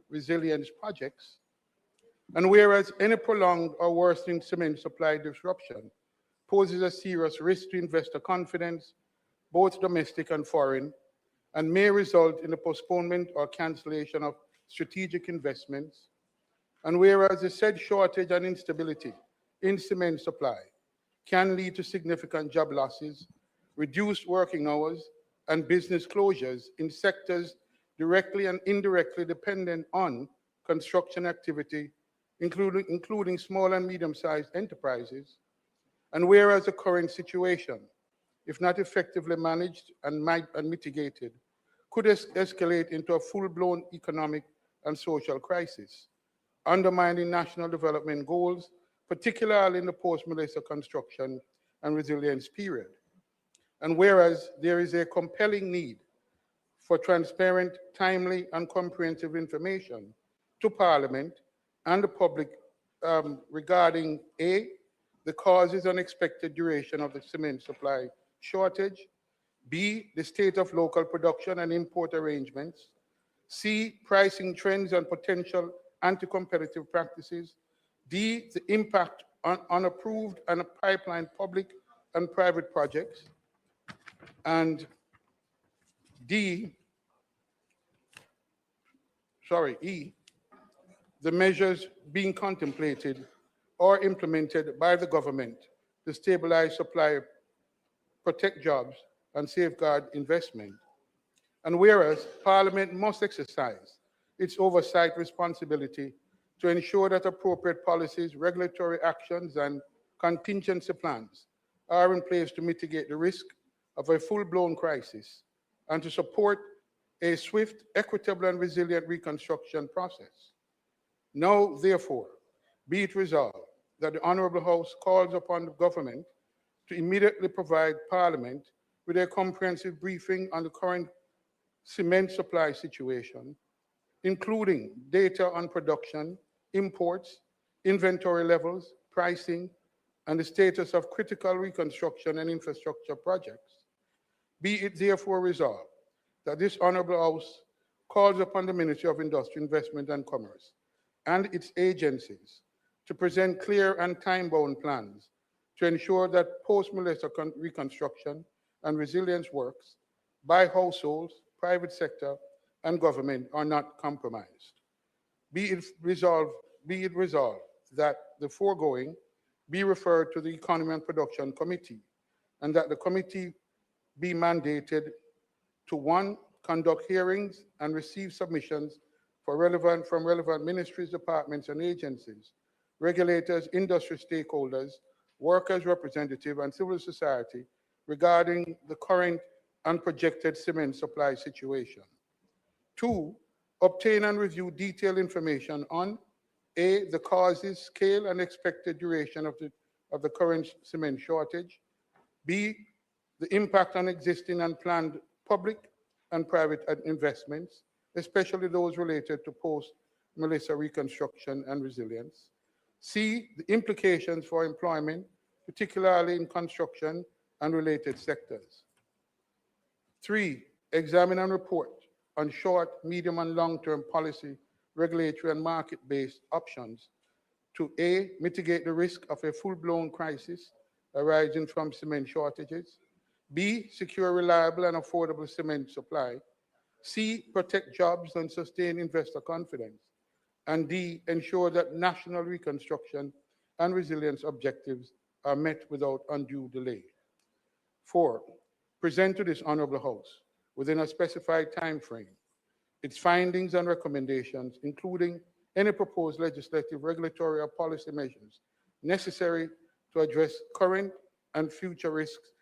resilience projects, and whereas any prolonged or worsening cement supply disruption poses a serious risk to investor confidence, both domestic and foreign, and may result in the postponement or cancellation of strategic investments, and whereas the said shortage and instability in cement supply can lead to significant job losses, reduced working hours, and business closures in sectors directly and indirectly dependent on construction activity, including small and medium-sized enterprises, and whereas the current situation, if not effectively managed and mitigated, could escalate into a full-blown economic and social crisis, undermining national development goals, particularly in the post-Melissa construction and resilience period. And whereas there is a compelling need for transparent, timely, and comprehensive information to Parliament and the public regarding A, the causes and expected duration of the cement supply shortage, B, the state of local production and import arrangements, C, pricing trends and potential anti-competitive practices, D, the impact on unapproved and pipeline public and private projects, and E, the measures being contemplated or implemented by the government to stabilize supply, protect jobs, and safeguard investment. And whereas Parliament must exercise its oversight responsibility to ensure that appropriate policies, regulatory actions, and contingency plans are in place to mitigate the risk of a full-blown crisis and to support a swift, equitable, and resilient reconstruction process. Now, therefore, be it resolved that the Honourable House calls upon the government to immediately provide Parliament with a comprehensive briefing on the current cement supply situation, including data on production, imports, inventory levels, pricing, and the status of critical reconstruction and infrastructure projects. Be it therefore resolved that this Honourable House calls upon the Ministry of Industry, Investment and Commerce and its agencies to present clear and time-bound plans to ensure that post-Melissa reconstruction and resilience works by households, private sector, and government are not compromised. Be it resolved that the foregoing be referred to the Economy and Production Committee, and that the committee be mandated to 1, conduct hearings and receive submissions from relevant ministries, departments, and agencies, regulators, industry stakeholders, workers' representatives, and civil society regarding the current and projected cement supply situation. 2, obtain and review detailed information on A, the causes, scale, and expected duration of the current cement shortage. B, the impact on existing and planned public and private investments, especially those related to post-Melissa reconstruction and resilience. C, the implications for employment, particularly in construction and related sectors. 3, examine and report on short, medium, and long-term policy, regulatory, and market-based options to A, mitigate the risk of a full-blown crisis arising from cement shortages, B, secure reliable and affordable cement supply, C, protect jobs and sustain investor confidence, and D, ensure that national reconstruction and resilience objectives are met without undue delay. 4, present to this Honorable House within a specified time frame its findings and recommendations, including any proposed legislative, regulatory, or policy measures necessary to address current and future risks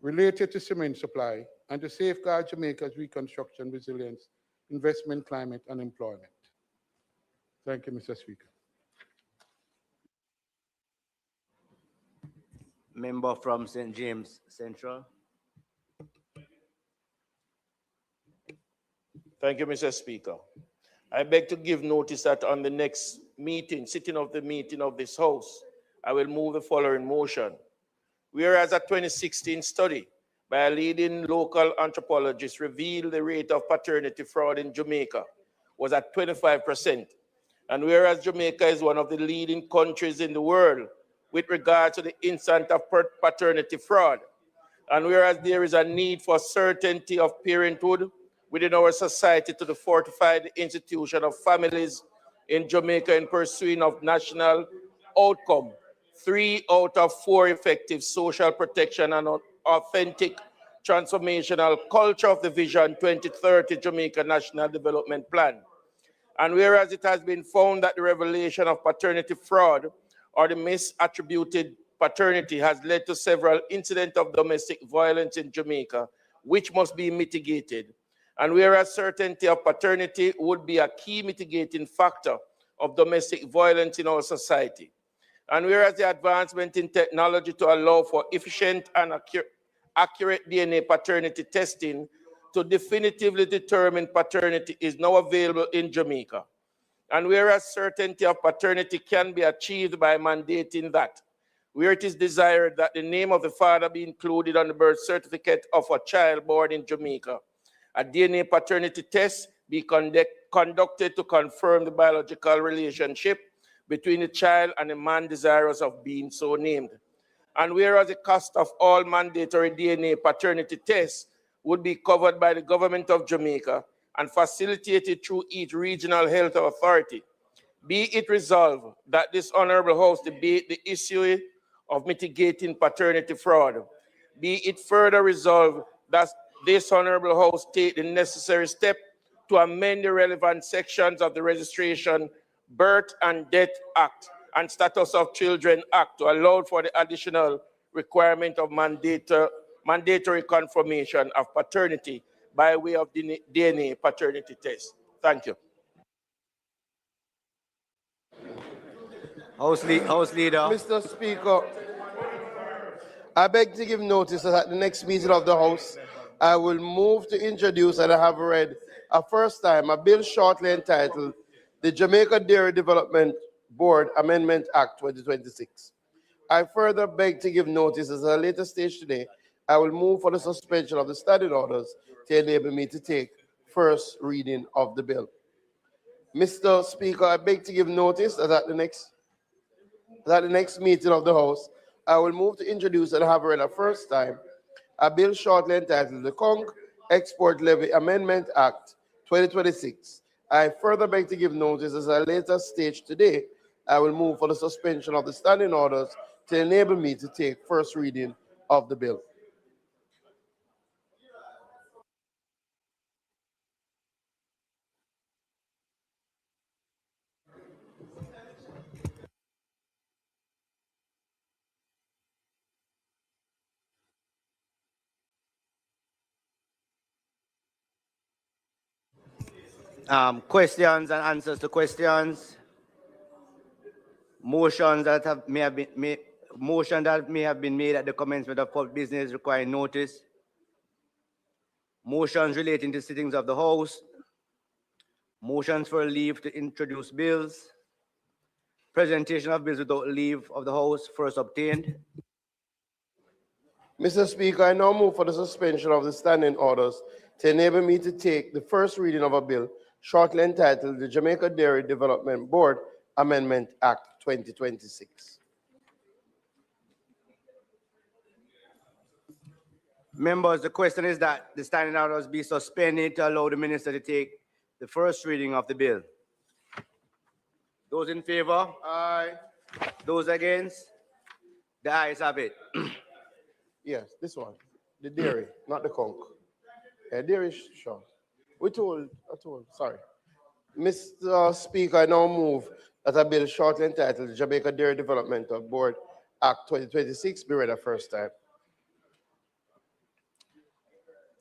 related to cement supply and to safeguard Jamaica's reconstruction, resilience, investment climate, and employment. Thank you, Mr. Speaker. Member from St. James Central. Thank you, Mr. Speaker. I beg to give notice that on the next meeting, sitting of the meeting of this House, I will move the following motion. Whereas a 2016 study by a leading local anthropologist revealed the rate of paternity fraud in Jamaica was at 25%. And whereas Jamaica is one of the leading countries in the world with regard to the incidence of paternity fraud, and whereas there is a need for certainty of parenthood within our society to fortify the institution of families in Jamaica in pursuit of national outcome, 3 out of 4 effective social protection and authentic transformational culture of the Vision 2030 Jamaica National Development Plan. And whereas it has been found that the revelation of paternity fraud or the misattributed paternity has led to several incidents of domestic violence in Jamaica, which must be mitigated. And whereas certainty of paternity would be a key mitigating factor of domestic violence in our society. And whereas the advancement in technology to allow for efficient and accurate DNA paternity testing to definitively determine paternity is now available in Jamaica. And whereas certainty of paternity can be achieved by mandating that, where it is desired that the name of the father be included on the birth certificate of a child born in Jamaica, a DNA paternity test be conducted to confirm the biological relationship between the child and the man desirous of being so named. And whereas the cost of all mandatory DNA paternity tests would be covered by the government of Jamaica and facilitated through each regional health authority, be it resolved that this Honorable House debate the issue of mitigating paternity fraud. Be it further resolved that this Honorable House take the necessary step to amend the relevant sections of the Registration, Birth and Death Act and Status of Children Act to allow for the additional requirement of mandatory confirmation of paternity by way of DNA paternity test. Thank you. House Leader. Mr. Speaker, I beg to give notice that at the next meeting of the House, I will move to introduce, and I have read a first time, a bill shortly entitled the Jamaica Dairy Development Board Amendment Act 2026. I further beg to give notice at a later stage today, I will move for the suspension of the standing orders to enable me to take first reading of the bill. Mr. Speaker, I beg to give notice that at the next meeting of the House, I will move to introduce and have read a first time a bill shortly entitled the Conch Export Levy Amendment Act 2026. I further beg to give notice at a later stage today, I will move for the suspension of the standing orders to enable me to take first reading of the bill. Questions and answers to questions. Motions that may have been made. Motion that may have been made at the commencement of public business requiring notice. Motions relating to sittings of the House. Motions for leave to introduce bills. Presentation of bills without leave of the House first obtained. Mr. Speaker, I now move for the suspension of the standing orders to enable me to take the first reading of a bill shortly entitled the Jamaica Dairy Development Board Amendment Act 2026. Members, the question is that the standing orders be suspended to allow the minister to take the first reading of the bill. Those in favor? Aye. Those against? The ayes have it. Yes, this one, the dairy, not the conch. Yeah, dairy, sure. Sorry. Mr. Speaker, I now move that a bill shortly entitled the Jamaica Dairy Developmental Board Act 2026 be read a first time.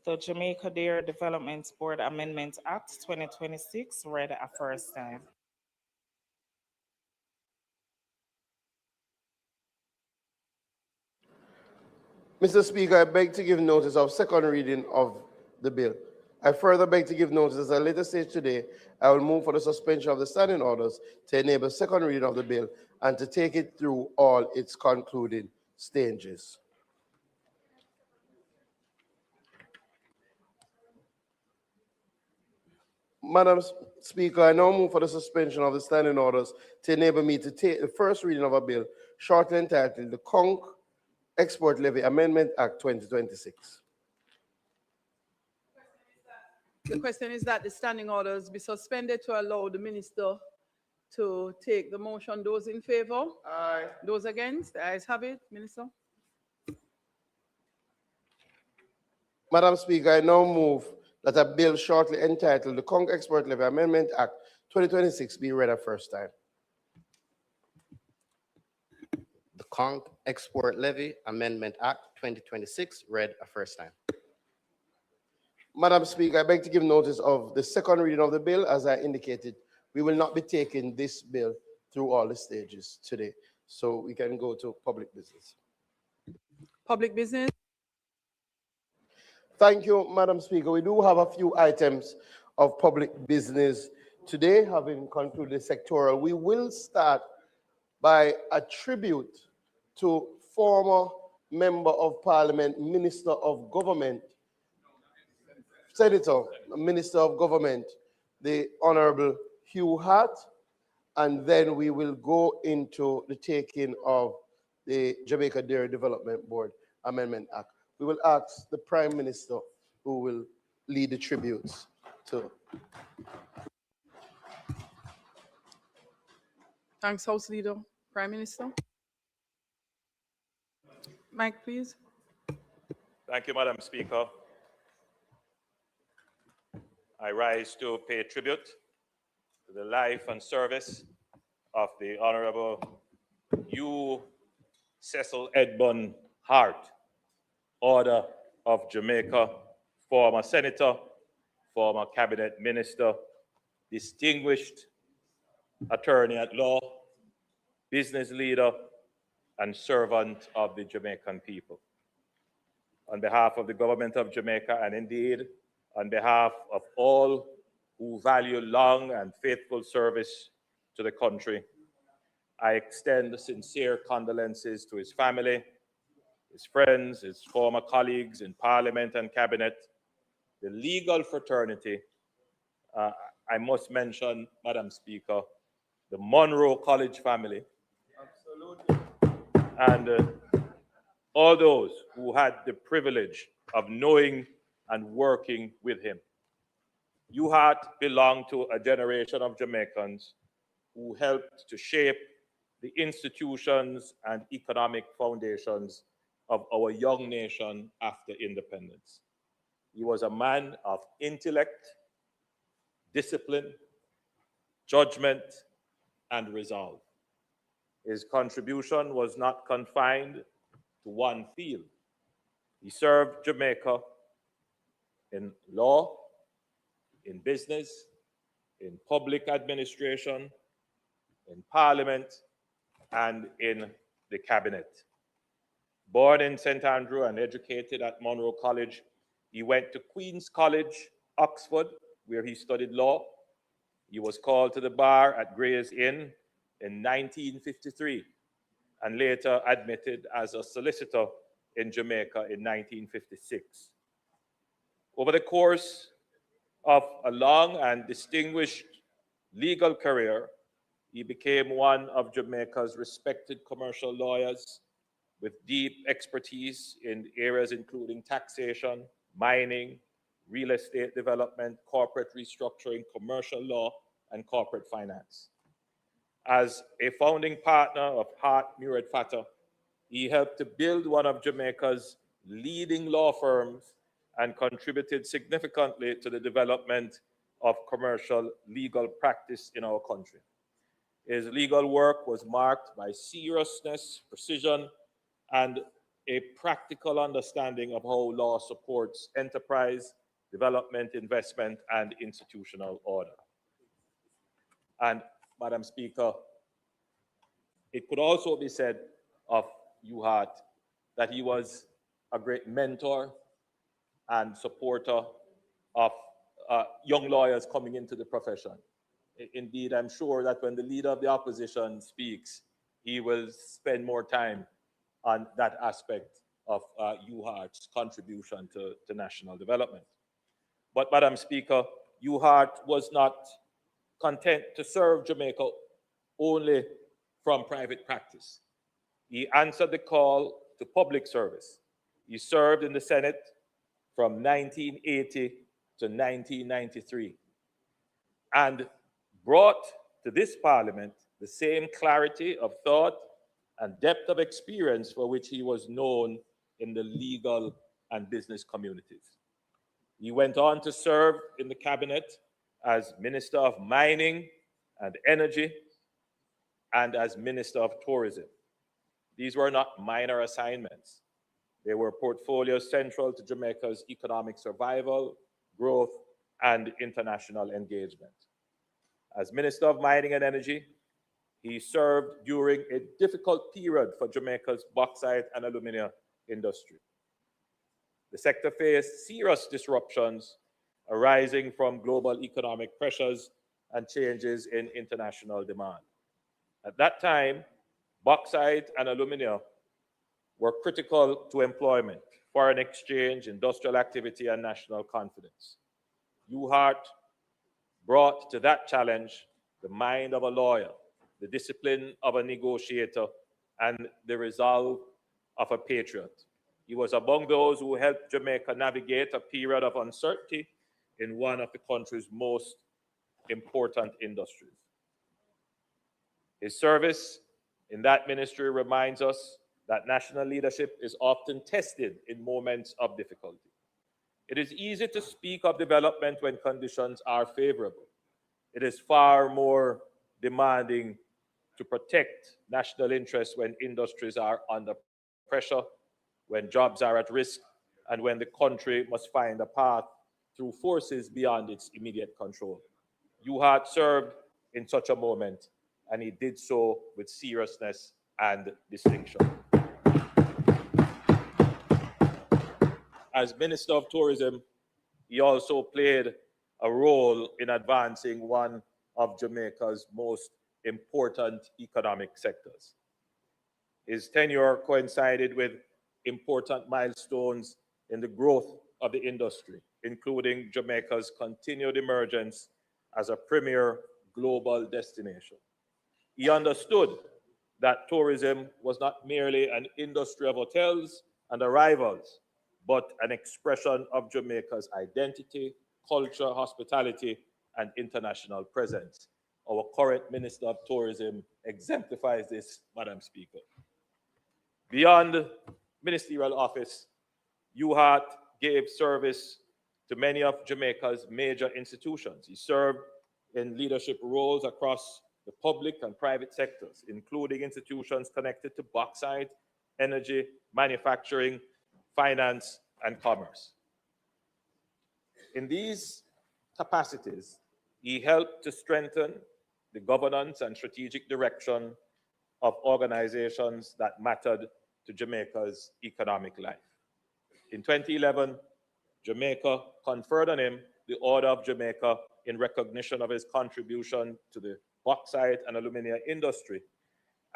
The Jamaica Dairy Development Board Amendment Act 2026 read a first time. Mr. Speaker, I beg to give notice of second reading of the bill. I further beg to give notice at a later stage today, I will move for the suspension of the standing orders to enable second reading of the bill and to take it through all its concluding stages. Madam Speaker, I now move for the suspension of the standing orders to enable me to take the first reading of a bill shortly entitled the Conch Export Levy Amendment Act 2026. The question is that the standing orders be suspended to allow the minister to take the motion. Those in favor? Aye. Those against? The ayes have it, Minister. Madam Speaker, I now move that a bill shortly entitled the Conch Export Levy Amendment Act 2026 be read a first time. The Conch Export Levy Amendment Act 2026 read a first time. Madam Speaker, I beg to give notice of the second reading of the bill. As I indicated, we will not be taking this bill through all the stages today, so we can go to public business. Public business. Thank you, Madam Speaker. We do have a few items of public business today, having concluded the sectoral. We will start by a tribute to former Member of Parliament, Minister of Government, Senator, Minister of Government, the Honorable Hugh Hart, and then we will go into the taking of the Jamaica Dairy Development Board Amendment Act. We will ask the Prime Minister who will lead the tributes to. Thanks, House Leader. Prime Minister. Mike, please. Thank you, Madam Speaker. I rise to pay tribute to the life and service of the Honorable Hugh Cecil Edmund Hart, Order of Jamaica, former Senator, former Cabinet Minister, distinguished attorney at law, business leader, and servant of the Jamaican people. On behalf of the government of Jamaica, and indeed on behalf of all who value long and faithful service to the country, I extend sincere condolences to his family, his friends, his former colleagues in Parliament and Cabinet, the legal fraternity. I must mention, Madam Speaker, the Monroe College family. Absolutely. And all those who had the privilege of knowing and working with him. Hugh Hart belonged to a generation of Jamaicans who helped to shape the institutions and economic foundations of our young nation after independence. He was a man of intellect, discipline, judgment, and resolve. His contribution was not confined to one field. He served Jamaica in law, in business, in public administration, in parliament, and in the cabinet. Born in St. Andrew and educated at Monroe College, he went to Queen's College, Oxford, where he studied law. He was called to the bar at Gray's Inn in 1953 and later admitted as a solicitor in Jamaica in 1956. Over the course of a long and distinguished legal career, he became one of Jamaica's respected commercial lawyers with deep expertise in areas including taxation, mining, real estate development, corporate restructuring, commercial law, and corporate finance. As a founding partner of Hart, Murad Fattah, he helped to build one of Jamaica's leading law firms and contributed significantly to the development of commercial legal practice in our country. His legal work was marked by seriousness, precision, and a practical understanding of how law supports enterprise, development, investment, and institutional order. And, Madam Speaker, it could also be said of UHART that he was a great mentor and supporter of young lawyers coming into the profession. Indeed, I'm sure that when the leader of the opposition speaks, he will spend more time on that aspect of UHART's contribution to national development. But, Madam Speaker, UHART was not content to serve Jamaica only from private practice. He answered the call to public service. He served in the Senate from 1980 to 1993 and brought to this Parliament the same clarity of thought and depth of experience for which he was known in the legal and business communities. He went on to serve in the cabinet as Minister of Mining and Energy and as Minister of Tourism. These were not minor assignments. They were portfolios central to Jamaica's economic survival, growth, and international engagement. As Minister of Mining and Energy, he served during a difficult period for Jamaica's bauxite and alumina industry. The sector faced serious disruptions arising from global economic pressures and changes in international demand. At that time, bauxite and alumina were critical to employment, foreign exchange, industrial activity, and national confidence. UHART brought to that challenge the mind of a lawyer, the discipline of a negotiator, and the resolve of a patriot. He was among those who helped Jamaica navigate a period of uncertainty in one of the country's most important industries. His service in that ministry reminds us that national leadership is often tested in moments of difficulty. It is easy to speak of development when conditions are favorable. It is far more demanding to protect national interests when industries are under pressure, when jobs are at risk, and when the country must find a path through forces beyond its immediate control. UHART served in such a moment, and he did so with seriousness and distinction. As Minister of Tourism, he also played a role in advancing one of Jamaica's most important economic sectors. His tenure coincided with important milestones in the growth of the industry, including Jamaica's continued emergence as a premier global destination. He understood that tourism was not merely an industry of hotels and arrivals, but an expression of Jamaica's identity, culture, hospitality, and international presence. Our current Minister of Tourism exemplifies this, Madam Speaker. Beyond ministerial office, UHART gave service to many of Jamaica's major institutions. He served in leadership roles across the public and private sectors, including institutions connected to bauxite, energy, manufacturing, finance, and commerce. In these capacities, He helped to strengthen the governance and strategic direction of organizations that mattered to Jamaica's economic life. In 2011, Jamaica conferred on him the Order of Jamaica in recognition of his contribution to the bauxite and aluminium industry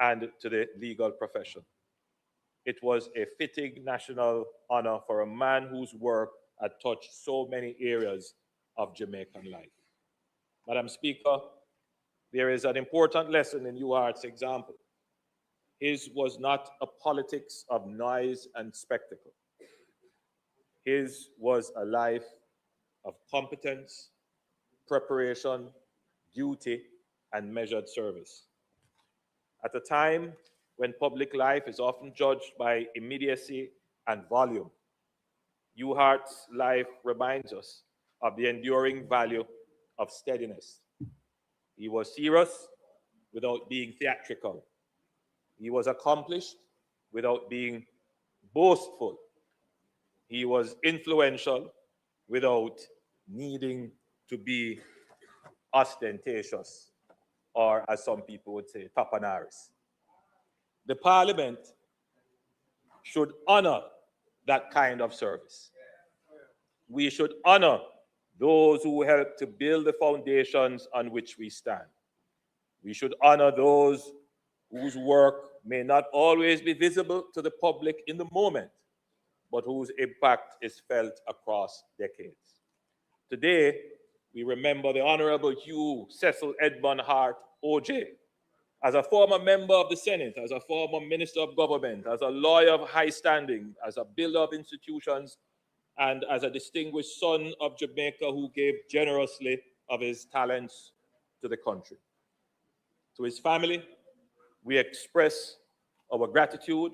and to the legal profession. It was a fitting national honor for a man whose work had touched so many areas of Jamaican life. Madam Speaker, there is an important lesson in UART's example. His was not a politics of noise and spectacle. His was a life of competence, preparation, duty, and measured service. At a time when public life is often judged by immediacy and volume, UHART's life reminds us of the enduring value of steadiness. He was serious without being theatrical. He was accomplished without being boastful. He was influential without needing to be ostentatious, or as some people would say, tapanaris. The Parliament should honor that kind of service. We should honor those who help to build the foundations on which we stand. We should honor those whose work may not always be visible to the public in the moment, but whose impact is felt across decades. Today, we remember the Honorable Hugh Cecil Edmund Hart, OJ, as a former member of the Senate, as a former minister of government, as a lawyer of high standing, as a builder of institutions, and as a distinguished son of Jamaica who gave generously of his talents to the country. To his family, we express our gratitude.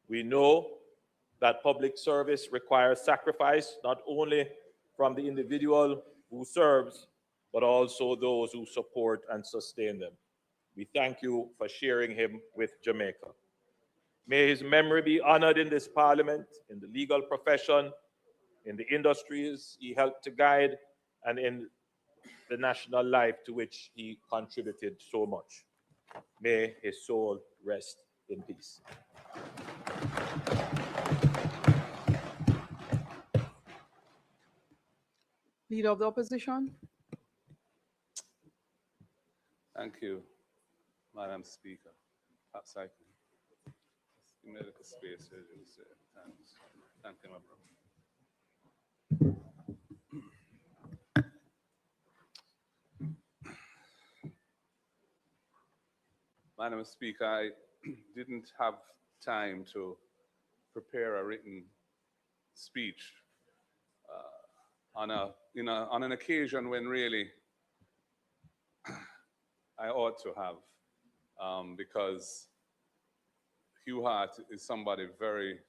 We know that public service requires sacrifice, not only from the individual who serves, but also those who support and sustain them. We thank you for sharing him with Jamaica. May his memory be honored in this parliament, in the legal profession, in the industries he helped to guide, and in the national life to which he contributed so much. May his soul rest in peace. Leader of the opposition. Thank you, Madam Speaker. Perhaps I can give me a little space here. Thanks. Thank you, my brother. Madam Speaker, I didn't have time to prepare a written speech on an occasion when really I ought to have, because Hugh Hart is somebody very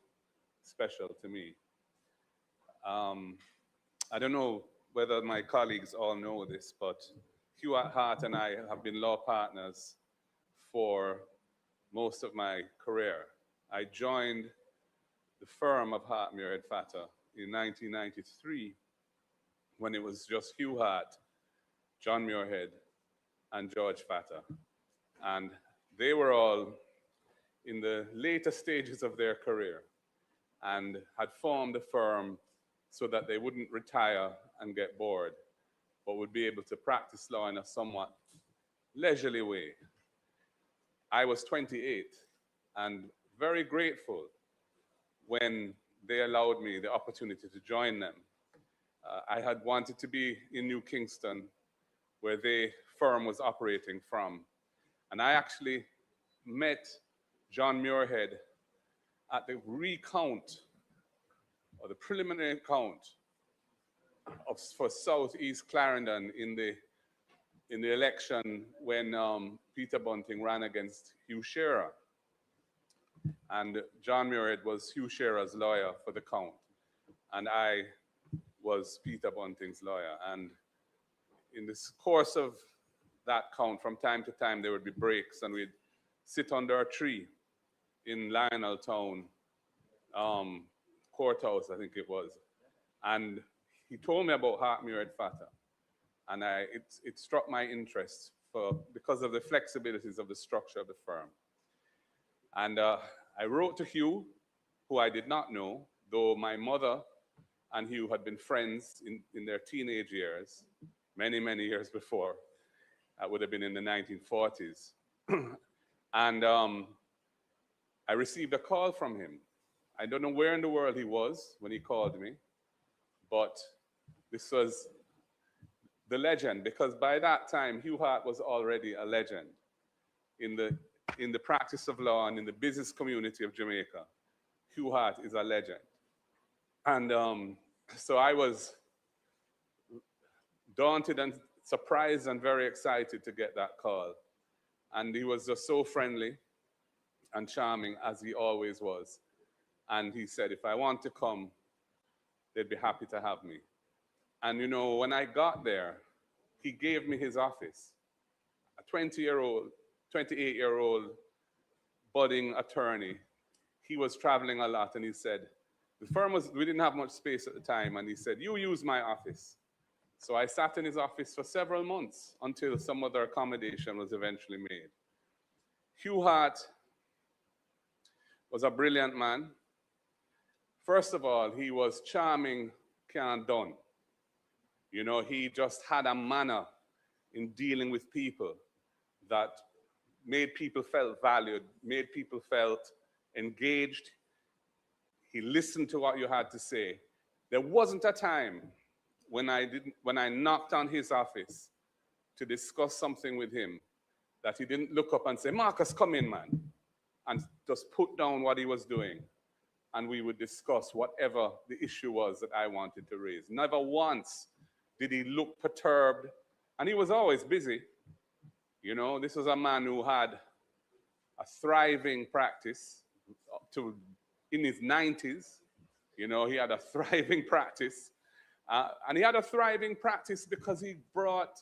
special to me. I don't know whether my colleagues all know this, but Hugh Hart and I have been law partners for most of my career. I joined the firm of Hart, Muirhead, Fatter in 1993 when it was just Hugh Hart, John Muirhead, and George Fatter. And they were all in the later stages of their career and had formed a firm so that they wouldn't retire and get bored, but would be able to practice law in a somewhat leisurely way. I was 28 and very grateful when they allowed me the opportunity to join them. I had wanted to be in New Kingston, where the firm was operating from. And I actually met John Muirhead at the recount, or the preliminary count for Southeast Clarendon in the election when Peter Bunting ran against Hugh Shearer. And John Muirhead was Hugh Shearer's lawyer for the count. And I was Peter Bunting's lawyer. And in this course of that count, from time to time, there would be breaks and we'd sit under a tree in Lionel Town courthouse, I think it was. And he told me about Hart Muirhead Fatter. And it struck my interest because of the flexibilities of the structure of the firm. And I wrote to Hugh, who I did not know, though my mother and Hugh had been friends in their teenage years, many, many years before. That would have been in the 1940s. And I received a call from him. I don't know where in the world he was when he called me, but this was the legend, because by that time, Hugh Hart was already a legend in the practice of law and in the business community of Jamaica. Hugh Hart is a legend. And so I was daunted and surprised and very excited to get that call. And he was just so friendly and charming, as he always was. And he said, if I want to come, they'd be happy to have me. And you know, when I got there, he gave me his office. A 28-year-old budding attorney. He was traveling a lot, and he said, we didn't have much space at the time, and he said, you use my office. So I sat in his office for several months until some other accommodation was eventually made. Hugh Hart was a brilliant man. First of all, he was charming, can't done. You know, he just had a manner in dealing with people that made people feel valued, made people felt engaged. He listened to what you had to say. There wasn't a time when I knocked on his office to discuss something with him that he didn't look up and say, Marcus, come in, man, and just put down what he was doing. And we would discuss whatever the issue was that I wanted to raise. Never once did he look perturbed. And he was always busy. You know, this was a man who had a thriving practice in his 90s. You know, he had a thriving practice. And he had a thriving practice because he brought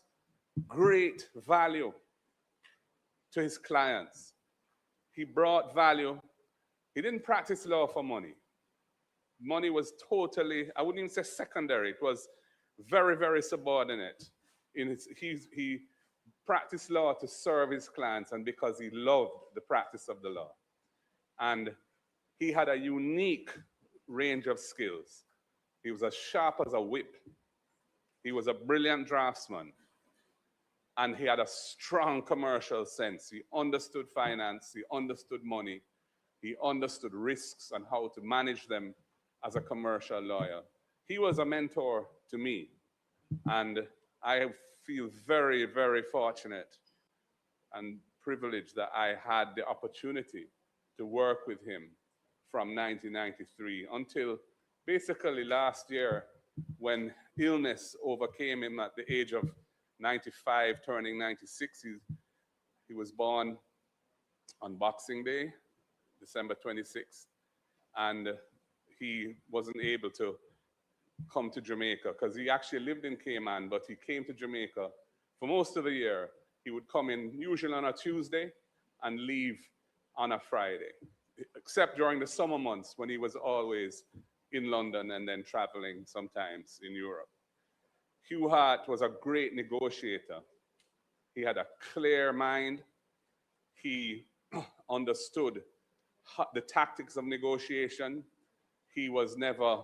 great value to his clients. He brought value. He didn't practice law for money. Money was totally, I wouldn't even say secondary. It was very, very subordinate. He practiced law to serve his clients and because he loved the practice of the law. And he had a unique range of skills. He was as sharp as a whip. He was a brilliant draftsman. And he had a strong commercial sense. He understood finance, he understood money, he understood risks and how to manage them as a commercial lawyer. He was a mentor to me. And I feel very, very fortunate and privileged that I had the opportunity to work with him from 1993 until basically last year, when illness overcame him at the age of 95, turning 96. He was born on Boxing Day, December 26th, and he wasn't able to come to Jamaica because he actually lived in Cayman, but he came to Jamaica for most of the year. He would come in usually on a Tuesday and leave on a Friday, except during the summer months when he was always in London and then traveling sometimes in Europe. Hugh Hart was a great negotiator. He had a clear mind. He understood the tactics of negotiation. He was never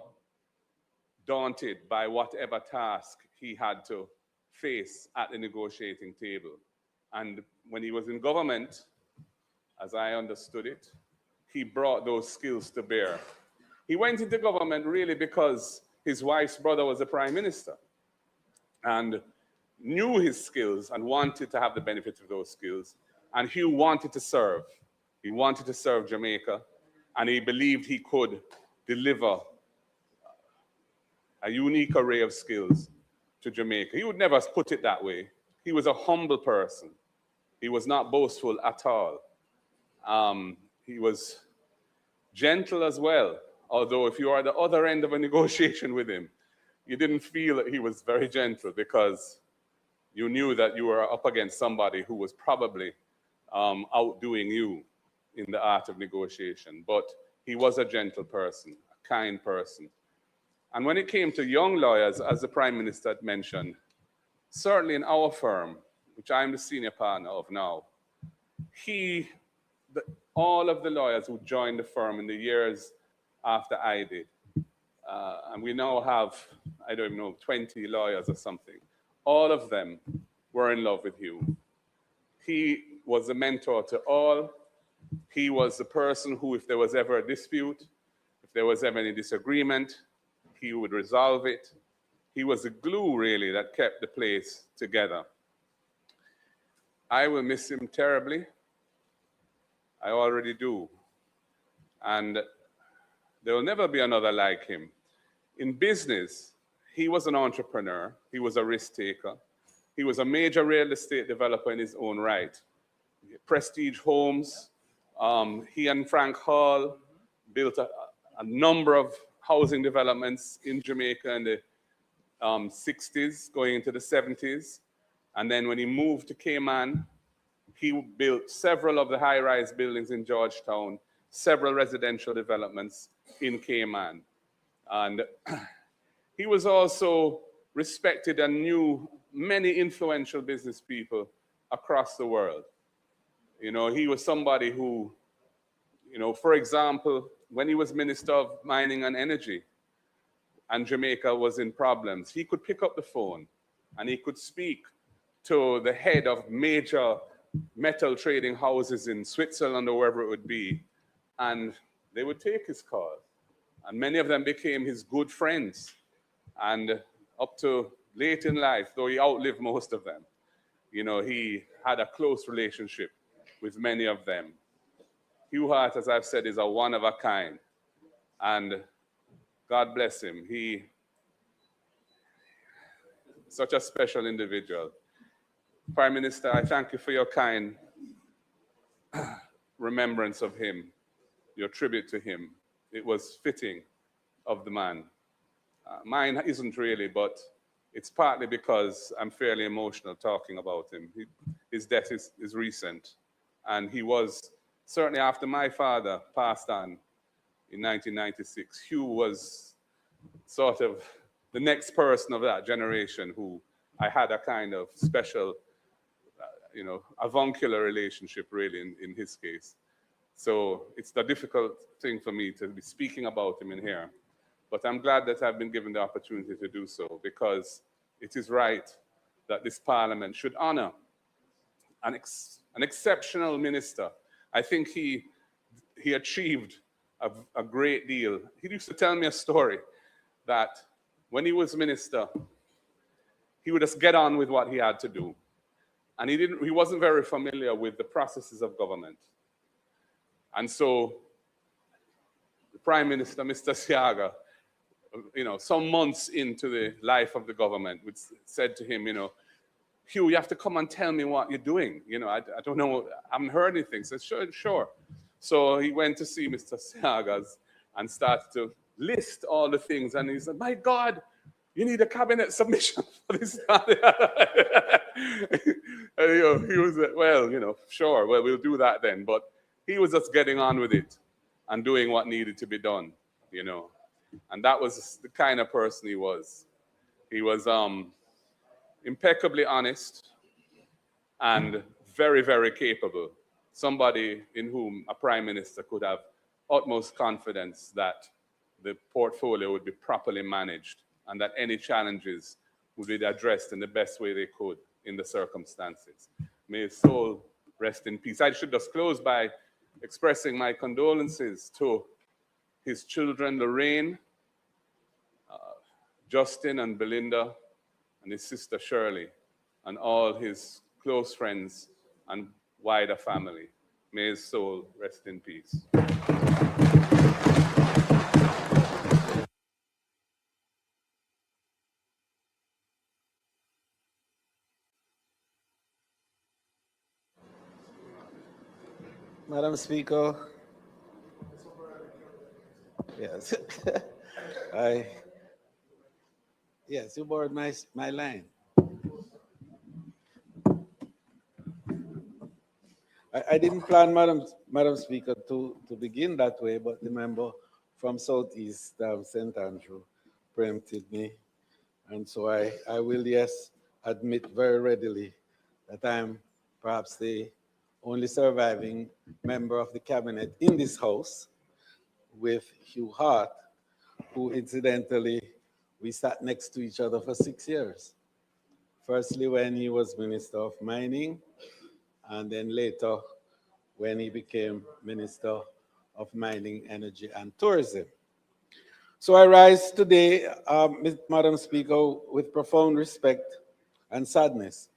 daunted by whatever task he had to face at the negotiating table. And when he was in government, as I understood it, he brought those skills to bear. He went into government really because his wife's brother was the prime minister and knew his skills and wanted to have the benefit of those skills. And Hugh wanted to serve. He wanted to serve Jamaica, and he believed he could deliver a unique array of skills to Jamaica. He would never put it that way. He was a humble person. He was not boastful at all. He was gentle as well, although if you are at the other end of a negotiation with him, you didn't feel that he was very gentle because you knew that you were up against somebody who was probably outdoing you in the art of negotiation. But he was a gentle person, a kind person. And when it came to young lawyers, as the Prime Minister had mentioned, certainly in our firm, which I'm the senior partner of now, all of the lawyers who joined the firm in the years after I did, and we now have, I don't even know, 20 lawyers or something, all of them were in love with Hugh. He was a mentor to all. He was the person who, if there was ever a dispute, if there was ever any disagreement, he would resolve it. He was the glue, really, that kept the place together. I will miss him terribly. I already do. And there will never be another like him. In business, he was an entrepreneur. He was a risk taker. He was a major real estate developer in his own right. Prestige homes. He and Frank Hall built a number of housing developments in Jamaica in the 60s, going into the 70s. And then when he moved to Cayman, he built several of the high-rise buildings in Georgetown, several residential developments in Cayman. And he was also respected and knew many influential business people across the world. You know, he was somebody who, you know, for example, when he was Minister of Mining and Energy and Jamaica was in problems, he could pick up the phone and he could speak to the head of major metal trading houses in Switzerland or wherever it would be, and they would take his call. And many of them became his good friends. And up to late in life, though he outlived most of them, you know, he had a close relationship with many of them. Hugh Hart, as I've said, is a one of a kind. And God bless him. He such a special individual. Prime Minister, I thank you for your kind remembrance of him, your tribute to him. It was fitting of the man. Mine isn't really, but it's partly because I'm fairly emotional talking about him. His death is recent. And he was, certainly after my father passed on in 1996, Hugh was sort of the next person of that generation who I had a kind of special, you know, avuncular relationship really in his case. So it's a difficult thing for me to be speaking about him in here. But I'm glad that I've been given the opportunity to do so, because it is right that this parliament should honor an exceptional minister. I think he achieved a great deal. He used to tell me a story that when he was minister, he would just get on with what he had to do. And he wasn't very familiar with the processes of government. And so the Prime Minister, Mr. Siaga, you know, some months into the life of the government, said to him, you know, Hugh, you have to come and tell me what you're doing. You know, I don't know, I haven't heard anything. So sure. So he went to see Mr. Siagas and started to list all the things. And he said, my God, you need a cabinet submission for this. And, you know, he was, well, you know, sure, well, we'll do that then. But he was just getting on with it and doing what needed to be done, you know. And that was the kind of person he was. He was impeccably honest and very, very capable. Somebody in whom a prime minister could have utmost confidence that the portfolio would be properly managed and that any challenges would be addressed in the best way they could in the circumstances. May his soul rest in peace. I should just close by expressing my condolences to his children, Lorraine, Justin and Belinda, and his sister Shirley, and all his close friends and wider family. May his soul rest in peace. Madam Speaker, yes, yes, you borrowed my line. I didn't plan, Madam Speaker, to begin that way, but the member from Southeast St. Andrew preempted me, and so I will, yes, admit very readily that I'm perhaps the only surviving member of the cabinet in this house, with Hugh Hart, who incidentally, we sat next to each other for 6 years. Firstly, when he was Minister of Mining, and then later when he became Minister of Mining, Energy, and Tourism. So I rise today, Madam Speaker, with profound respect and sadness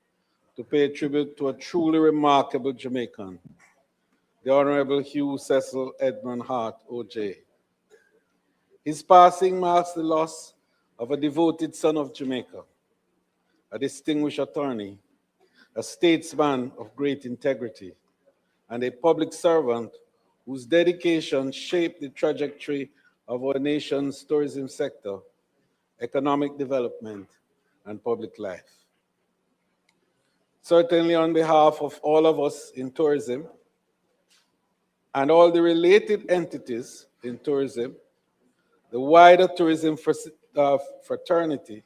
to pay tribute to a truly remarkable Jamaican, the Honorable Hugh Cecil Edmund Hart, OJ. His passing marks the loss of a devoted son of Jamaica, a distinguished attorney, a statesman of great integrity, and a public servant whose dedication shaped the trajectory of our nation's tourism sector, economic development, and public life. Certainly on behalf of all of us in tourism and all the related entities in tourism, the wider tourism fraternity,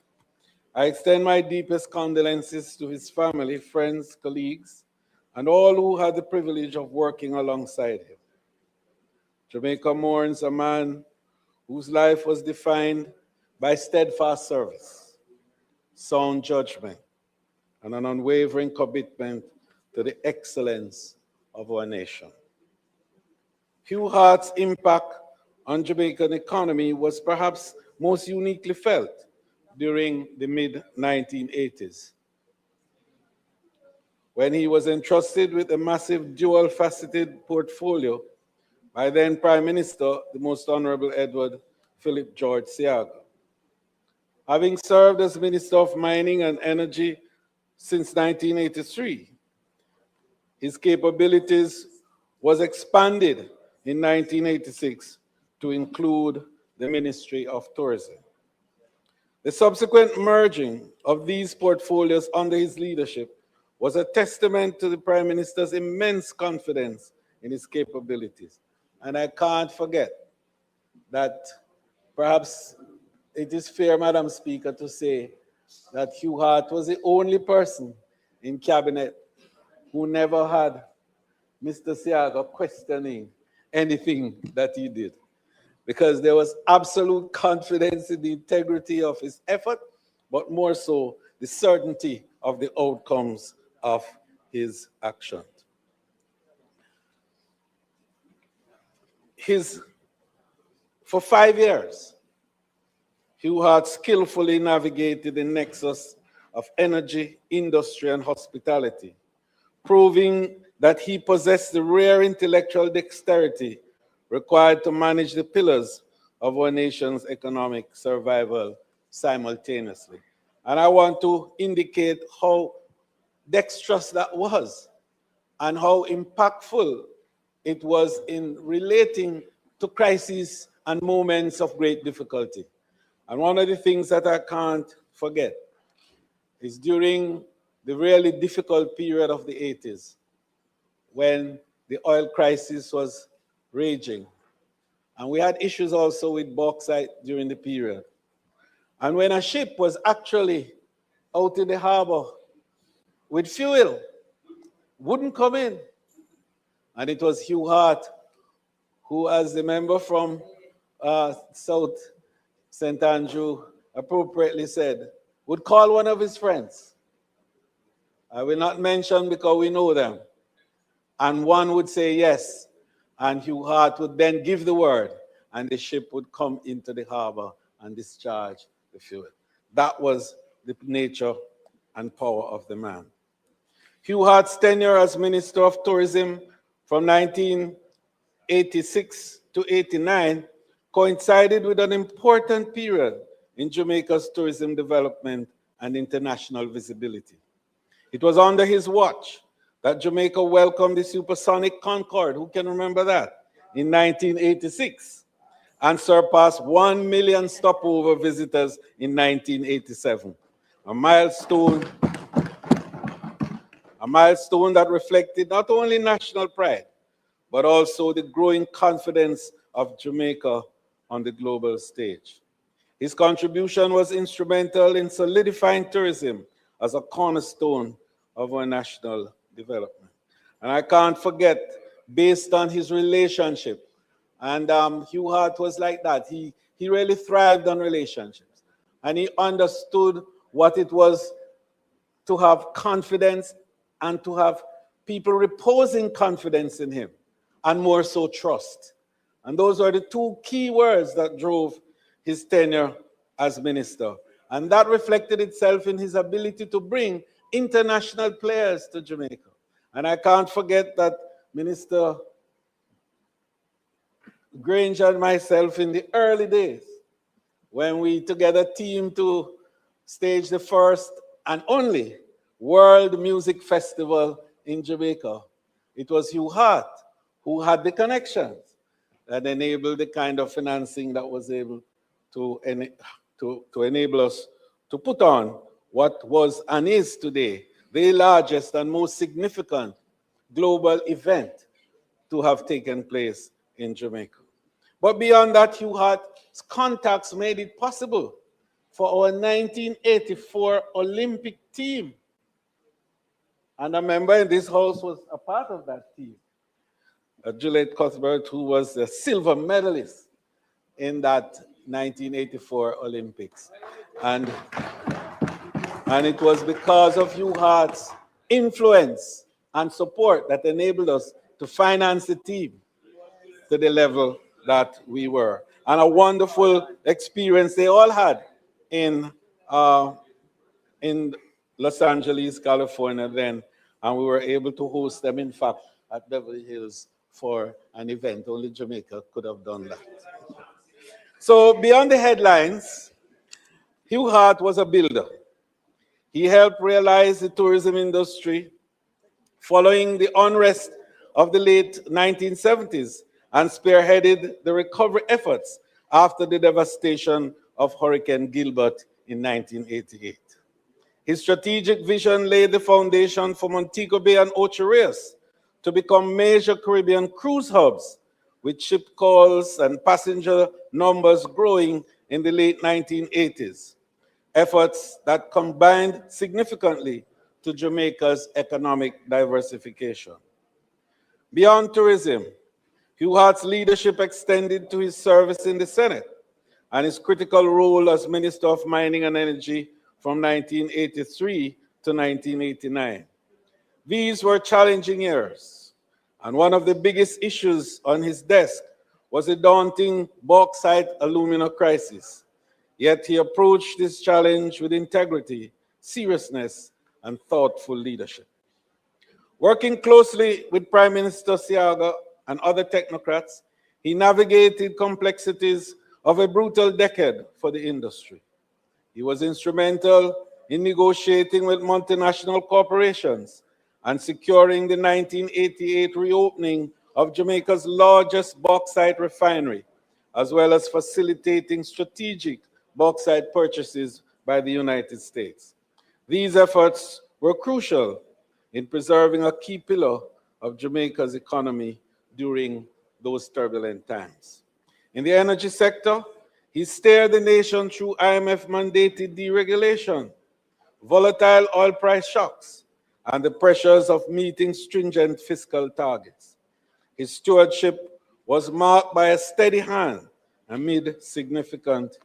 I extend my deepest condolences to his family, friends, colleagues, and all who had the privilege of working alongside him. Jamaica mourns a man whose life was defined by steadfast service, sound judgment, and an unwavering commitment to the excellence of our nation. Hugh Hart's impact on Jamaican economy was perhaps most uniquely felt during the mid-1980s, when he was entrusted with a massive dual-faceted portfolio by then Prime Minister, the Most Honorable Edward Philip George Seaga. Having served as Minister of Mining and Energy since 1983, his capabilities was expanded in 1986 to include the Ministry of Tourism. The subsequent merging of these portfolios under his leadership was a testament to the Prime Minister's immense confidence in his capabilities. And I can't forget that perhaps it is fair, Madam Speaker, to say that Hugh Hart was the only person in cabinet who never had Mr. Seaga questioning anything that he did, because there was absolute confidence in the integrity of his effort, but more so the certainty of the outcomes of his action. For 5 years, Hugh Hart skillfully navigated the nexus of energy, industry, and hospitality, proving that he possessed the rare intellectual dexterity required to manage the pillars of our nation's economic survival simultaneously. And I want to indicate how dexterous that was and how impactful it was in relating to crises and moments of great difficulty. And one of the things that I can't forget is during the really difficult period of the 80s, when the oil crisis was raging. And we had issues also with bauxite during the period. And when a ship was actually out in the harbor with fuel, wouldn't come in. And it was Hugh Hart who, as the member from South St. Andrew appropriately said, would call one of his friends. I will not mention because we know them. And one would say yes, and Hugh Hart would then give the word, and the ship would come into the harbor and discharge the fuel. That was the nature and power of the man. Hugh Hart's tenure as Minister of Tourism from 1986 to 89 coincided with an important period in Jamaica's tourism development and international visibility. It was under his watch that Jamaica welcomed the supersonic Concorde, who can remember that, in 1986, and surpassed 1 million stopover visitors in 1987. A milestone that reflected not only national pride, but also the growing confidence of Jamaica on the global stage. His contribution was instrumental in solidifying tourism as a cornerstone of our national development. And I can't forget, based on his relationship, and Hugh Hart was like that. He really thrived on relationships. And he understood what it was to have confidence and to have people reposing confidence in him, and more so trust. And those are the two key words that drove his tenure as minister. And that reflected itself in his ability to bring international players to Jamaica. And I can't forget that Minister Grange and myself in the early days, when we together teamed to stage the first and only World Music Festival in Jamaica. It was Hugh Hart who had the connections that enabled the kind of financing that was able to enable us to put on what was and is today the largest and most significant global event to have taken place in Jamaica. But beyond that, Hugh Hart's contacts made it possible for our 1984 Olympic team. And a member in this house was a part of that team. Juliet Cuthbert, who was the silver medalist in that 1984 Olympics. And it was because of Hugh Hart's influence and support that enabled us to finance the team to the level that we were. And a wonderful experience they all had in Los Angeles, California then. And we were able to host them, in fact, at Beverly Hills for an event. Only Jamaica could have done that. So beyond the headlines, Hugh Hart was a builder. He helped realize the tourism industry following the unrest of the late 1970s and spearheaded the recovery efforts after the devastation of Hurricane Gilbert in 1988. His strategic vision laid the foundation for Montego Bay and Ocho Rios to become major Caribbean cruise hubs, with ship calls and passenger numbers growing in the late 1980s. Efforts that combined significantly to Jamaica's economic diversification. Beyond tourism, Hugh Hart's leadership extended to his service in the Senate and his critical role as Minister of Mining and Energy from 1983 to 1989. These were challenging years, and one of the biggest issues on his desk was the daunting bauxite alumina crisis. Yet he approached this challenge with integrity, seriousness, and thoughtful leadership. Working closely with Prime Minister Siaga and other technocrats, he navigated complexities of a brutal decade for the industry. He was instrumental in negotiating with multinational corporations and securing the 1988 reopening of Jamaica's largest bauxite refinery, as well as facilitating strategic bauxite purchases by the United States. These efforts were crucial in preserving a key pillar of Jamaica's economy during those turbulent times. In the energy sector, he steered the nation through IMF-mandated deregulation, volatile oil price shocks, and the pressures of meeting stringent fiscal targets. His stewardship was marked by a steady hand amid significant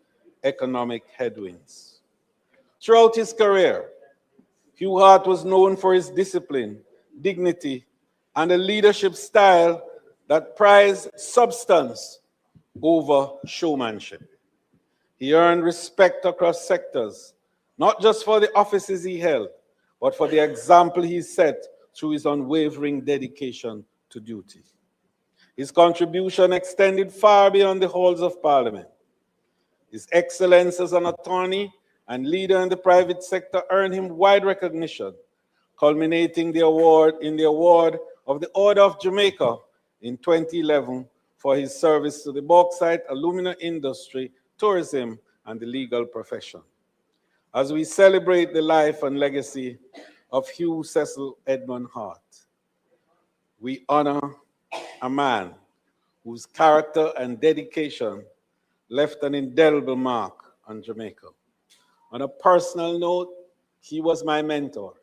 economic headwinds. Throughout his career, Hugh Hart was known for his discipline, dignity, and a leadership style that prized substance over showmanship. He earned respect across sectors, not just for the offices he held, but for the example he set through his unwavering dedication to duty. His contribution extended far beyond the halls of Parliament. His excellence as an attorney and leader in the private sector earned him wide recognition, culminating in the award of the Order of Jamaica in 2011 for his service to the bauxite, alumina industry, tourism, and the legal profession. As we celebrate the life and legacy of Hugh Cecil Edmund Hart, we honor a man whose character and dedication left an indelible mark on Jamaica. On a personal note, He was my mentor.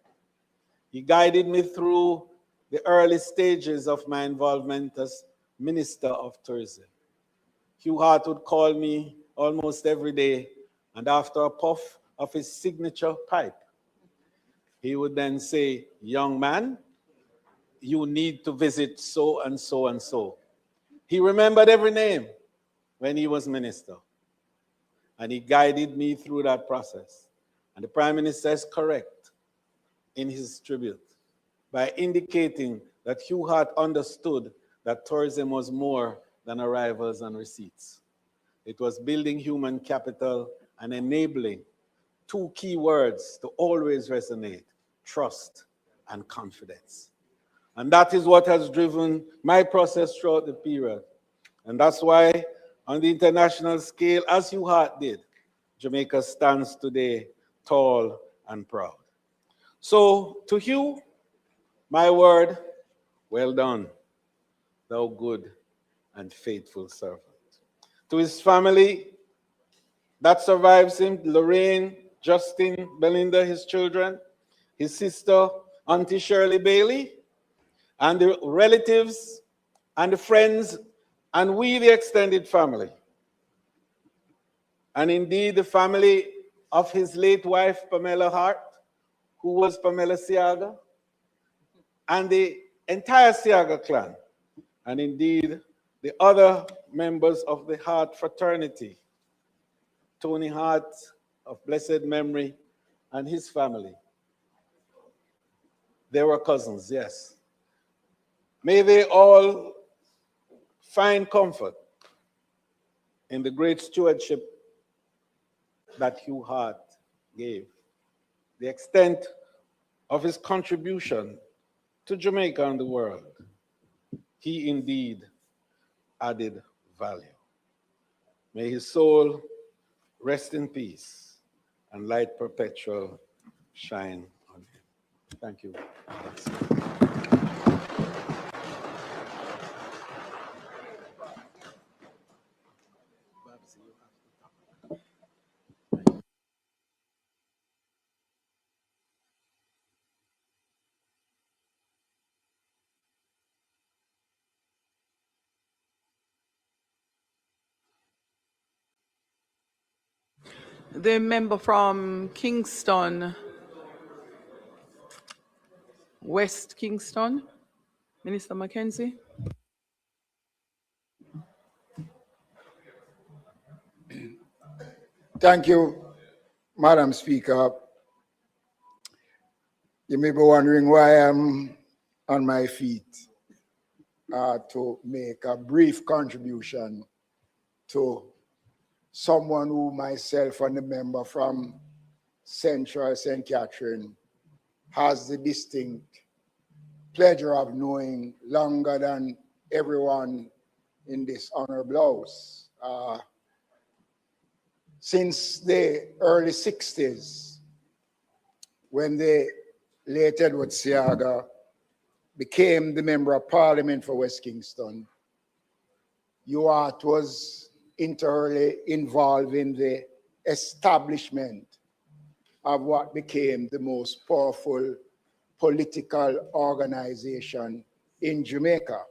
He guided me through the early stages of my involvement as Minister of Tourism. Hugh Hart would call me almost every day, and after a puff of his signature pipe, he would then say, "Young man, you need to visit so and so and so." He remembered every name when he was minister, and he guided me through that process. And the Prime Minister is correct in his tribute by indicating that Hugh Hart understood that tourism was more than arrivals and receipts. It was building human capital and enabling two key words to always resonate: trust and confidence. And that is what has driven my process throughout the period. And that's why, on the international scale, as Hugh Hart did, Jamaica stands today tall and proud. So, to Hugh, my word, well done, thou good and faithful servant. To his family that survives him, Lorraine, Justin, Belinda, his children, his sister, Auntie Shirley Bailey, and the relatives and the friends, and we, the extended family. And indeed, the family of his late wife, Pamela Hart, who was Pamela Siaga, and the entire Siaga clan, and indeed, the other members of the Hart fraternity, Tony Hart of blessed memory, and his family. They were cousins, yes. May they all find comfort in the great stewardship that Hugh Hart gave. The extent of his contribution to Jamaica and the world. He indeed added value. May his soul rest in peace and light perpetual shine on him. Thank you. The member from Kingston, West Kingston, Minister Mackenzie. Thank you, Madam Speaker. You may be wondering why I'm on my feet to make a brief contribution to someone who myself and the member from Central St. Catherine has the distinct pleasure of knowing longer than everyone in this honorable house. Since the early 60s, when the late Edward Siaga became the Member of Parliament for West Kingston, UART was entirely involved in the establishment of what became the most powerful political organization in Jamaica.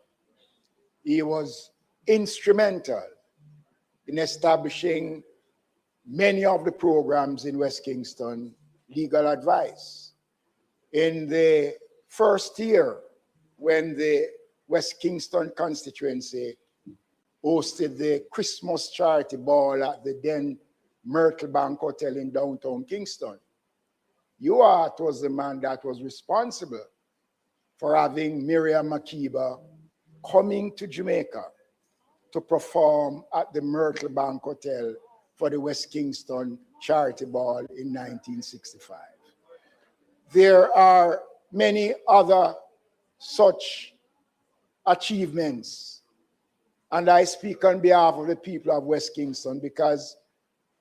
He was instrumental in establishing many of the programs in West Kingston, legal advice. In the first year, when the West Kingston constituency hosted the Christmas charity ball at the then Myrtle Bank Hotel in downtown Kingston, UART was the man that was responsible for having Miriam Makeba coming to Jamaica to perform at the Myrtle Bank Hotel for the West Kingston charity ball in 1965. There are many other such achievements, and I speak on behalf of the people of West Kingston because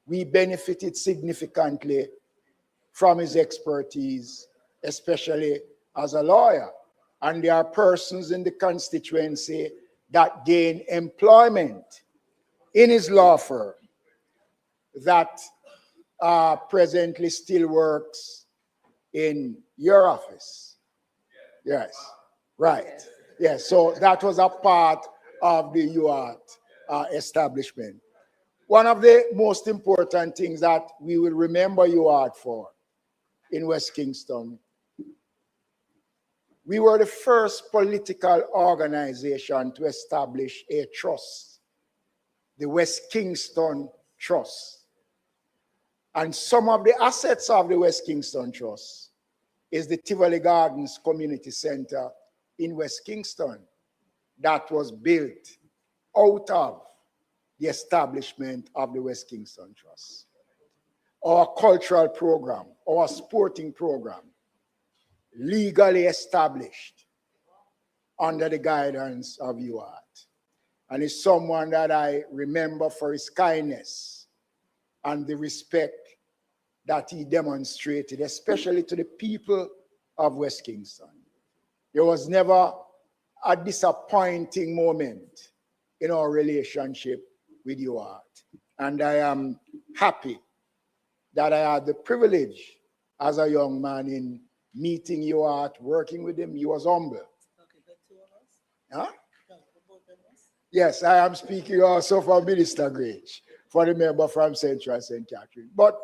we benefited significantly from his expertise, especially as a lawyer. And there are persons in the constituency that gain employment in his law firm that presently still works in your office. Yes, right. Yes, so that was a part of the UART establishment. One of the most important things that we will remember UART for in West Kingston, we were the first political organization to establish a trust, the West Kingston Trust. And some of the assets of the West Kingston Trust is the Tivoli Gardens Community Center in West Kingston that was built out of the establishment of the West Kingston Trust. Our cultural program, our sporting program, legally established under the guidance of UART. And it's someone that I remember for his kindness and the respect that he demonstrated, especially to the people of West Kingston. There was never a disappointing moment in our relationship with UART. And I am happy that I had the privilege as a young man in meeting UART, working with him. He was humble. Huh? Yes, I am speaking also for Minister Grange, for the member from Central St. Catherine. But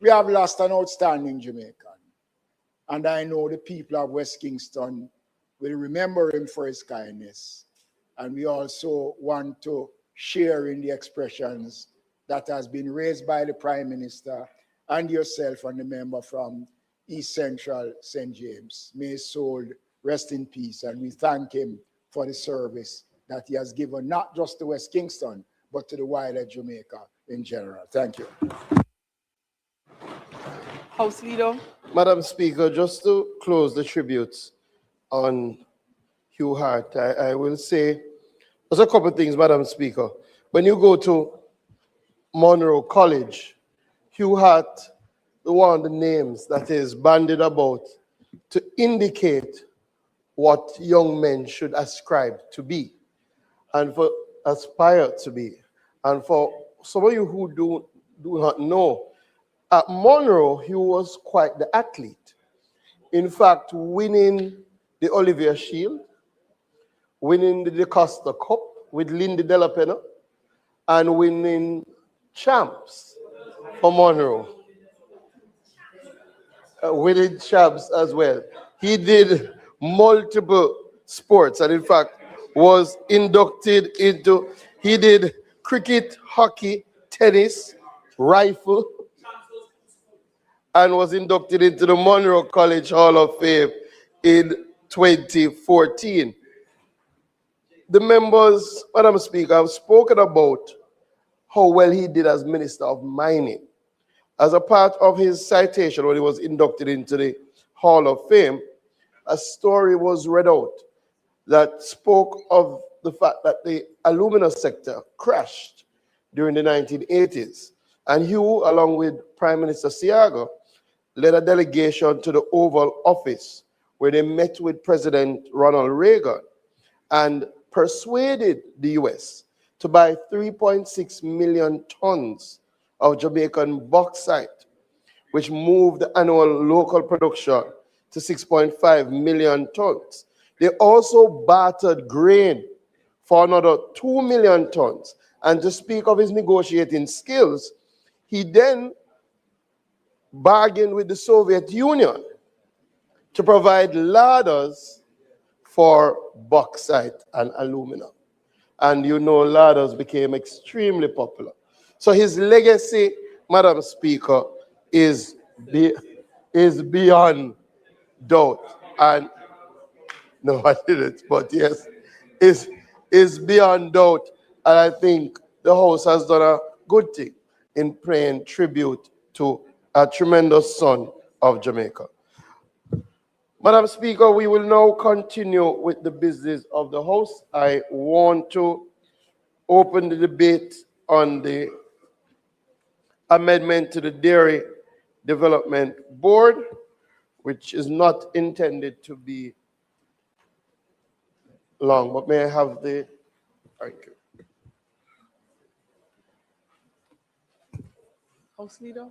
we have lost an outstanding Jamaican. And I know the people of West Kingston will remember him for his kindness. And we also want to share in the expressions that has been raised by the Prime Minister and yourself and the member from East Central St. James. May his soul rest in peace. And we thank him for the service that he has given, not just to West Kingston, but to the wider Jamaica in general. Thank you. House Leader. Madam Speaker, just to close the tributes on Hugh Hart, I will say there's a couple of things, Madam Speaker. When you go to Monroe College, Hugh Hart, one of the names that is bandied about to indicate what young men should ascribe to be and for aspire to be. And for some of you who do not know, at Monroe, he was quite the athlete. In fact, winning the Olivier Shield, winning the DeCosta Cup with Lindy Delapena, and winning champs for Monroe. Winning champs as well. He did multiple sports and in fact was inducted into, he did cricket, hockey, tennis, rifle, and was inducted into the Monroe College Hall of Fame in 2014. The members, Madam Speaker, have spoken about how well he did as Minister of Mining. As a part of his citation when he was inducted into the Hall of Fame, a story was read out that spoke of the fact that the alumina sector crashed during the 1980s. And Hugh, along with Prime Minister Siaga, led a delegation to the Oval Office where they met with President Ronald Reagan and persuaded the US to buy 3.6 million tons of Jamaican bauxite, which moved the annual local production to 6.5 million tons. They also bartered grain for another 2 million tons. And to speak of his negotiating skills, he then bargained with the Soviet Union to provide ladders for bauxite and aluminum. And you know, ladders became extremely popular. So his legacy, Madam Speaker, is beyond doubt. And no, I didn't, but yes, is beyond doubt. And I think the House has done a good thing in paying tribute to a tremendous son of Jamaica. Madam Speaker, we will now continue with the business of the House. I want to open the debate on the amendment to the Dairy Development Board, which is not intended to be long, but may I have the, thank you. House Leader.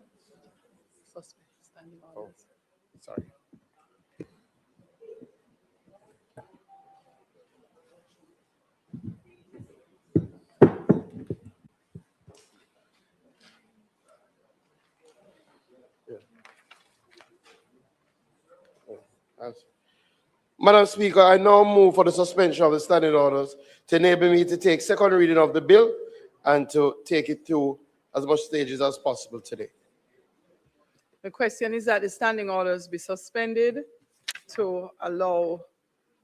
Suspect standing orders. Sorry. Madam Speaker, I now move for the suspension of the standing orders to enable me to take second reading of the bill and to take it through as much stages as possible today. The question is that the standing orders be suspended to allow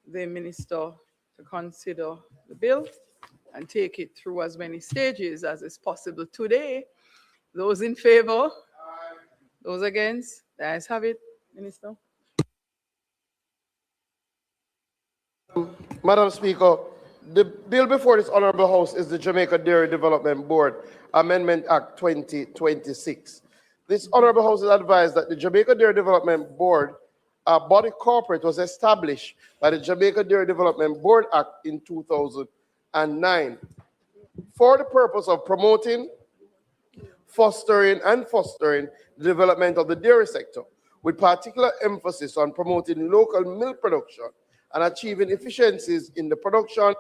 the minister to consider the bill and take it through as many stages as is possible today. Those in favor? Those against? The ayes have it, Minister. Madam Speaker, the bill before this honorable House is the Jamaica Dairy Development Board Amendment Act 2026. This honorable House is advised that the Jamaica Dairy Development Board, a body corporate, was established by the Jamaica Dairy Development Board Act in 2009 for the purpose of promoting, fostering the development of the dairy sector, with particular emphasis on promoting local milk production and achieving efficiencies in the production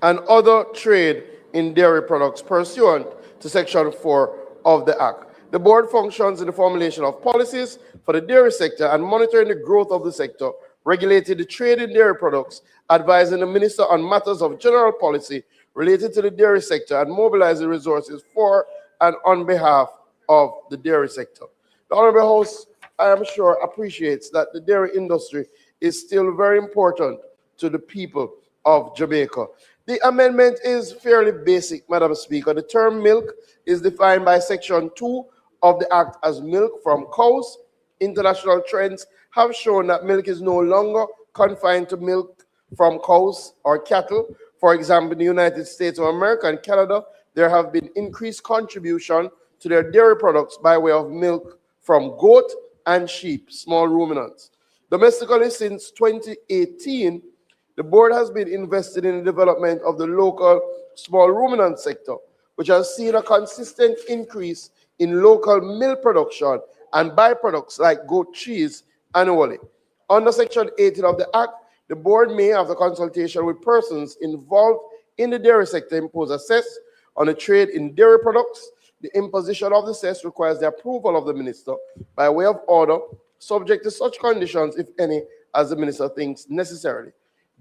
and other trade in dairy products pursuant to Section 4 of the Act. The board functions in the formulation of policies for the dairy sector and monitoring the growth of the sector, regulating the trade in dairy products, advising the minister on matters of general policy related to the dairy sector, and mobilizing resources for and on behalf of the dairy sector. The Honorable House, I am sure, appreciates that the dairy industry is still very important to the people of Jamaica. The amendment is fairly basic, Madam Speaker. The term milk is defined by Section 2 of the Act as milk from cows. International trends have shown that milk is no longer confined to milk from cows or cattle. For example, in the United States of America and Canada, there have been increased contribution to their dairy products by way of milk from goat and sheep, small ruminants. Domestically, since 2018, the board has been invested in the development of the local small ruminant sector, which has seen a consistent increase in local milk production and byproducts like goat cheese annually. Under Section 18 of the Act, the board may, after consultation with persons involved in the dairy sector, impose a cess on the trade in dairy products. The imposition of the cess requires the approval of the minister by way of order, subject to such conditions, if any, as the minister thinks necessary.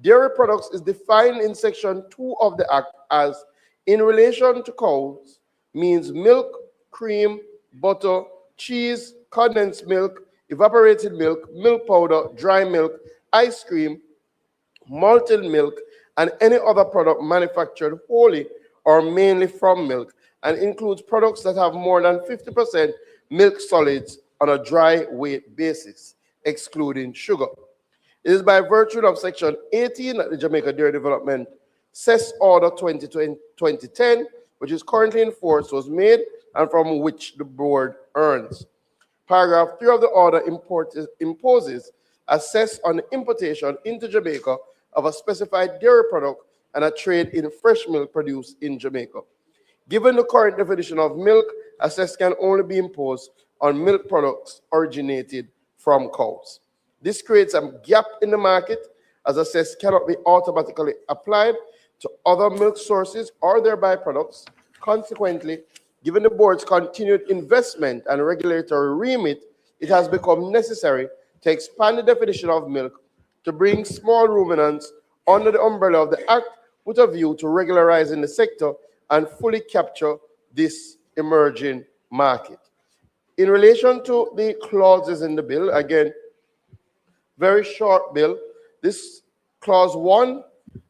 Dairy products is defined in Section 2 of the Act as, in relation to cows, means milk, cream, butter, cheese, condensed milk, evaporated milk, milk powder, dry milk, ice cream, malted milk, and any other product manufactured wholly or mainly from milk, and includes products that have more than 50% milk solids on a dry weight basis, excluding sugar. It is by virtue of Section 18 that the Jamaica Dairy Development Cess Order 2010, which is currently in force, was made and from which the board earns. Paragraph 3 of the order imposes a cess on the importation into Jamaica of a specified dairy product and a trade in fresh milk produced in Jamaica. Given the current definition of milk, a cess can only be imposed on milk products originated from cows. This creates a gap in the market, as a cess cannot be automatically applied to other milk sources or their byproducts. Consequently, given the board's continued investment and regulatory remit, it has become necessary to expand the definition of milk to bring small ruminants under the umbrella of the Act with a view to regularizing the sector and fully capture this emerging market. In relation to the clauses in the bill, again, very short bill. This clause 1,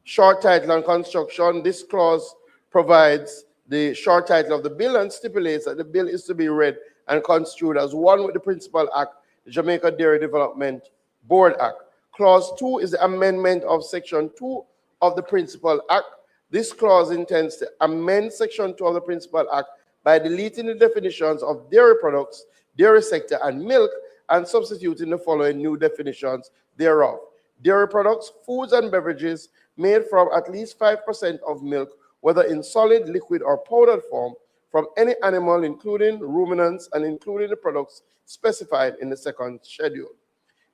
short title and construction. This clause provides the short title of the bill and stipulates that the bill is to be read and construed as one with the Principal Act, the Jamaica Dairy Development Board Act. Clause 2 is the amendment of Section 2 of the Principal Act. This clause intends to amend Section 2 of the Principal Act by deleting the definitions of dairy products, dairy sector, and milk, and substituting the following new definitions thereof. Dairy products, foods, and beverages made from at least 5% of milk whether in solid, liquid, or powdered form, from any animal, including ruminants and including the products specified in the second schedule.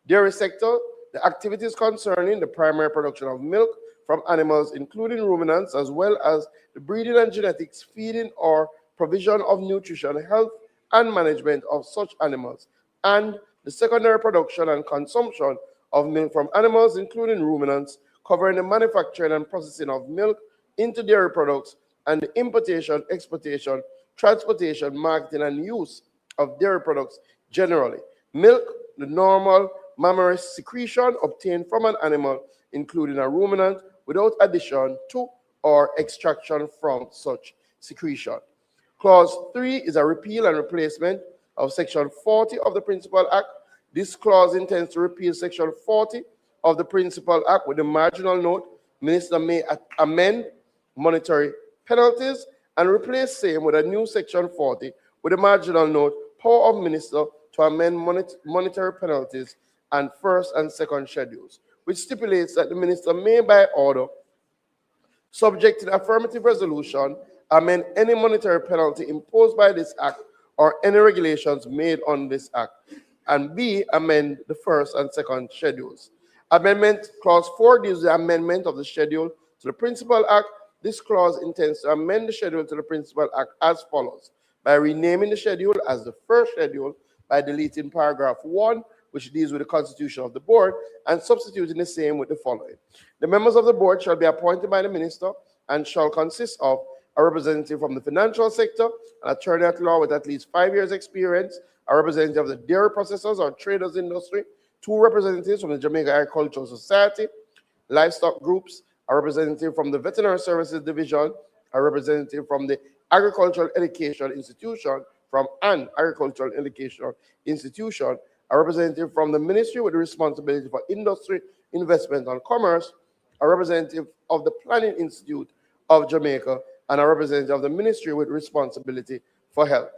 Dairy sector, the activities concerning the primary production of milk from animals, including ruminants, as well as the breeding and genetics, feeding, or provision of nutrition, health, and management of such animals, and the secondary production and consumption of milk from animals, including ruminants, covering the manufacturing and processing of milk into dairy products, and the importation, exportation, transportation, marketing, and use of dairy products generally. Milk, the normal mammary secretion obtained from an animal, including a ruminant, without addition to or extraction from such secretion. Clause 3 is a repeal and replacement of Section 40 of the Principal Act. This clause intends to repeal Section 40 of the Principal Act with the marginal note, Minister may amend monetary penalties and replace same with a new Section 40 with a marginal note, power of Minister to amend monetary penalties and first and second schedules, which stipulates that the Minister may by order, subject to the affirmative resolution, amend any monetary penalty imposed by this Act or any regulations made on this Act, and B, amend the first and second schedules. Amendment Clause 4 deals with the amendment of the schedule to the Principal Act. This clause intends to amend the schedule to the Principal Act as follows: by renaming the schedule as the first schedule, by deleting paragraph 1, which deals with the constitution of the board, and substituting the same with the following. The members of the board shall be appointed by the minister and shall consist of a representative from the financial sector, an attorney at law with at least 5 years experience, a representative of the dairy processors or traders industry, 2 representatives from the Jamaica Agricultural Society, livestock groups, a representative from the Veterinary Services Division, a representative from the Agricultural Education Institution, from an Agricultural Education Institution, a representative from the Ministry with responsibility for Industry, Investment, and Commerce, a representative of the Planning Institute of Jamaica, and a representative of the Ministry with responsibility for health.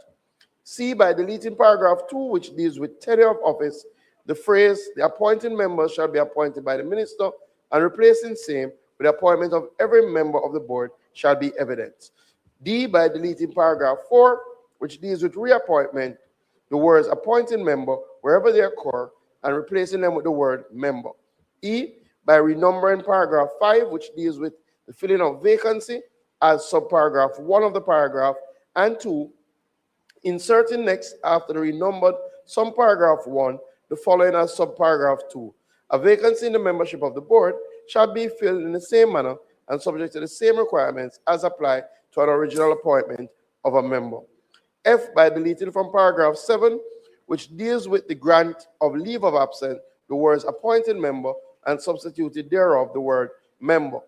C, by deleting paragraph 2, which deals with tenure of office, the phrase, the appointing members shall be appointed by the minister, and replacing same with the appointment of every member of the board shall be evident. D, by deleting paragraph 4, which deals with reappointment, the words appointing member wherever they occur, and replacing them with the word member. E, by renumbering paragraph 5, which deals with the filling of vacancy as subparagraph 1 of the paragraph, and 2, inserting next after the renumbered subparagraph 1, the following as subparagraph 2. A vacancy in the membership of the board shall be filled in the same manner and subject to the same requirements as apply to an original appointment of a member. F, by deleting from paragraph 7, which deals with the grant of leave of absence, the words appointed member, and substituted thereof the word member.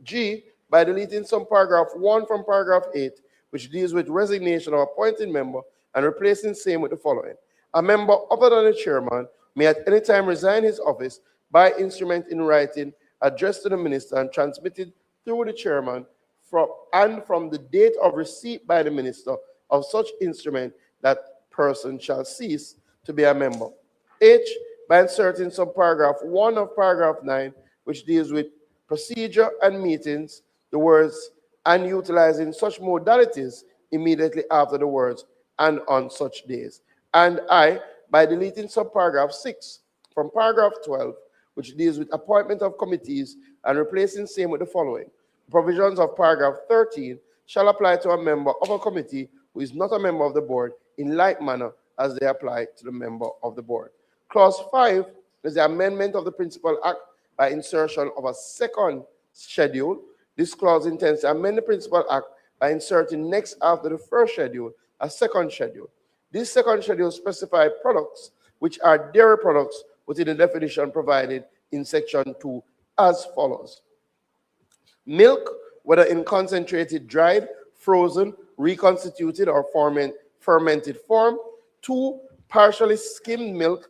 G, by deleting some paragraph 1 from paragraph 8, which deals with resignation of appointed member, and replacing same with the following. A member other than the chairman may at any time resign his office by instrument in writing addressed to the minister and transmitted through the chairman from the date of receipt by the minister of such instrument, that person shall cease to be a member. H, by inserting some paragraph 1 of paragraph 9, which deals with procedure and meetings, the words and utilizing such modalities immediately after the words and on such days. And I, by deleting subparagraph 6 from paragraph 12, which deals with appointment of committees, and replacing same with the following. Provisions of paragraph 13 shall apply to a member of a committee who is not a member of the board in like manner as they apply to the member of the board. Clause 5 is the amendment of the Principal Act by insertion of a second schedule. This clause intends to amend the Principal Act by inserting next after the first schedule a second schedule. This second schedule specifies products which are dairy products within the definition provided in section 2 as follows. Milk, whether in concentrated, dried, frozen, reconstituted, or fermented form. 2, partially skimmed milk,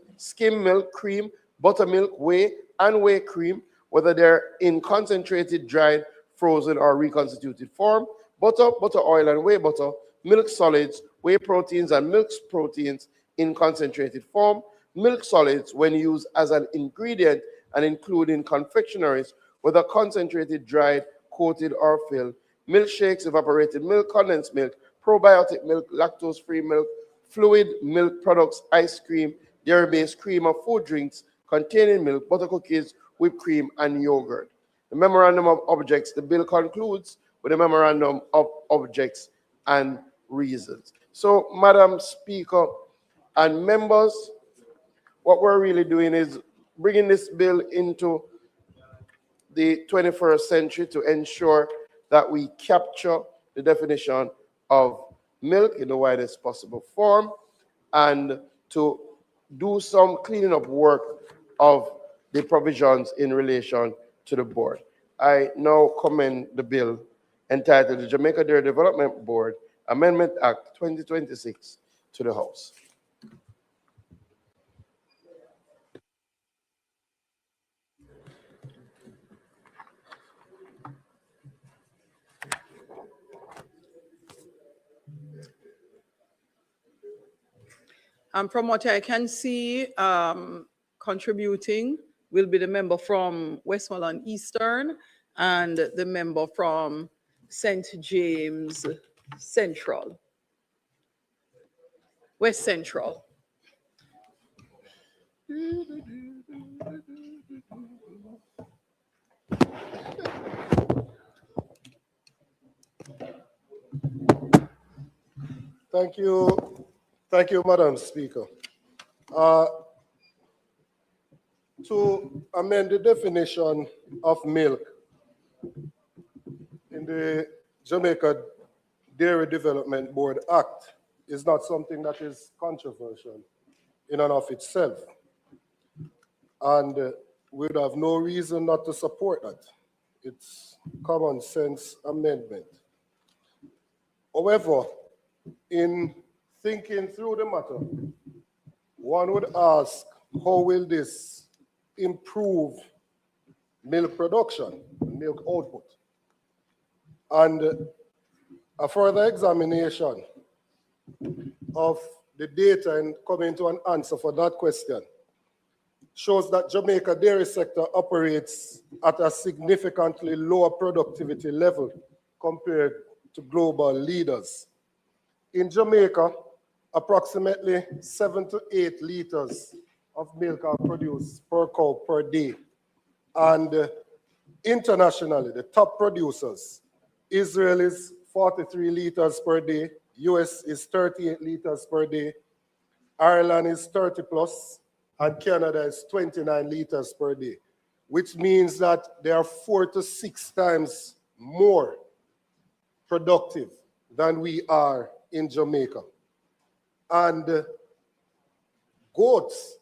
cream, buttermilk, whey, and whey cream, whether they're in concentrated, dried, frozen, or reconstituted form. Butter, butter oil, and whey butter. Milk solids, whey proteins, and milk proteins in concentrated form. Milk solids when used as an ingredient and including confectionaries, whether concentrated, dried, coated, or filled. milkshakes, evaporated milk, condensed milk, probiotic milk, lactose-free milk, fluid milk products, ice cream, dairy-based cream, and food drinks containing milk, butter cookies, whipped cream, and yogurt. The memorandum of objects, the bill concludes with a memorandum of objects and reasons. So, Madam Speaker and members, what we're really doing is bringing this bill into the 21st century to ensure that we capture the definition of milk in the widest possible form and to do some cleaning up work of the provisions in relation to the board. I now commend the bill entitled the Jamaica Dairy Development Board Amendment Act 2026 to the House. And from what I can see, contributing will be the member from Westmoreland Eastern and the member from St. James Central, West Central. Thank you, Madam Speaker. To amend the definition of milk in the Jamaica Dairy Development Board Act is not something that is controversial in and of itself. And we would have no reason not to support that. It's common sense amendment. However, in thinking through the matter, one would ask, how will this improve milk production, milk output? And a further examination of the data and coming to an answer for that question shows that Jamaica dairy sector operates at a significantly lower productivity level compared to global leaders. In Jamaica, approximately 7 to 8 liters of milk are produced per cow per day. And internationally, the top producers, Israel is 43 liters per day, US is 38 liters per day, Ireland is 30 plus, and Canada is 29 liters per day, which means that they are 4 to 6 times more productive than we are in Jamaica. And goats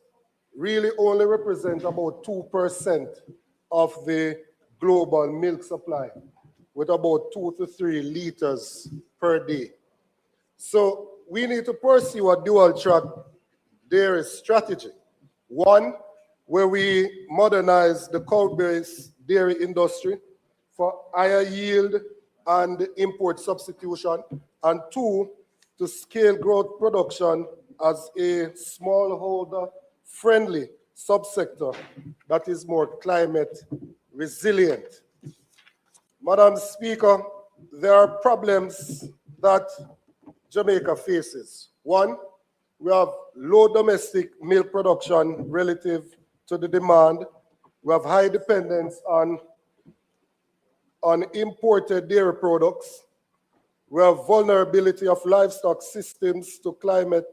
really only represent about 2% of the global milk supply, with about 2 to 3 liters per day. So we need to pursue a dual-track dairy strategy. One, where we modernize the cow-based dairy industry for higher yield and import substitution, and two, to scale growth production as a smallholder-friendly subsector that is more climate resilient. Madam Speaker, there are problems that Jamaica faces. One, we have low domestic milk production relative to the demand. We have high dependence on imported dairy products. We have vulnerability of livestock systems to climate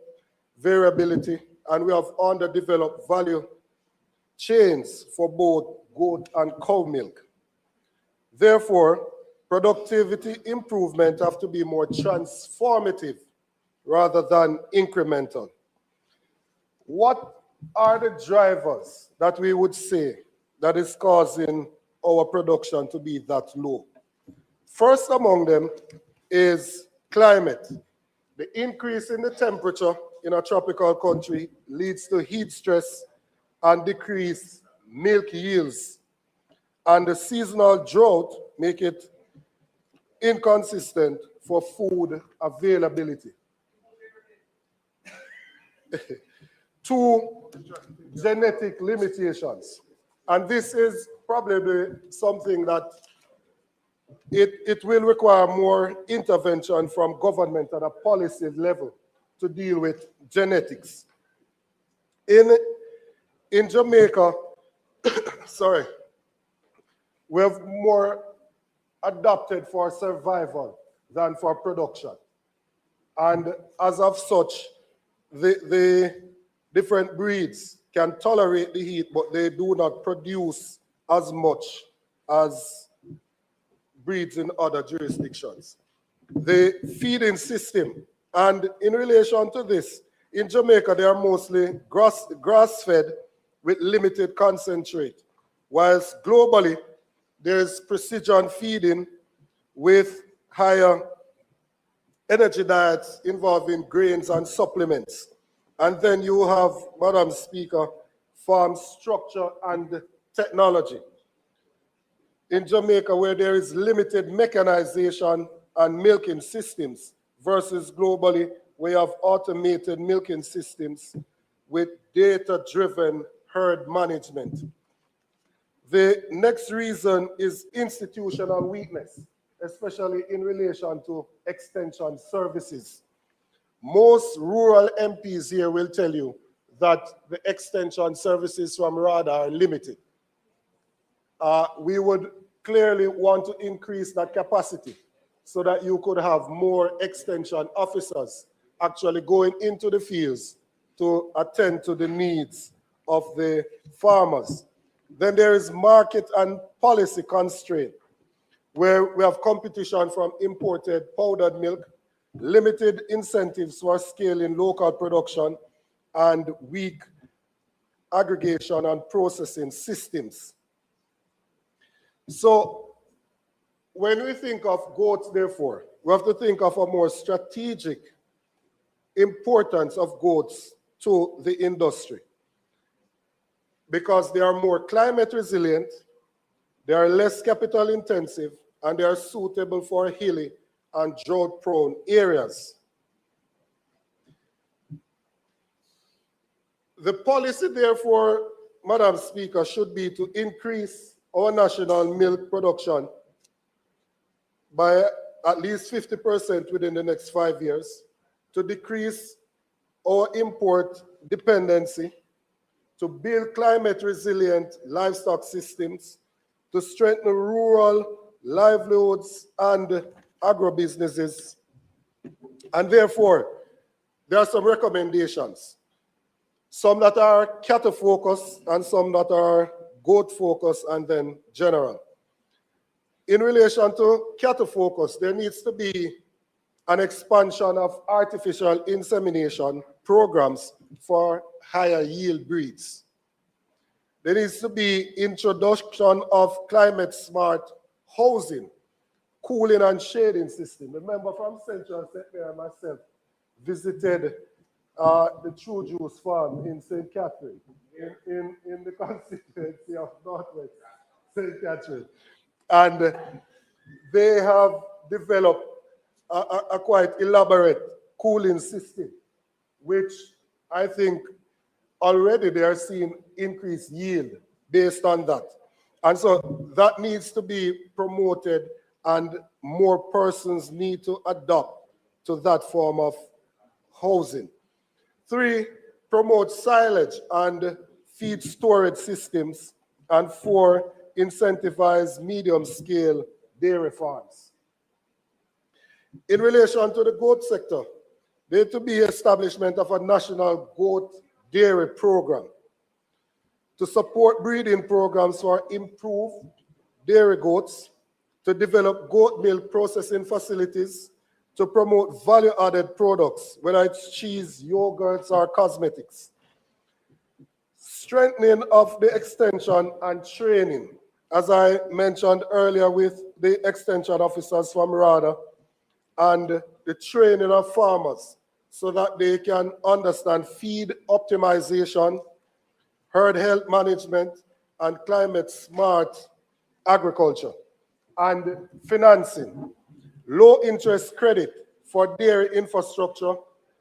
variability, and we have underdeveloped value chains for both goat and cow milk. Therefore, productivity improvement have to be more transformative rather than incremental. What are the drivers that we would say that is causing our production to be that low? First among them is climate. The increase in the temperature in a tropical country leads to heat stress and decreased milk yields. And the seasonal drought make it inconsistent for food availability. Two, genetic limitations. And this is probably something that it will require more intervention from government at a policy level to deal with genetics. In Jamaica, sorry, we have more adapted for survival than for production. And as of such, the different breeds can tolerate the heat, but they do not produce as much as breeds in other jurisdictions. The feeding system, and in relation to this, in Jamaica, they are mostly grass-fed with limited concentrate, whilst globally, there's precision feeding with higher energy diets involving grains and supplements. And then you have, Madam Speaker, farm structure and technology. In Jamaica, where there is limited mechanization and milking systems, versus globally, we have automated milking systems with data-driven herd management. The next reason is institutional weakness, especially in relation to extension services. Most rural MPs here will tell you that the extension services from RADA are limited. We would clearly want to increase that capacity so that you could have more extension officers actually going into the fields to attend to the needs of the farmers. Then there is market and policy constraint, where we have competition from imported powdered milk, limited incentives for scaling local production, and weak aggregation and processing systems. So when we think of goats, therefore, we have to think of a more strategic importance of goats to the industry, because they are more climate resilient, they are less capital intensive, and they are suitable for hilly and drought-prone areas. The policy, therefore, Madam Speaker, should be to increase our national milk production by at least 50% within the next 5 years, to decrease our import dependency, to build climate resilient livestock systems, to strengthen rural livelihoods and agribusinesses. And therefore, there are some recommendations, some that are cattle focused and some that are goat focused and then general. In relation to cattle focus, there needs to be an expansion of artificial insemination programs for higher yield breeds. There needs to be introduction of climate smart housing, cooling and shading system. Remember from Central, St. Mary and myself visited the True Juice farm in St. Catherine, in the constituency of Northwest St. Catherine. And they have developed a quite elaborate cooling system, which I think already they are seeing increased yield based on that. And so that needs to be promoted, and more persons need to adopt to that form of housing. 3, promote silage and feed storage systems. And 4, incentivize medium-scale dairy farms. In relation to the goat sector, there to be establishment of a national goat dairy program to support breeding programs for improved dairy goats, to develop goat milk processing facilities, to promote value-added products, whether it's cheese, yogurts, or cosmetics. Strengthening of the extension and training, as I mentioned earlier with the extension officers from RADA, and the training of farmers so that they can understand feed optimization, herd health management, and climate smart agriculture. And financing, low interest credit for dairy infrastructure,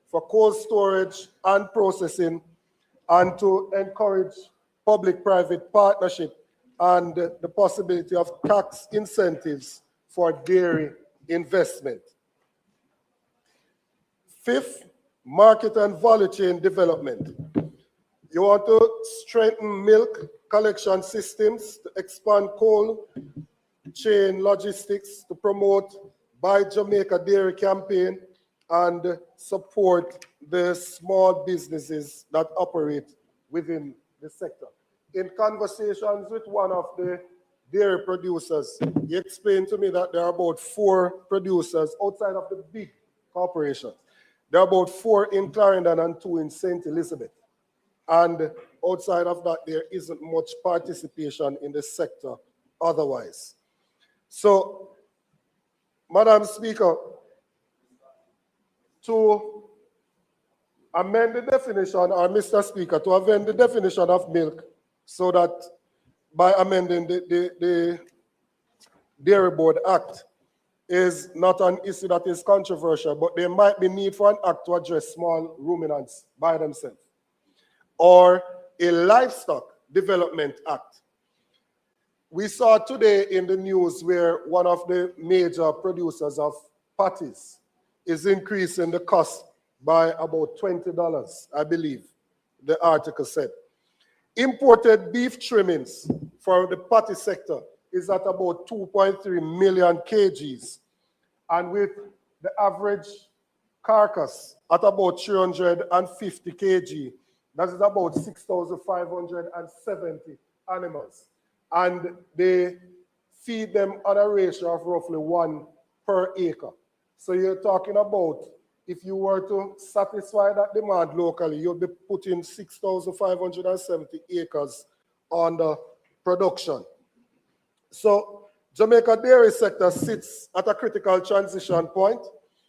for cold storage and processing, and to encourage public-private partnership and the possibility of tax incentives for dairy investment. Fifth, market and value chain development. You want to strengthen milk collection systems, to expand cold chain logistics, to promote Buy Jamaica Dairy campaign, and support the small businesses that operate within the sector. In conversations with one of the dairy producers, he explained to me that there are about 4 producers outside of the big corporations. There are about 4 in Clarendon and 2 in St. Elizabeth. And outside of that, there isn't much participation in the sector otherwise. So, Madam Speaker, to amend the definition, or Mr. Speaker, to amend the definition of milk so that by amending the Dairy Board Act is not an issue that is controversial, but there might be need for an act to address small ruminants by themselves. Or a Livestock Development Act. We saw today in the news where one of the major producers of patties is increasing the cost by about $20, I believe the article said. Imported beef trimmings for the patty sector is at about 2.3 million kgs, and with the average carcass at about 350 kg, that is about 6,570 animals. And they feed them on a ratio of roughly 1 per acre. So you're talking about, if you were to satisfy that demand locally, you'll be putting 6,570 acres on the production. So Jamaica dairy sector sits at a critical transition point,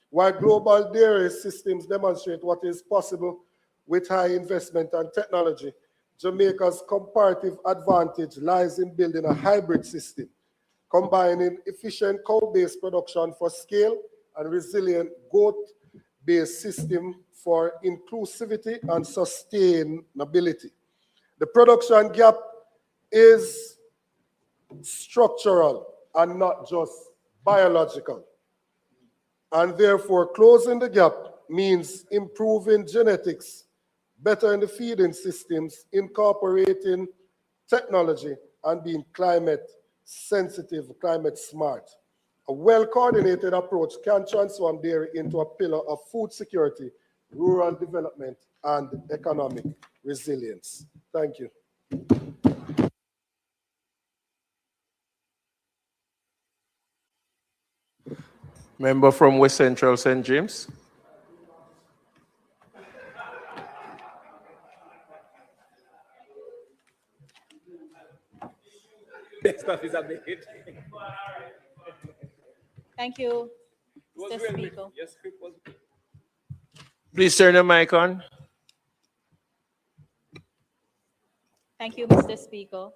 while global dairy systems demonstrate what is possible with high investment and technology. Jamaica's comparative advantage lies in building a hybrid system, combining efficient cow-based production for scale and resilient goat-based system for inclusivity and sustainability. The production gap is structural and not just biological. And therefore, closing the gap means improving genetics, better in the feeding systems, incorporating technology, and being climate sensitive, climate smart. A well-coordinated approach can transform dairy into a pillar of food security, rural development, and economic resilience. Thank you. Member from West Central St. James. Thank you, Mr. Speaker. Please turn the mic on. Thank you, Mr. Speaker.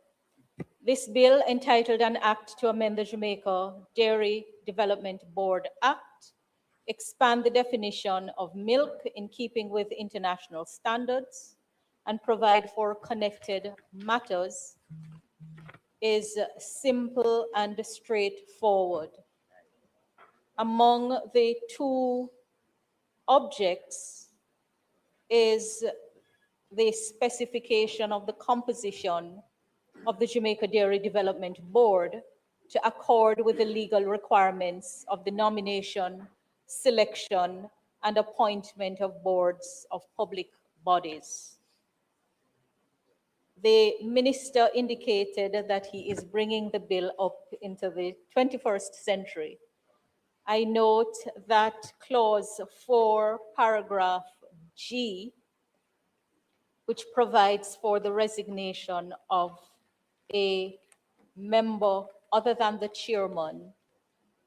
This bill, entitled An Act to Amend the Jamaica Dairy Development Board Act, expand the definition of milk in keeping with international standards and provide for connected matters, is simple and straightforward. Among the 2 objects is the specification of the composition of the Jamaica Dairy Development Board to accord with the legal requirements of the nomination, selection, and appointment of boards of public bodies. The minister indicated that he is bringing the bill up into the 21st century. I note that clause 4, paragraph G, which provides for the resignation of a member other than the chairman,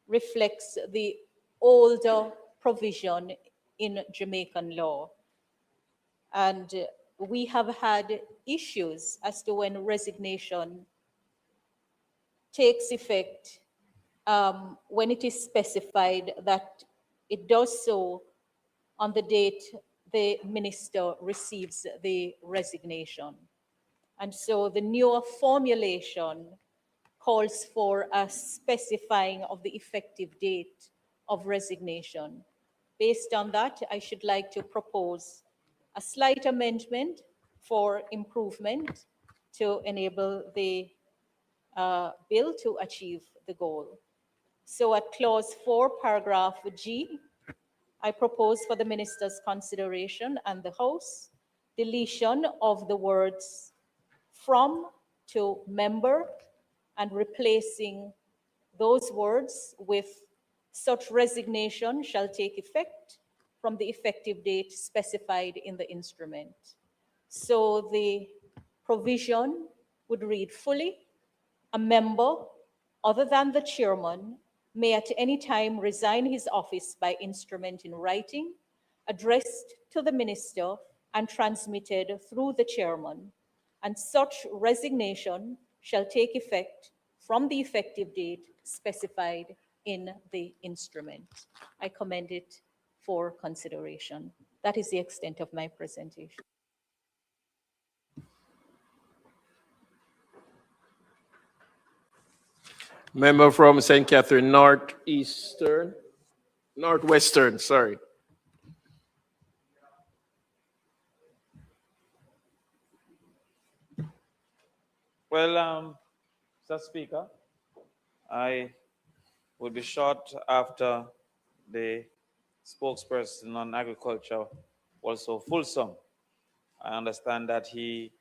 reflects the older provision in Jamaican law. And we have had issues as to when resignation takes effect, when it is specified that it does so on the date the minister receives the resignation. And so the newer formulation calls for a specifying of the effective date of resignation. Based on that, I should like to propose a slight amendment for improvement to enable the bill to achieve the goal. So at clause 4, paragraph G, I propose for the minister's consideration and the House deletion of the words from to member and replacing those words with such resignation shall take effect from the effective date specified in the instrument. So the provision would read fully, a member other than the chairman may at any time resign his office by instrument in writing, addressed to the minister and transmitted through the chairman, and such resignation shall take effect from the effective date specified in the instrument. I commend it for consideration. That is the extent of my presentation. Member from St. Catherine Northwestern, sorry. Well, Mr. Speaker, I will be short after the spokesperson on agriculture was so fulsome. I understand that he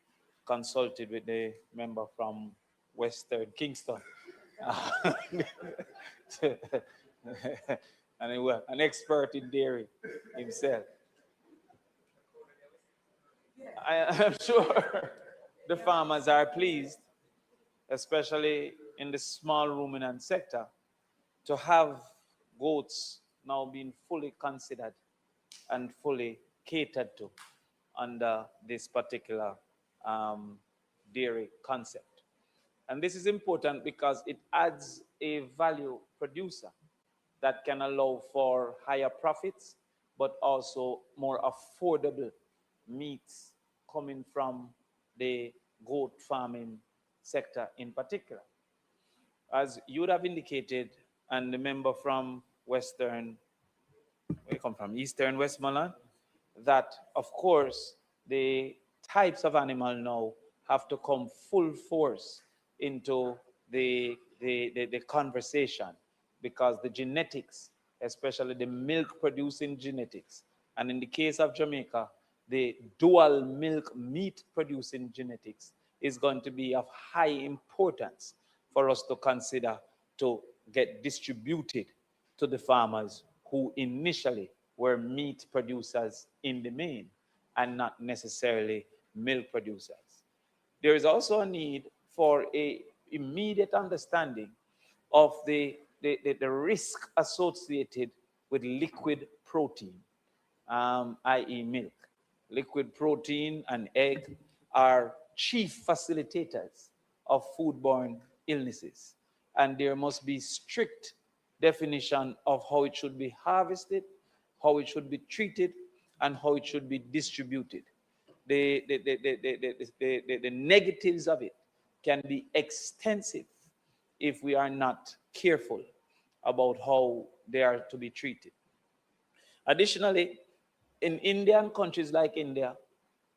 consulted with the member from Western Kingston. And he was an expert in dairy himself. I am sure the farmers are pleased, especially in the small ruminant sector, to have goats now being fully considered and fully catered to under this particular dairy concept. And this is important because it adds a value producer that can allow for higher profits, but also more affordable meats coming from the goat farming sector in particular. As you would have indicated, and the member from Western, we come from Eastern Westmoreland, that of course the types of animal now have to come full force into the conversation, because the genetics, especially the milk producing genetics, and in the case of Jamaica, the dual milk meat producing genetics is going to be of high importance for us to consider to get distributed to the farmers who initially were meat producers in the main and not necessarily milk producers. There is also a need for an immediate understanding of the risk associated with liquid protein, i.e. milk. Liquid protein and egg are chief facilitators of foodborne illnesses, and there must be strict definition of how it should be harvested, how it should be treated, and how it should be distributed. The negatives of it can be extensive if we are not careful about how they are to be treated. Additionally, in Indian countries like India,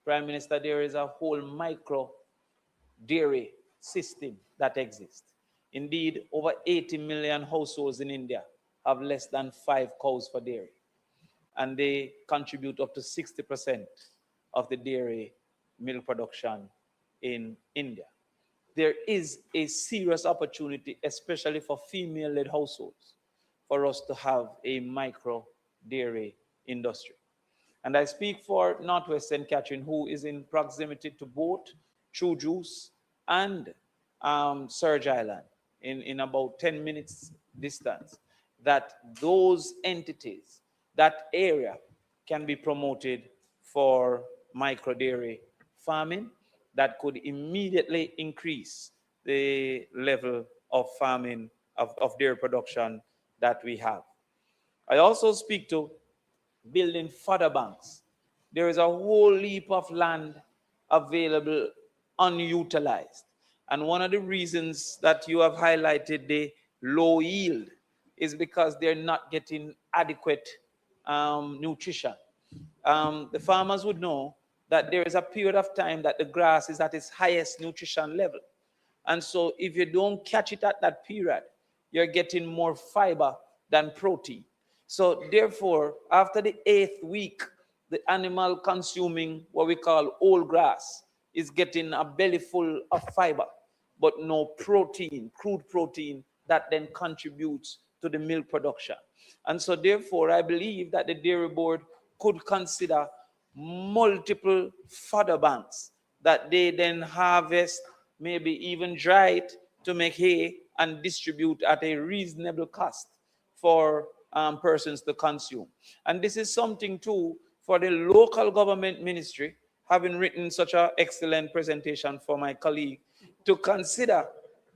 Prime Minister, there is a whole micro dairy system that exists. Indeed, over 80 million households in India have less than 5 cows for dairy, and they contribute up to 60% of the dairy milk production in India. There is a serious opportunity, especially for female-led households, for us to have a micro dairy industry. And I speak for Northwest St. Catherine, who is in proximity to both True Juice and Surge Island in about 10 minutes distance, that those entities, that area can be promoted for micro dairy farming that could immediately increase the level of farming of dairy production that we have. I also speak to building fodder banks. There is a whole heap of land available unutilized. And one of the reasons that you have highlighted the low yield is because they're not getting adequate nutrition. The farmers would know that there is a period of time that the grass is at its highest nutrition level. And so if you don't catch it at that period, you're getting more fiber than protein. So therefore, after the 8th week, the animal consuming what we call whole grass is getting a belly full of fiber, but no protein, crude protein, that then contributes to the milk production. And so therefore, I believe that the dairy board could consider multiple fodder banks that they then harvest, maybe even dry it to make hay and distribute at a reasonable cost for persons to consume. And this is something too for the local government ministry, having written such an excellent presentation for my colleague, to consider,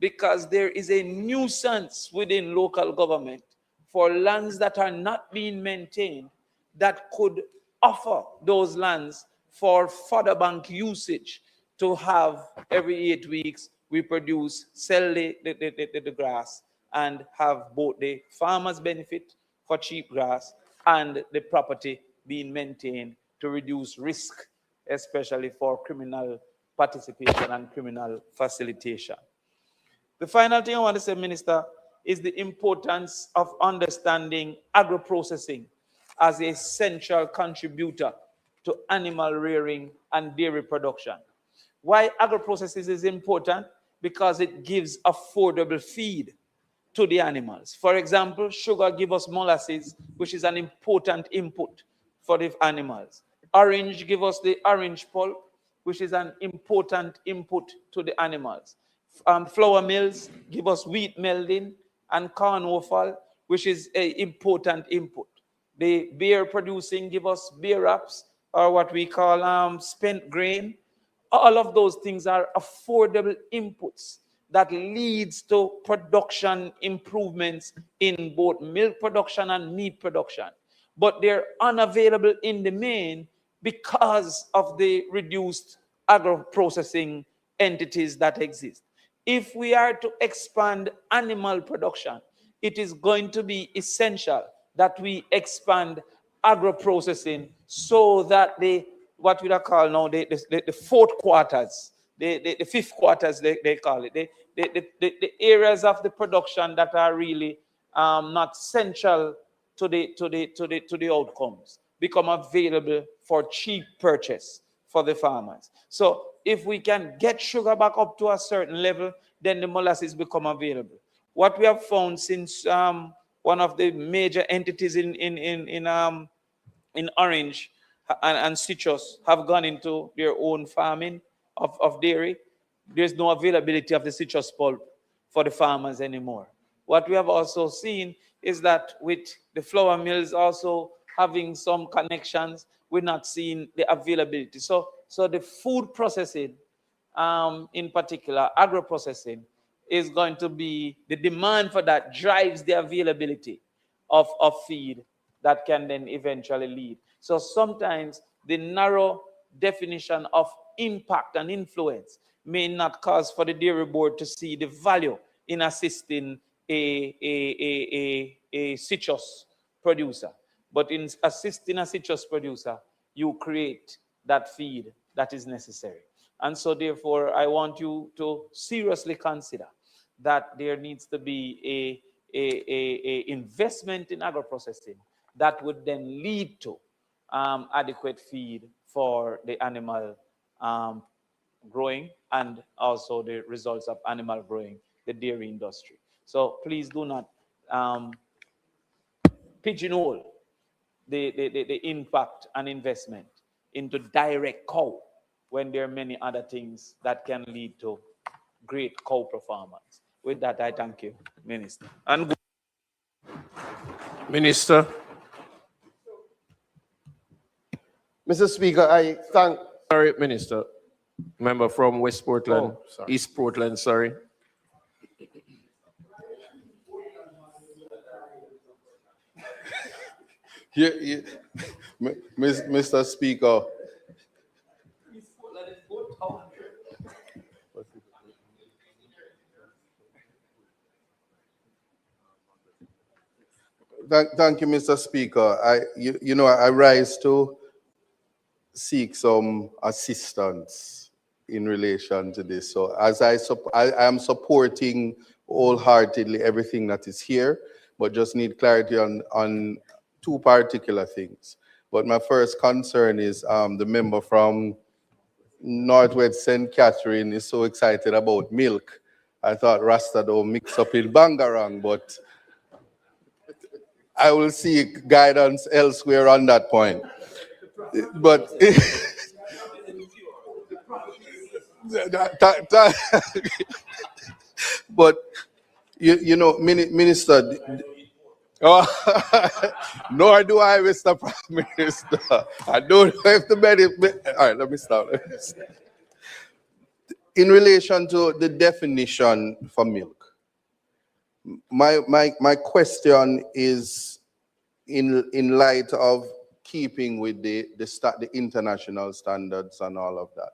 because there is a nuisance within local government for lands that are not being maintained that could offer those lands for fodder bank usage, to have every 8 weeks we produce, sell the grass, and have both the farmers benefit for cheap grass and the property being maintained to reduce risk, especially for criminal participation and criminal facilitation. The final thing I want to say, Minister, is the importance of understanding agro-processing as a central contributor to animal rearing and dairy production. Why agro-processing is important? Because it gives affordable feed to the animals. For example, sugar gives us molasses, which is an important input for the animals. Orange gives us the orange pulp, which is an important input to the animals. Flour mills give us wheat melding and corn offal, which is an important input. The beer producing give us beer wraps, or what we call spent grain. All of those things are affordable inputs that leads to production improvements in both milk production and meat production. But they're unavailable in the main because of the reduced agro-processing entities that exist. If we are to expand animal production, it is going to be essential that we expand agro-processing so that what we call now the fourth quarters, the fifth quarters they call it, the areas of the production that are really not central to the outcomes become available for cheap purchase for the farmers. So if we can get sugar back up to a certain level, then the molasses become available. What we have found since one of the major entities in orange and citrus have gone into their own farming of dairy, there's no availability of the citrus pulp for the farmers anymore. What we have also seen is that with the flour mills also having some connections, we're not seeing the availability. So the food processing, in particular, agro-processing, is going to be, the demand for that drives the availability of feed that can then eventually lead. So sometimes the narrow definition of impact and influence may not cause for the dairy board to see the value in assisting a citrus producer. But in assisting a citrus producer, you create that feed that is necessary. And so therefore, I want you to seriously consider that there needs to be a investment in agro-processing that would then lead to adequate feed for the animal growing and also the results of animal growing, the dairy industry. So please do not pigeonhole the impact and investment into direct cow when there are many other things that can lead to great cow performance. With that, I thank you, Minister. And Minister. Mr. Speaker, I thank... Sorry, Minister. Member from West Portland, sorry. East Portland, sorry. Mr. Speaker, Thank you, Mr. Speaker. I rise to seek some assistance in relation to this. So as I am supporting wholeheartedly everything that is here, but just need clarity on two particular things. But my first concern is the member from Northwest St. Catherine is so excited about milk. I thought Rasta don't mix up in Bangarang, but I will seek guidance elsewhere on that point. But but you know, Minister, nor do I, Mr. Prime Minister. I don't know if the all right, let me stop. In relation to the definition for milk, my question is in light of keeping with the international standards and all of that.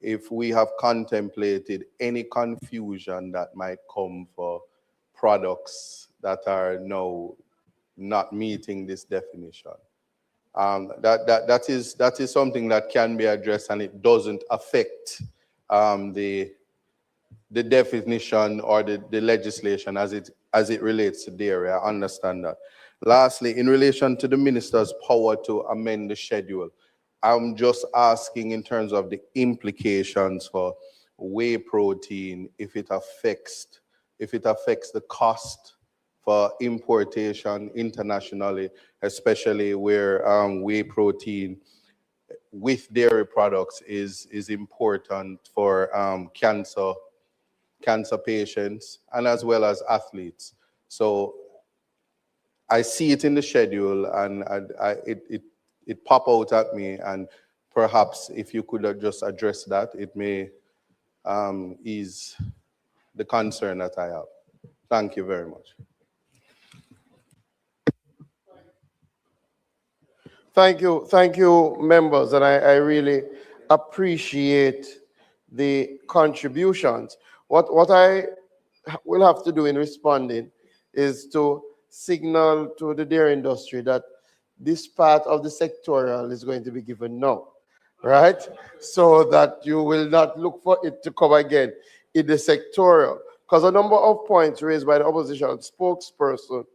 If we have contemplated any confusion that might come for products that are now not meeting this definition. That is something that can be addressed, and it doesn't affect the definition or the legislation as it relates to dairy. I understand that. Lastly, in relation to the minister's power to amend the schedule, I'm just asking in terms of the implications for whey protein, if it affects the cost for importation internationally, especially where whey protein with dairy products is important for cancer patients and as well as athletes. So I see it in the schedule, and it pop out at me, and perhaps if you could just address that, it may ease the concern that I have. Thank you very much. Thank you, members, and I really appreciate the contributions. What I will have to do in responding is to signal to the dairy industry that this part of the sectorial is going to be given now, right? So that you will not look for it to come again in the sectorial. Because a number of points raised by the opposition spokesperson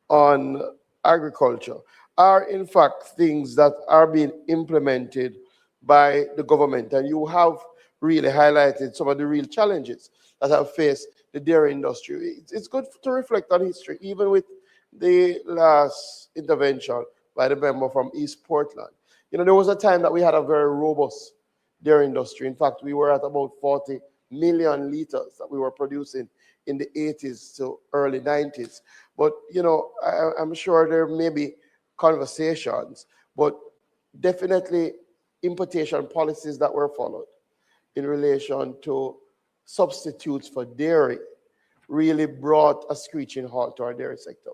on agriculture are in fact things that are being implemented by the government. And you have really highlighted some of the real challenges that have faced the dairy industry. It's good to reflect on history, even with the last intervention by the member from East Portland. You know, there was a time that we had a very robust dairy industry. In fact, we were at about 40 million liters that we were producing in the 80s to early 90s. But, you know, I'm sure there may be conversations, but definitely importation policies that were followed in relation to substitutes for dairy really brought a screeching halt to our dairy sector.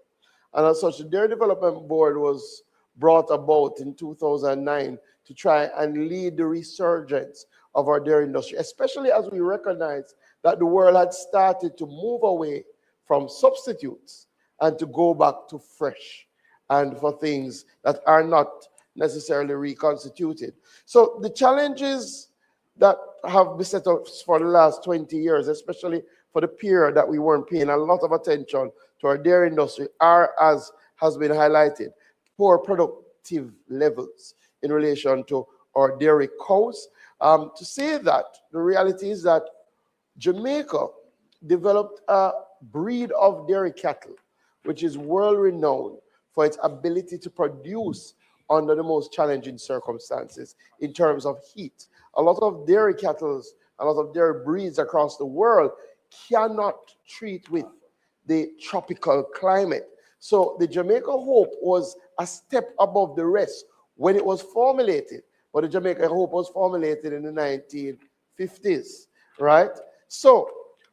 And as such, the Dairy Development Board was brought about in 2009 to try and lead the resurgence of our dairy industry, especially as we recognize that the world had started to move away from substitutes and to go back to fresh and for things that are not necessarily reconstituted. So the challenges that have beset us for the last 20 years, especially for the period that we weren't paying a lot of attention to our dairy industry, are, as has been highlighted, poor productive levels in relation to our dairy cows. To say that, the reality is that Jamaica developed a breed of dairy cattle, which is world-renowned for its ability to produce under the most challenging circumstances in terms of heat. A lot of dairy cattle, a lot of dairy breeds across the world cannot treat with the tropical climate. So the Jamaica Hope was a step above the rest when it was formulated. But the Jamaica Hope was formulated in the 1950s, right? So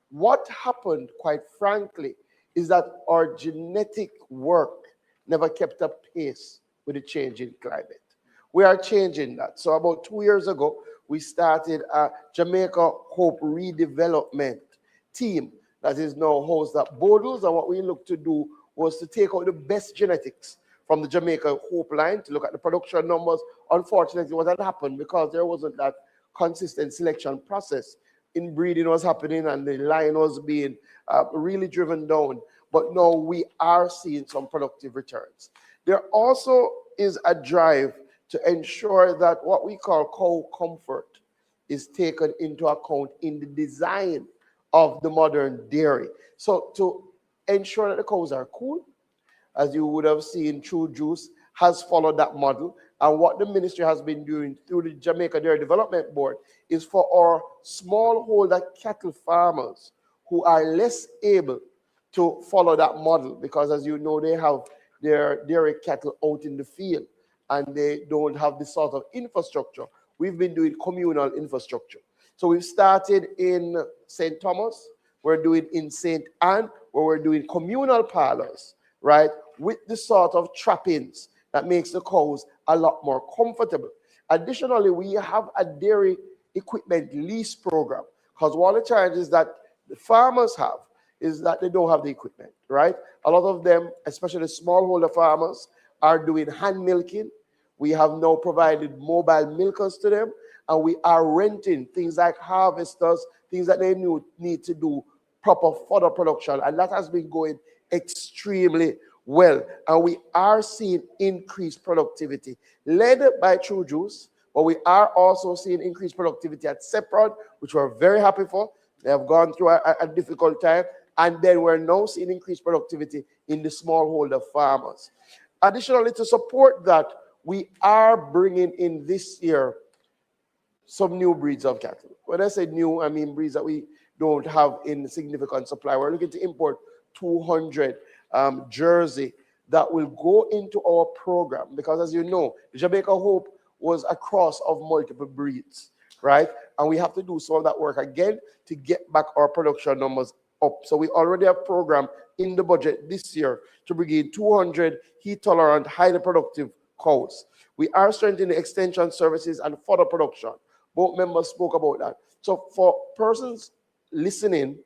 what happened, quite frankly, is that our genetic work never kept up pace with the changing climate. We are changing that. So about 2 years ago, we started a Jamaica Hope redevelopment team that is now housed at Bodles. And what we look to do was to take out the best genetics from the Jamaica Hope line to look at the production numbers. Unfortunately, what had happened, because there wasn't that consistent selection process, inbreeding was happening and the line was being really driven down. But now we are seeing some productive returns. There also is a drive to ensure that what we call cow comfort is taken into account in the design of the modern dairy. So to ensure that the cows are cool, as you would have seen, True Juice has followed that model. And what the ministry has been doing through the Jamaica Dairy Development Board is for our smallholder cattle farmers who are less able to follow that model, because as you know, they have their dairy cattle out in the field and they don't have the sort of infrastructure. We've been doing communal infrastructure. So we've started in St. Thomas, we're doing in St. Anne, where we're doing communal parlors, right, with the sort of trappings that makes the cows a lot more comfortable. Additionally, we have a dairy equipment lease program, because one of the challenges that the farmers have is that they don't have the equipment, right? A lot of them, especially smallholder farmers, are doing hand milking. We have now provided mobile milkers to them, and we are renting things like harvesters, things that they need to do proper fodder production, and that has been going extremely well. And we are seeing increased productivity, led by True Juice, but we are also seeing increased productivity at Sectoral, which we're very happy for. They have gone through a difficult time, and then we're now seeing increased productivity in the smallholder farmers. Additionally, to support that, we are bringing in this year some new breeds of cattle. When I say new, I mean breeds that we don't have in significant supply. We're looking to import 200 Jersey that will go into our program, because as you know, the Jamaica Hope was a cross of multiple breeds, right? And we have to do some of that work again to get back our production numbers up. So we already have a program in the budget this year to bring in 200 heat-tolerant, highly productive cows. We are strengthening the extension services and fodder production. Both members spoke about that. So for persons listening,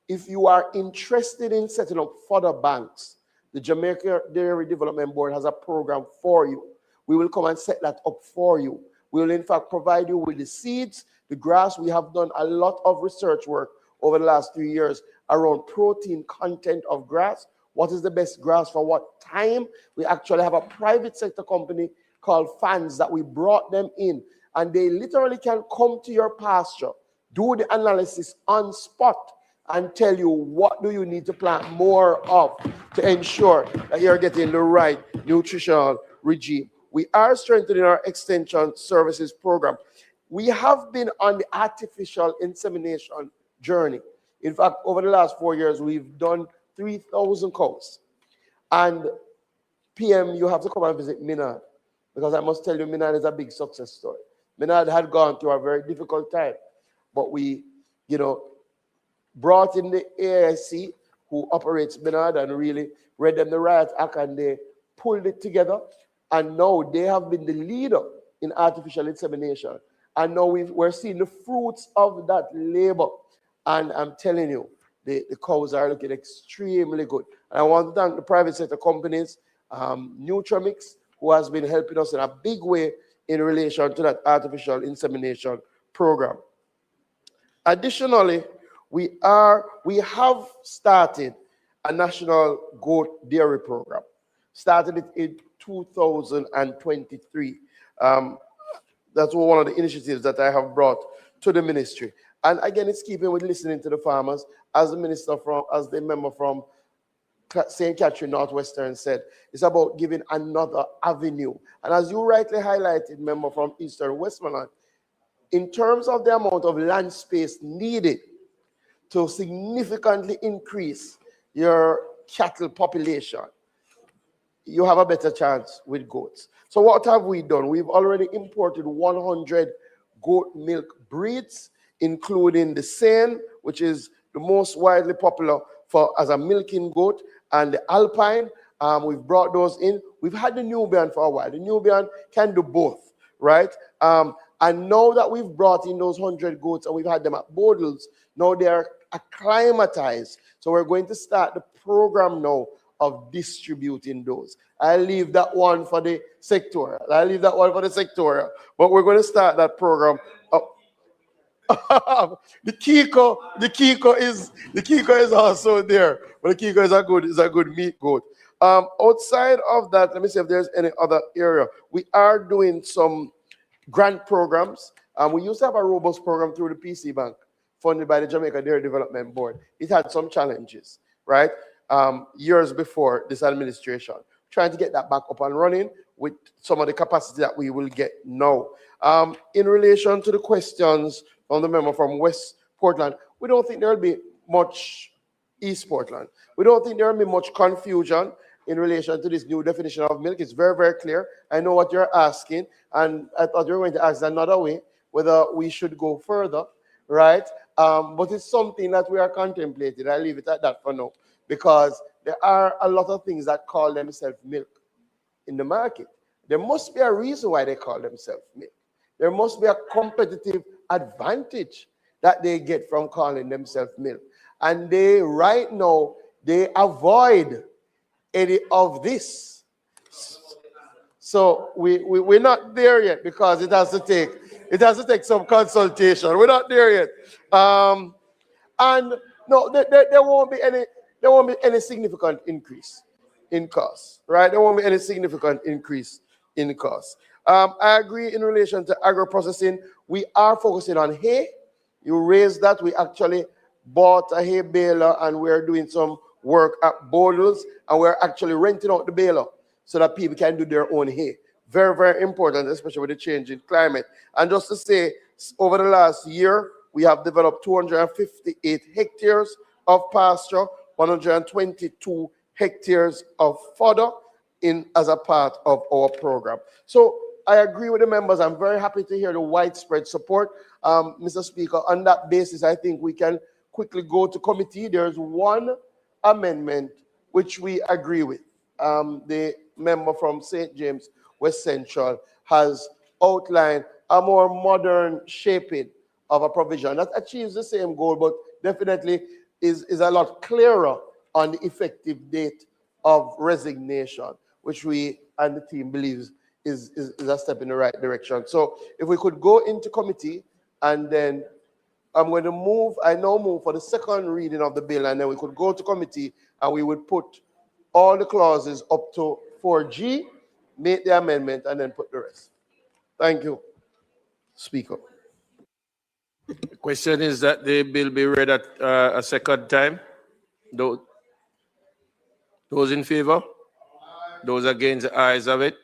if you are interested in setting up fodder banks, the Jamaica Dairy Development Board has a program for you. We will come and set that up for you. We will in fact provide you with the seeds, the grass. We have done a lot of research work over the last 3 years around protein content of grass. What is the best grass for what time? We actually have a private sector company called Fans that we brought them in, and they literally can come to your pasture, do the analysis on spot, and tell you what do you need to plant more of to ensure that you're getting the right nutritional regime. We are strengthening our extension services program. We have been on the artificial insemination journey. In fact, over the last 4 years, we've done 3,000 cows. And PM, you have to come and visit Minard, because I must tell you, Minard is a big success story. Minard had gone through a very difficult time, but we, brought in the AIC who operates Minard and really read them the right act, and they pulled it together. And now they have been the leader in artificial insemination. And now we're seeing the fruits of that labor. And I'm telling you, the cows are looking extremely good. And I want to thank the private sector companies, Nutramix, who has been helping us in a big way in relation to that artificial insemination program. Additionally, we have started a national goat dairy program. Started it in 2023. That's one of the initiatives that I have brought to the ministry. And again, it's keeping with listening to the farmers. As the member from St. Catherine Northwestern said, it's about giving another avenue. And as you rightly highlighted, member from Eastern Westmoreland, in terms of the amount of land space needed to significantly increase your cattle population, you have a better chance with goats. So what have we done? We've already imported 100 goat milk breeds, including the Seine, which is the most widely popular as a milking goat, and the Alpine. We've brought those in. We've had the Nubian for a while. The Nubian can do both, right? And now that we've brought in those 100 goats and we've had them at Bodles, now they're acclimatized. So we're going to start the program now of distributing those. I leave that one for the sectoral. But we're going to start that program up. the Kiko is also there, but the Kiko is a good meat goat. Outside of that, let me see if there's any other area. We are doing some grant programs. We used to have a robust program through the PC Bank, funded by the Jamaica Dairy Development Board. It had some challenges, right? Years before this administration, trying to get that back up and running with some of the capacity that we will get now. In relation to the questions from the member from West Portland, we don't think there will be much East Portland. We don't think there will be much confusion in relation to this new definition of milk. It's very, very clear. I know what you're asking, and I thought you were going to ask another way, whether we should go further, right? But it's something that we are contemplating. I leave it at that for now, because there are a lot of things that call themselves milk in the market. There must be a reason why they call themselves milk. There must be a competitive advantage that they get from calling themselves milk. And they, right now, they avoid any of this. So we're not there yet, because it has to take some consultation. We're not there yet. And no, there won't be any significant increase in cost, right? There won't be any significant increase in cost. I agree in relation to agro-processing. We are focusing on hay. You raised that. We actually bought a hay baler, and we're doing some work at borders, and we're actually renting out the baler so that people can do their own hay. Very, very important, especially with the change in climate. And just to say, over the last year, we have developed 258 hectares of pasture, 122 hectares of fodder as a part of our program. So I agree with the members. I'm very happy to hear the widespread support. Mr. Speaker, on that basis, I think we can quickly go to committee. There's one amendment which we agree with. The member from St. James West Central has outlined a more modern shaping of a provision that achieves the same goal, but definitely is a lot clearer on the effective date of resignation, which we and the team believes is a step in the right direction. So if we could go into committee, and then I'm going to move for the second reading of the bill, and then we could go to committee, and we would put all the clauses up to 4G, make the amendment, and then put the rest. Thank you, Speaker. The question is that the bill be read at a second time. Those in favor? Those against, the ayes have it.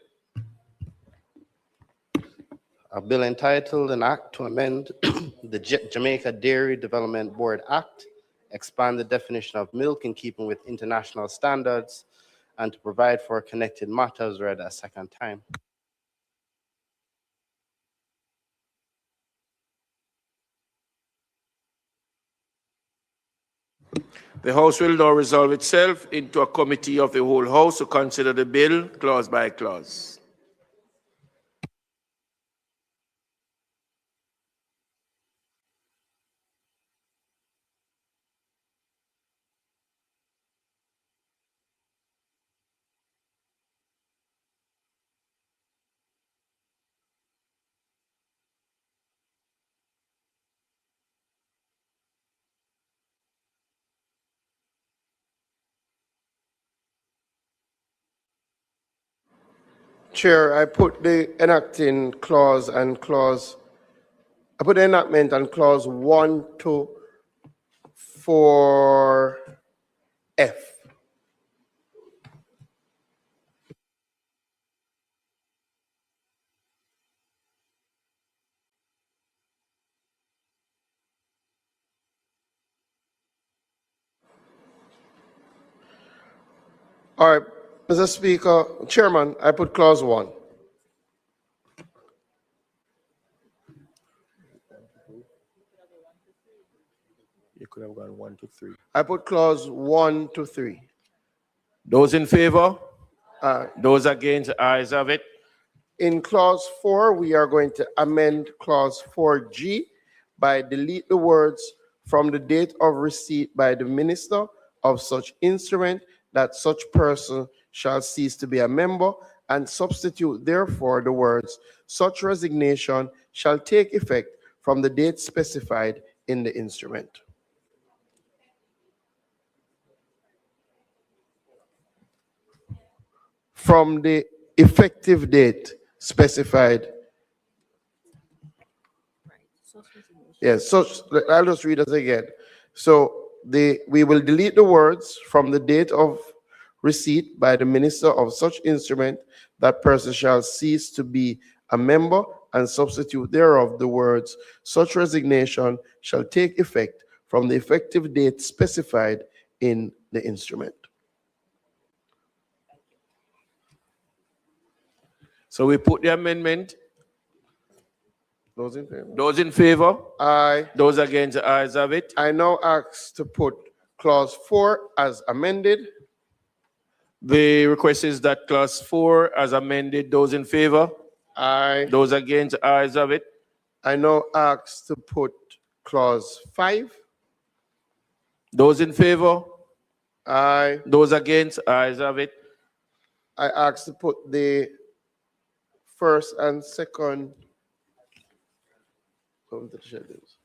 A bill entitled An Act to Amend the Jamaica Dairy Development Board Act, expand the definition of milk in keeping with international standards, and to provide for connected matters, read a second time. The House will now resolve itself into a committee of the whole House to consider the bill clause by clause. Chair, I put the enactment on clause 1 to 4F. All right, Mr. Speaker, Chairman, I put clause 1. You could have gone 1 to 3. I put clause 1 to 3. Those in favor? Those against, ayes have it. In clause 4, we are going to amend clause 4G by delete the words "from the date of receipt by the minister of such instrument that such person shall cease to be a member, and substitute therefore the words, such resignation shall take effect from the date specified in the instrument. From the effective date specified. Yes, so I'll just read it again. So we will delete the words from the date of receipt by the minister of such instrument, that person shall cease to be a member, and substitute thereof the words, such resignation shall take effect from the effective date specified in the instrument. So we put the amendment. Those in favor? Those in favor? Aye. Those against, the ayes have it. I now ask to put clause 4 as amended. The request is that clause 4 as amended. Those in favor? Aye. Those against, the ayes have it. I now ask to put clause 5. Those in favor? Aye. Those against, ayes have it. I ask to put the first and second. Come to the schedules.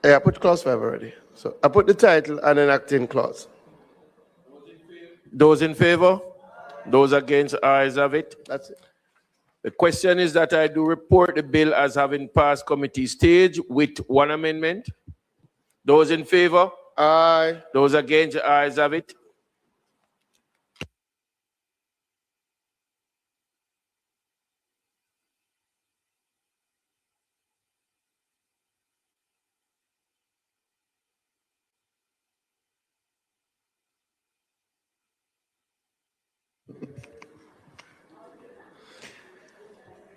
Yeah, I put clause 5 already. So I put the title and an acting clause. Those in favor? Those against, ayes have it. That's it. The question is that I do report the bill as having passed committee stage with one amendment. Those in favor? Aye. Those against, the ayes have it.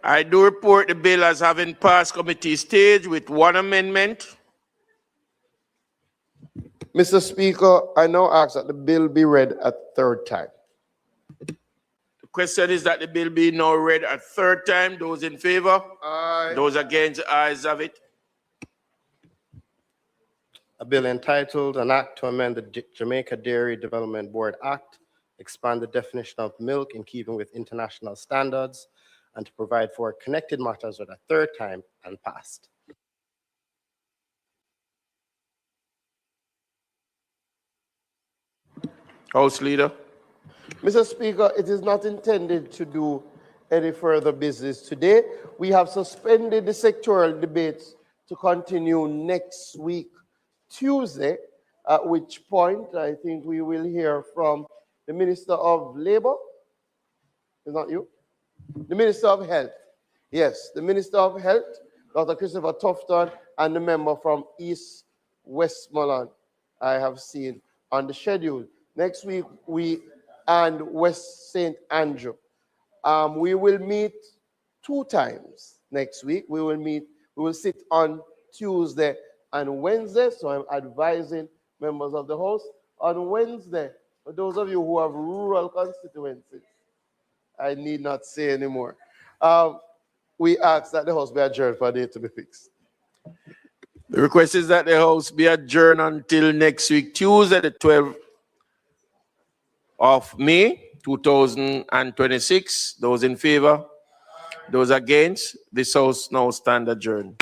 I do report the bill as having passed committee stage with one amendment. Mr. Speaker, I now ask that the bill be read a third time. The question is that the bill be now read a third time. Those in favor? Aye. Those against, the ayes have it. A bill entitled An Act to Amend the Jamaica Dairy Development Board Act, expand the definition of milk in keeping with international standards, and to provide for connected matters for the third time and passed. House Leader. Mr. Speaker, it is not intended to do any further business today. We have suspended the sectoral debates to continue next week, Tuesday, at which point I think we will hear from the Minister of Labor. Is that you? The Minister of Health. Yes, the Minister of Health, Dr. Christopher Tufton, and the member from East Westmoreland I have seen on the schedule. Next week, and West St. Andrew. We will meet 2 times next week. We will sit on Tuesday and Wednesday. So I'm advising members of the House on Wednesday. For those of you who have rural constituencies, I need not say anymore. We ask that the House be adjourned for a date to be fixed. The request is that the House be adjourned until next week, Tuesday, the 12th of May, 2026. Those in favor? Those against? This House now stand adjourned.